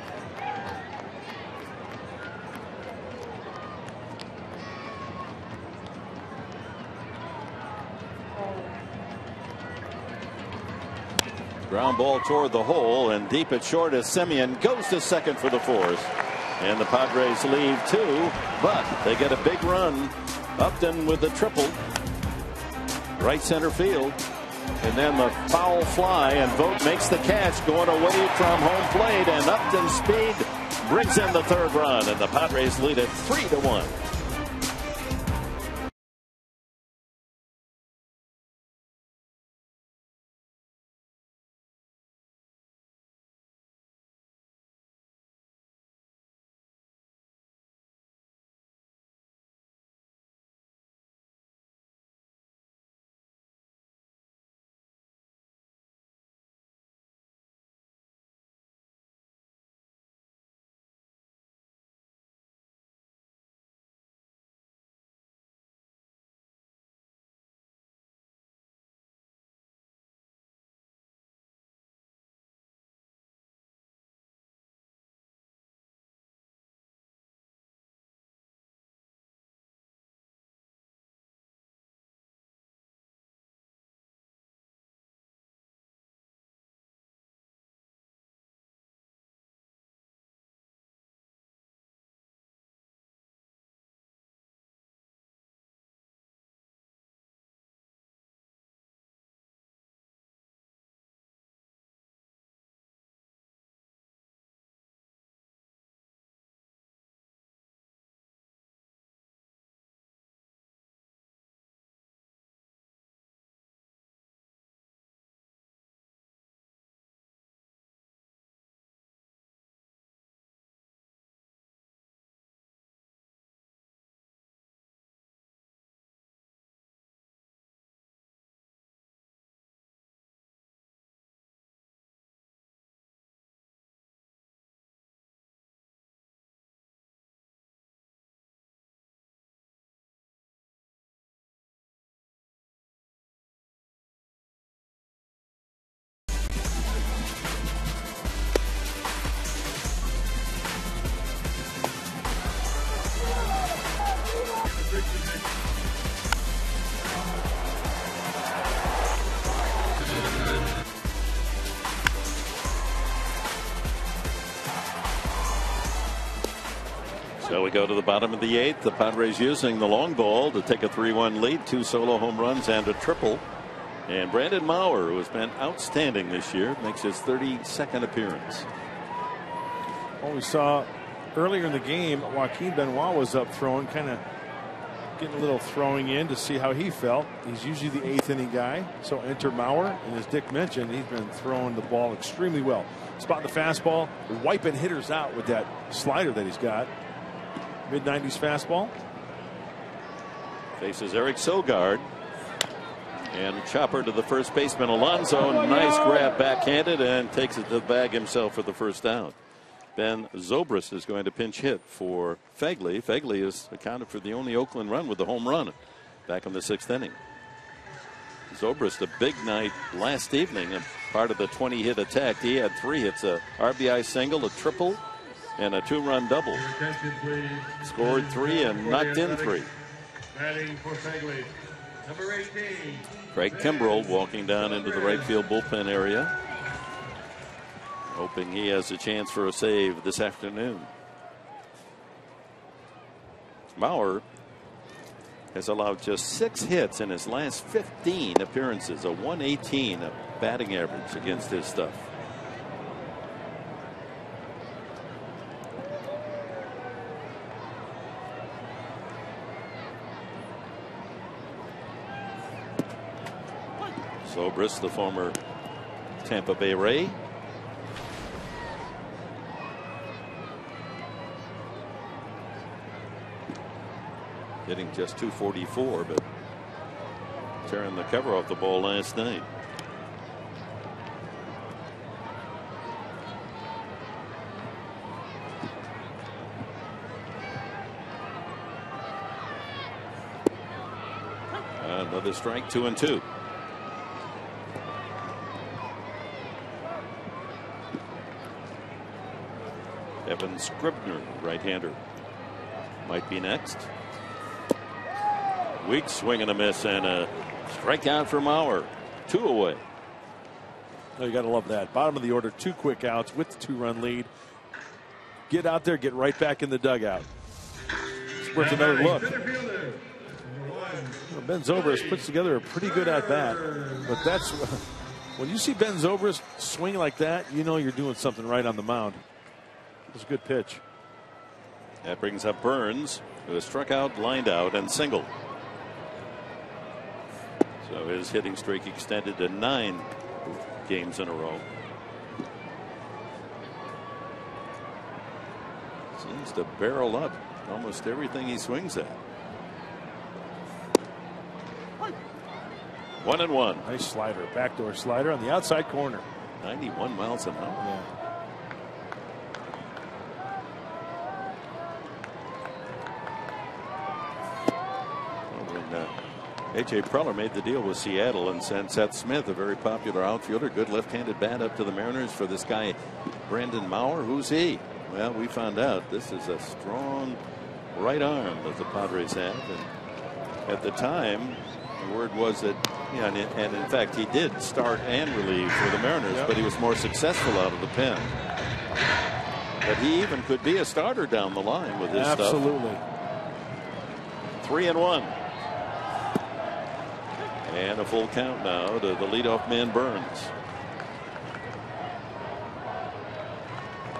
Ground ball toward the hole, and deep at short as Semien goes to second for the force. And the Padres leave 2, but they get a big run. Upton with the triple. Right center field. And then the foul fly, and Vogt makes the catch going away from home plate, and Upton's speed brings in the third run, and the Padres lead it 3-1. So we go to the bottom of the 8th. The Padres using the long ball to take a 3-1 lead. 2 solo home runs and a triple. And Brandon Maurer, who has been outstanding this year, makes his 32nd appearance. Well, we saw earlier in the game, Joaquin Benoit was up throwing, kind of getting a little throwing in to see how he felt. He's usually the 8th inning guy. So enter Maurer, and as Dick mentioned, he's been throwing the ball extremely well. Spotting the fastball, wiping hitters out with that slider that he's got. Mid-90s fastball. Faces Eric Sogard. And chopper to the first baseman Alonso. Nice grab backhanded, and takes it to the bag himself for the first down. Ben Zobrist is going to pinch hit for Fegley. Fegley is accounted for the only Oakland run with the home run back in the 6th inning. Zobrist, a big night last evening, and part of the 20-hit attack. He had 3 hits, a RBI single, a triple, and a 2-run double. Scored 3 and knocked in 3. Batting for Fegley, number 18. Craig Kimbrell walking down into the right field bullpen area, hoping he has a chance for a save this afternoon. Maurer has allowed just 6 hits in his last 15 appearances, a 118 batting average against his stuff. Zobrist, the former Tampa Bay Ray. Hitting just .244, but tearing the cover off the ball last night. Another strike, 2-2. Evan Scribner, right-hander, might be next. Weak swing and a miss, and a strikeout for Maurer. 2 away. Oh, you got to love that. Bottom of the order, 2 quick outs with the 2-run lead. Get out there, get right back in the dugout. Where's another look? Ben Zobrist puts together a pretty good at bat, but that's when you see Ben Zobrist swing like that, you know you're doing something right on the mound. It was a good pitch. That brings up Burns, who has struck out, lined out, and singled. So his hitting streak extended to 9 games in a row. Seems to barrel up almost everything he swings at. 1-1. Nice slider, backdoor slider on the outside corner. 91 miles an hour. Yeah. A.J. Preller made the deal with Seattle and sent Seth Smith, a very popular outfielder, good left-handed bat, up to the Mariners for this guy, Brandon Maurer. Who's he? Well, we found out this is a strong right arm that the Padres have. And at the time, the word was that, and in fact, he did start and relieve for the Mariners, but he was more successful out of the pen. But he even could be a starter down the line with his stuff. Absolutely. 3-1. And a full count now to the leadoff man, Burns.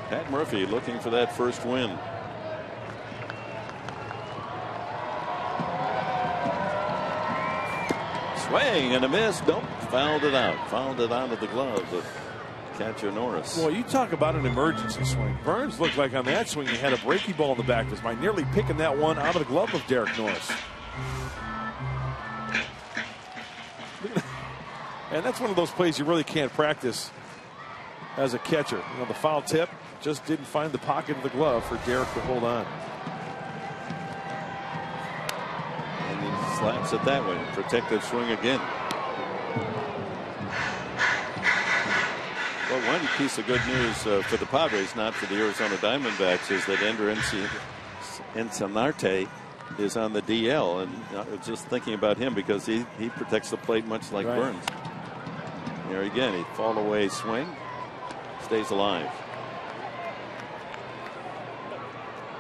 Pat Murphy looking for that first win. Swing and a miss. Nope. Fouled it out. Fouled it out of the glove of catcher Norris. Boy, you talk about an emergency swing. Burns looked like on that swing he had a breaking ball in the back of his mind, nearly picking that one out of the glove of Derek Norris. And that's one of those plays you really can't practice as a catcher. You know, the foul tip just didn't find the pocket of the glove for Derek to hold on. And he slaps it that way. Protective swing again. Well, one piece of good news for the Padres, not for the Arizona Diamondbacks, is that Ender Encinarte is on the DL. And I was just thinking about him because he protects the plate much like Burns. There again, he fall away swing, stays alive.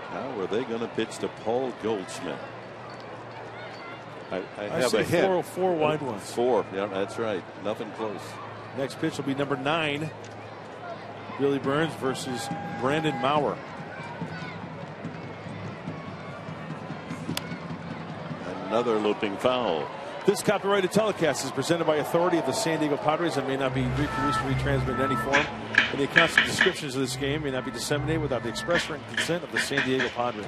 How are they going to pitch to Paul Goldschmidt? I have a hint. Four wide ones. 4. Yeah, that's right. Nothing close. Next pitch will be number 9. Billy Burns versus Brandon Maurer. Another looping foul. This copyrighted telecast is presented by authority of the San Diego Padres and may not be reproduced or retransmitted in any form. And the accounts and descriptions of this game may not be disseminated without the express written consent of the San Diego Padres.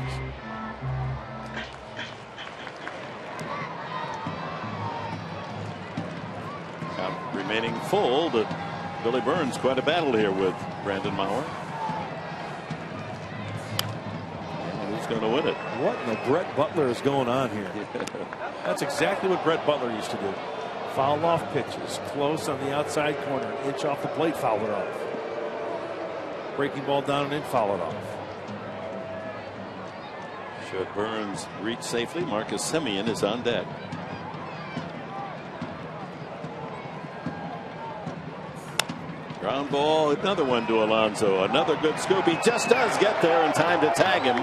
Count remaining full, but Billy Burns quite a battle here with Brandon Maurer. And who's going to win it? What in the Brett Butler is going on here? That's exactly what Brett Butler used to do. Foul off pitches, close on the outside corner, an inch off the plate, foul it off. Breaking ball down and in, foul it off. Should Burns reach safely, Marcus Semien is on deck. Ground ball, another one to Alonso. Another good scoop. He just does get there in time to tag him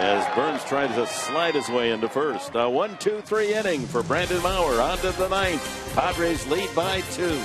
as Burns tries to slide his way into first. A 1-2-3 inning for Brandon Maurer. On to the 9th. Padres lead by 2.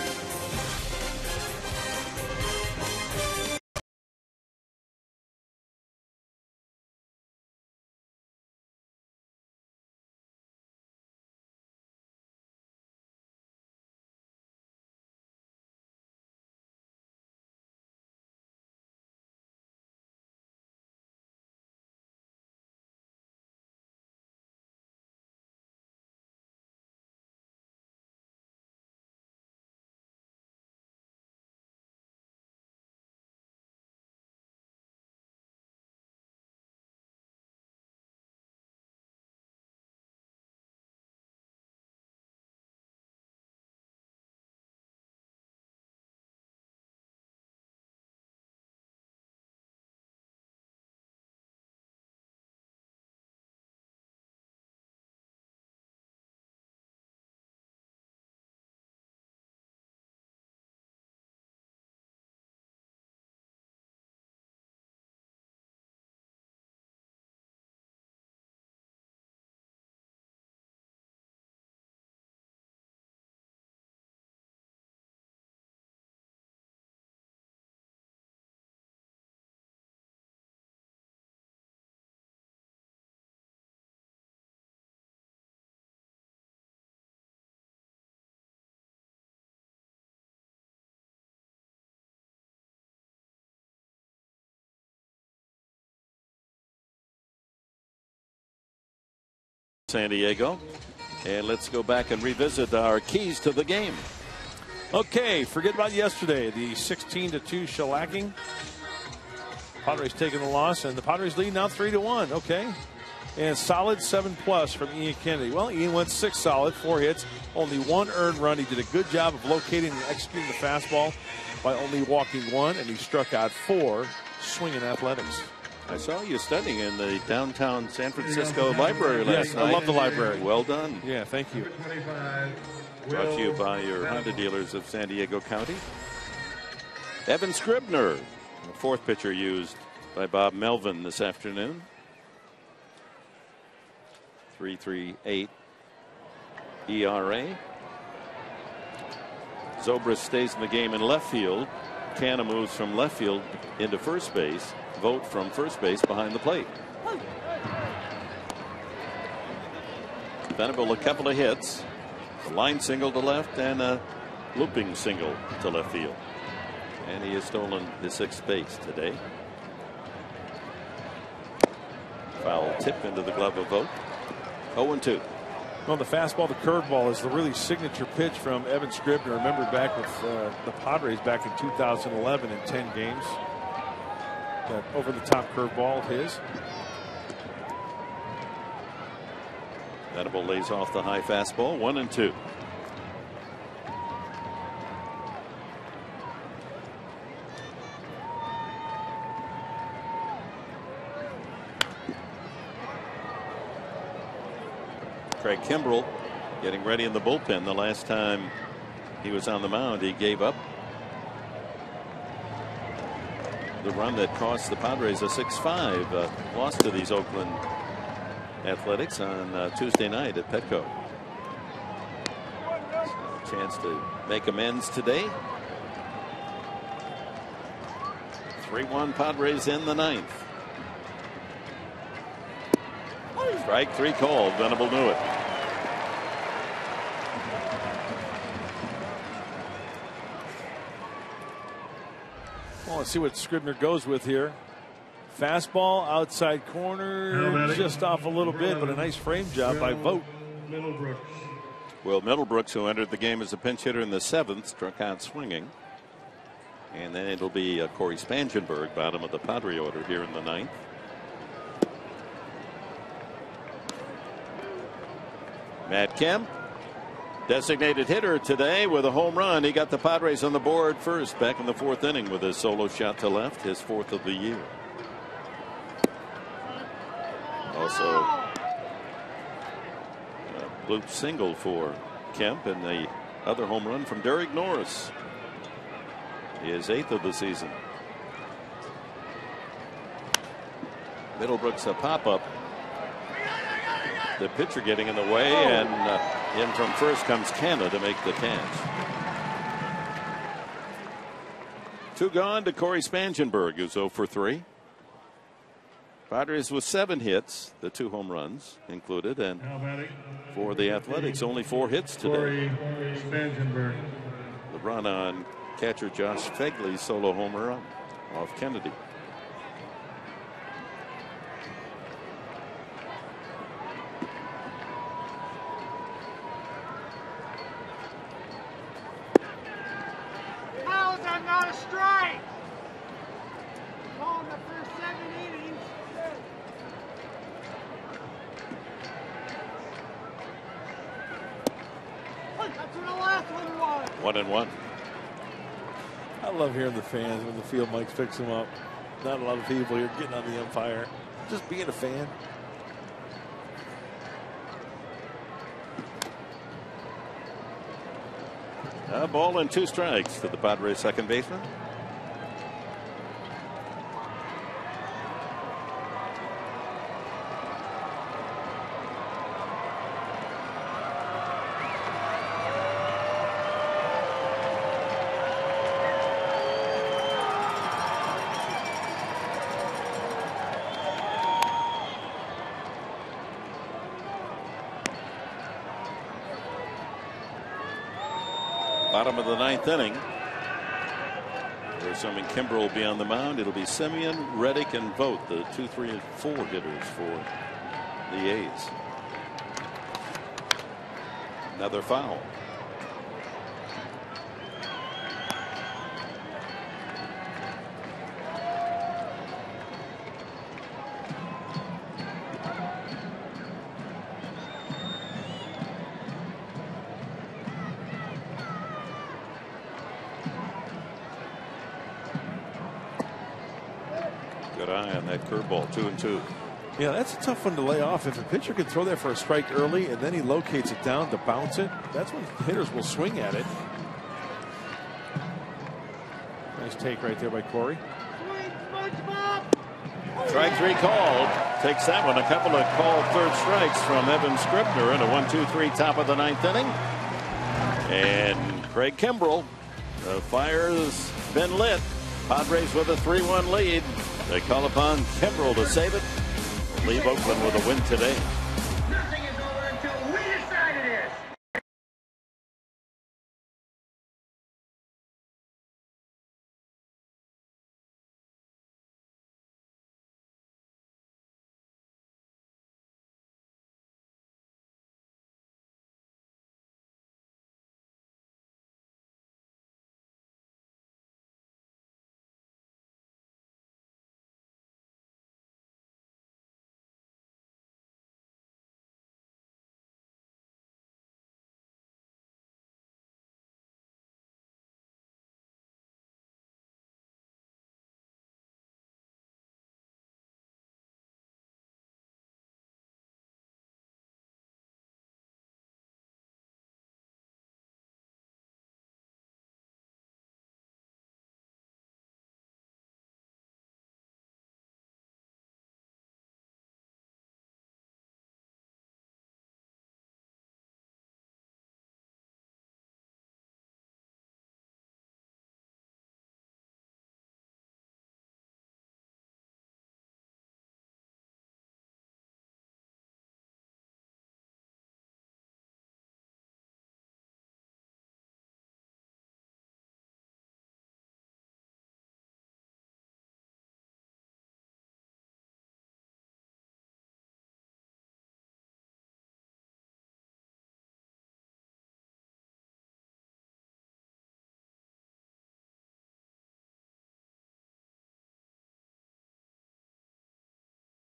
San Diego. And let's go back and revisit our keys to the game. Okay, forget about yesterday. The 16-2 shellacking. Padres taking the loss, and the Padres lead now 3-1. Okay. And solid 7+ from Ian Kennedy. Well, Ian went 6 solid, 4 hits, only 1 earned run. He did a good job of locating and executing the fastball by only walking 1, and he struck out 4 swinging athletics. I saw you studying in the downtown San Francisco library last night. I love the library. Well done. Yeah, thank you. Brought to you by your Honda dealers of San Diego County. Evan Scribner, the 4th pitcher used by Bob Melvin this afternoon. 3.38 ERA. Zobrist stays in the game in left field. Canna moves from left field into first base. Vogt from first base behind the plate. Venable a couple of hits. A line single to left and a looping single to left field. And he has stolen his 6th base today. Foul tip into the glove of Vogt. 0-2. Well, the fastball to curveball is the really signature pitch from Evan Scribner. Remember back with the Padres back in 2011 in 10 games. That over-the-top curveball of his. Venable lays off the high fastball. 1-2. Craig Kimbrell getting ready in the bullpen. The last time he was on the mound, he gave up the run that cost the Padres a 6-5 loss to these Oakland Athletics on Tuesday night at Petco. So a chance to make amends today. 3-1 Padres in the 9th. Strike 3 called. Venable knew it. Well, let's see what Scribner goes with here. Fastball outside corner, just off a little bit, but a nice frame job by Vogt. Will Middlebrooks, who entered the game as a pinch hitter in the 7th, struck out swinging. And then it'll be Corey Spangenberg, bottom of the Padre order here in the 9th. Matt Kemp, designated hitter today with a home run. He got the Padres on the board first back in the 4th inning with a solo shot to left, his 4th of the year. Also a bloop single for Kemp, and the other home run from Derek Norris, his 8th of the season. Middlebrooks a pop-up. The pitcher getting in the way, and in from first comes Canna to make the catch. 2 gone to Corey Spangenberg, who's 0 for 3. Padres with 7 hits, the 2 home runs included, and for the Athletics, only 4 hits today. The run on catcher Josh Fegley's solo homer run off Kennedy. How is that not a strike? Calling the first 7 innings. That's what the last one was. 1-1. I love hearing the fans when the field mics picks them up. Not a lot of people here getting on the umpire. Just being a fan. A ball and 2 strikes to the Padres second baseman. Bottom of the 9th inning. We're assuming Kimbrell will be on the mound. It'll be Simeon, Reddick, and Vogt, the 2, 3, and 4 hitters for the A's. Another foul. Good eye on that curveball. 2-2. Yeah, that's a tough one to lay off. If a pitcher can throw that for a strike early and then he locates it down to bounce it, that's when hitters will swing at it. Nice take right there by Corey. Strike 3 called. Takes that one. A couple of called third strikes from Evan Scribner in a 1-2-3 top of the 9th inning. And Craig Kimbrell. The fire's been lit. Padres with a 3-1 lead. They call upon Kimbrell to save it. Leave Oakland with a win today. Nothing is over until we decide it is.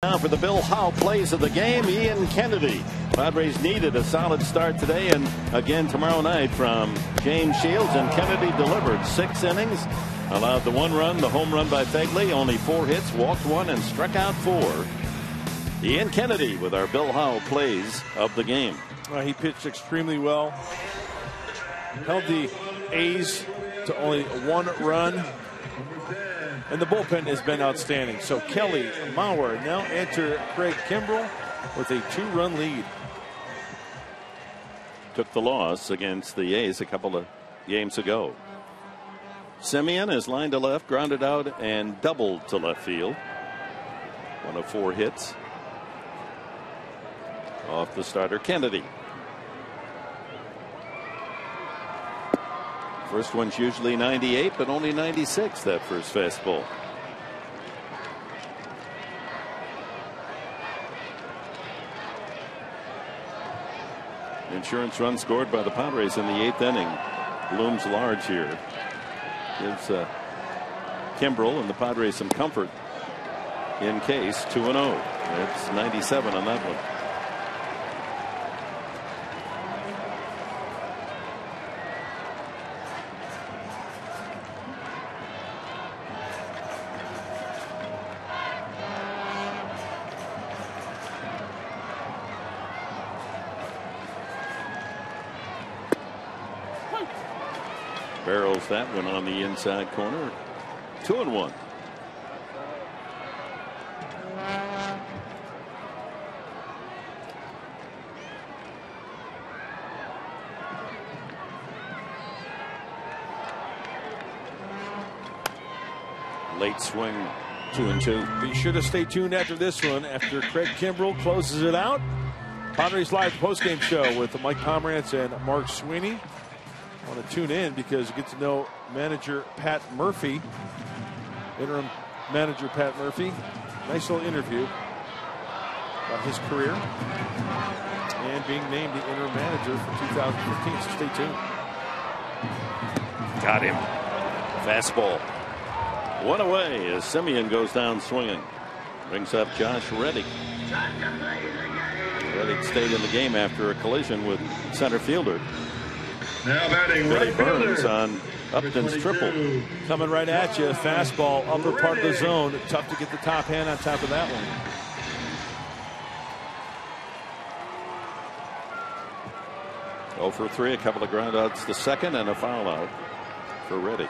Now for the Bill Howe plays of the game, Ian Kennedy. Padres needed a solid start today and again tomorrow night from James Shields, and Kennedy delivered 6 innings, allowed the 1 run, the home run by Fegley, only 4 hits, walked 1 and struck out 4. Ian Kennedy with our Bill Howe plays of the game. He pitched extremely well. Held the A's to only 1 run. And the bullpen has been outstanding. So Kelly, Mauer now enter Craig Kimbrell with a 2-run lead. Took the loss against the A's a couple of games ago. Simeon is lined to left, grounded out, and doubled to left field. 1 of 4 hits. Off the starter, Kennedy. First one's usually 98, but only 96 that first fastball. Insurance run scored by the Padres in the 8th inning looms large here. Gives Kimbrell and the Padres some comfort in case 2-0. It's 97 on that one. Barrels that one on the inside corner. 2-1. Late swing. 2-2. Be sure to stay tuned after this one. After Craig Kimbrell closes it out, Padres Live postgame show with Mike Pomerantz and Mark Sweeney. I want to tune in because you get to know manager Pat Murphy, interim manager Pat Murphy. Nice little interview. about his career and being named the interim manager for 2015. So stay tuned. Got him. Fastball. One away as Simeon goes down swinging. Brings up Josh Reddick. Reddick stayed in the game after a collision with center fielder Now batting Billy right Burns fielder. on Upton's triple. Coming right at you. Fastball, upper part of the zone. Tough to get the top hand on top of that one. Oh for 3, a couple of groundouts to second and a foul out for Reddick.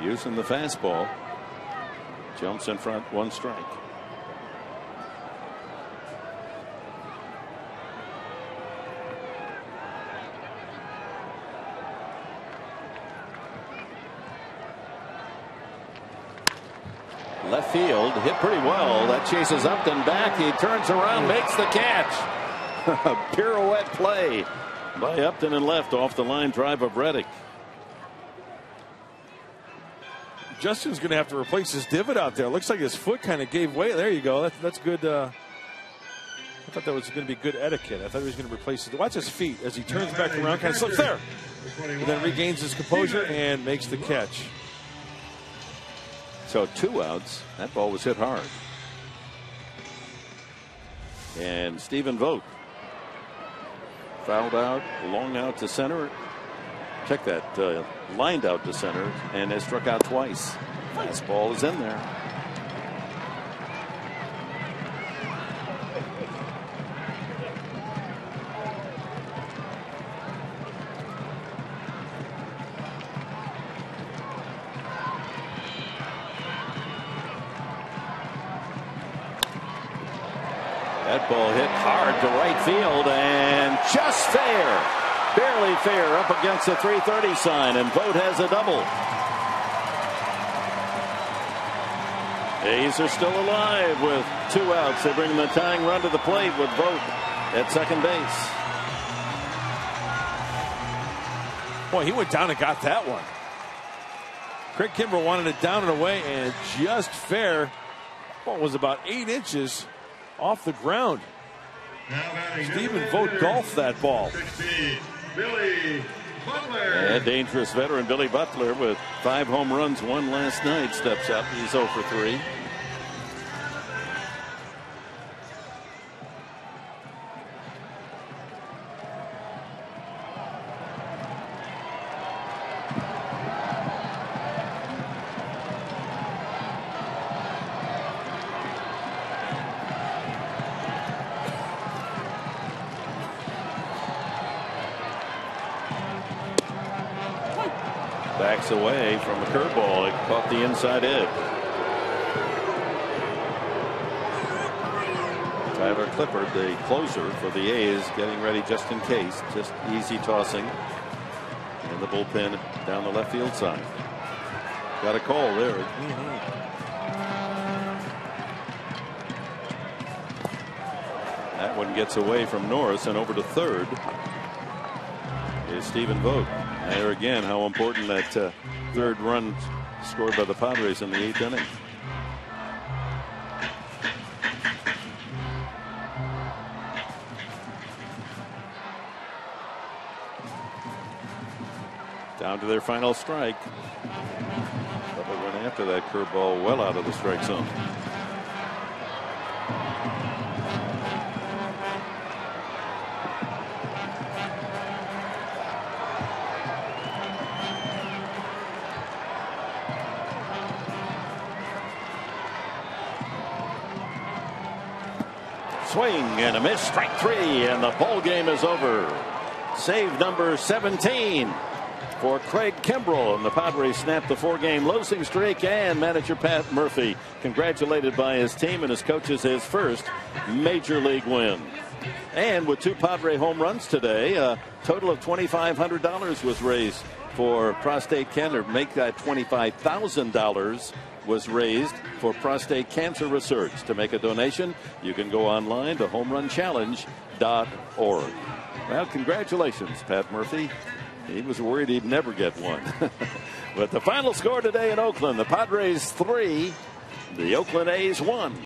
Using the fastball. Jumps in front, 1 strike. Left field, hit pretty well. That chases Upton back. He turns around, makes the catch. A pirouette play by Upton and left off the line drive of Reddick. Justin's going to have to replace his divot out there. Looks like his foot kind of gave way. There you go. That's good. I thought that was going to be good etiquette. I thought he was going to replace it. Watch his feet as he turns back around, kind of slips there. And then regains his composure and makes the catch. So 2 outs. That ball was hit hard. And Stephen Vogt fouled out, long out to center. Check that, lined out to center and has struck out twice. Fastball is in there. That ball hit hard to right field and just fair. Barely fair up against the 330 sign, and Vogt has a double. A's are still alive with 2 outs. They bring the tying run to the plate with Vogt at second base. Boy, he went down and got that one. Craig Kimbrell wanted it down and away, and just fair. Ball was about 8 inches off the ground. Stephen Vogt golfed that ball. 60, Billy Butler. And dangerous veteran Billy Butler with 5 home runs, 1 last night, steps up. He's 0 for 3. Backs away from the curveball. It caught the inside edge. Tyler Clippard, the closer for the A's, getting ready just in case. Just easy tossing. And the bullpen down the left field side. Got a call there. That one gets away from Norris, and over to third is Stephen Vogt. There again, how important that third run scored by the Padres in the 8th inning. Down to their final strike. Butler went after that curveball well out of the strike zone. Swing and a miss, strike 3, and the ball game is over. Save number 17 for Craig Kimbrell, and the Padres snap the 4-game losing streak, and manager Pat Murphy congratulated by his team and his coaches his first major league win. And with 2 Padre home runs today, a total of $2,500 was raised for prostate cancer. Make that $25,000 was raised for prostate cancer research. To make a donation, you can go online to homerunchallenge.org. Well, congratulations, Pat Murphy. He was worried he'd never get one. But the final score today in Oakland, the Padres 3, the Oakland A's 1.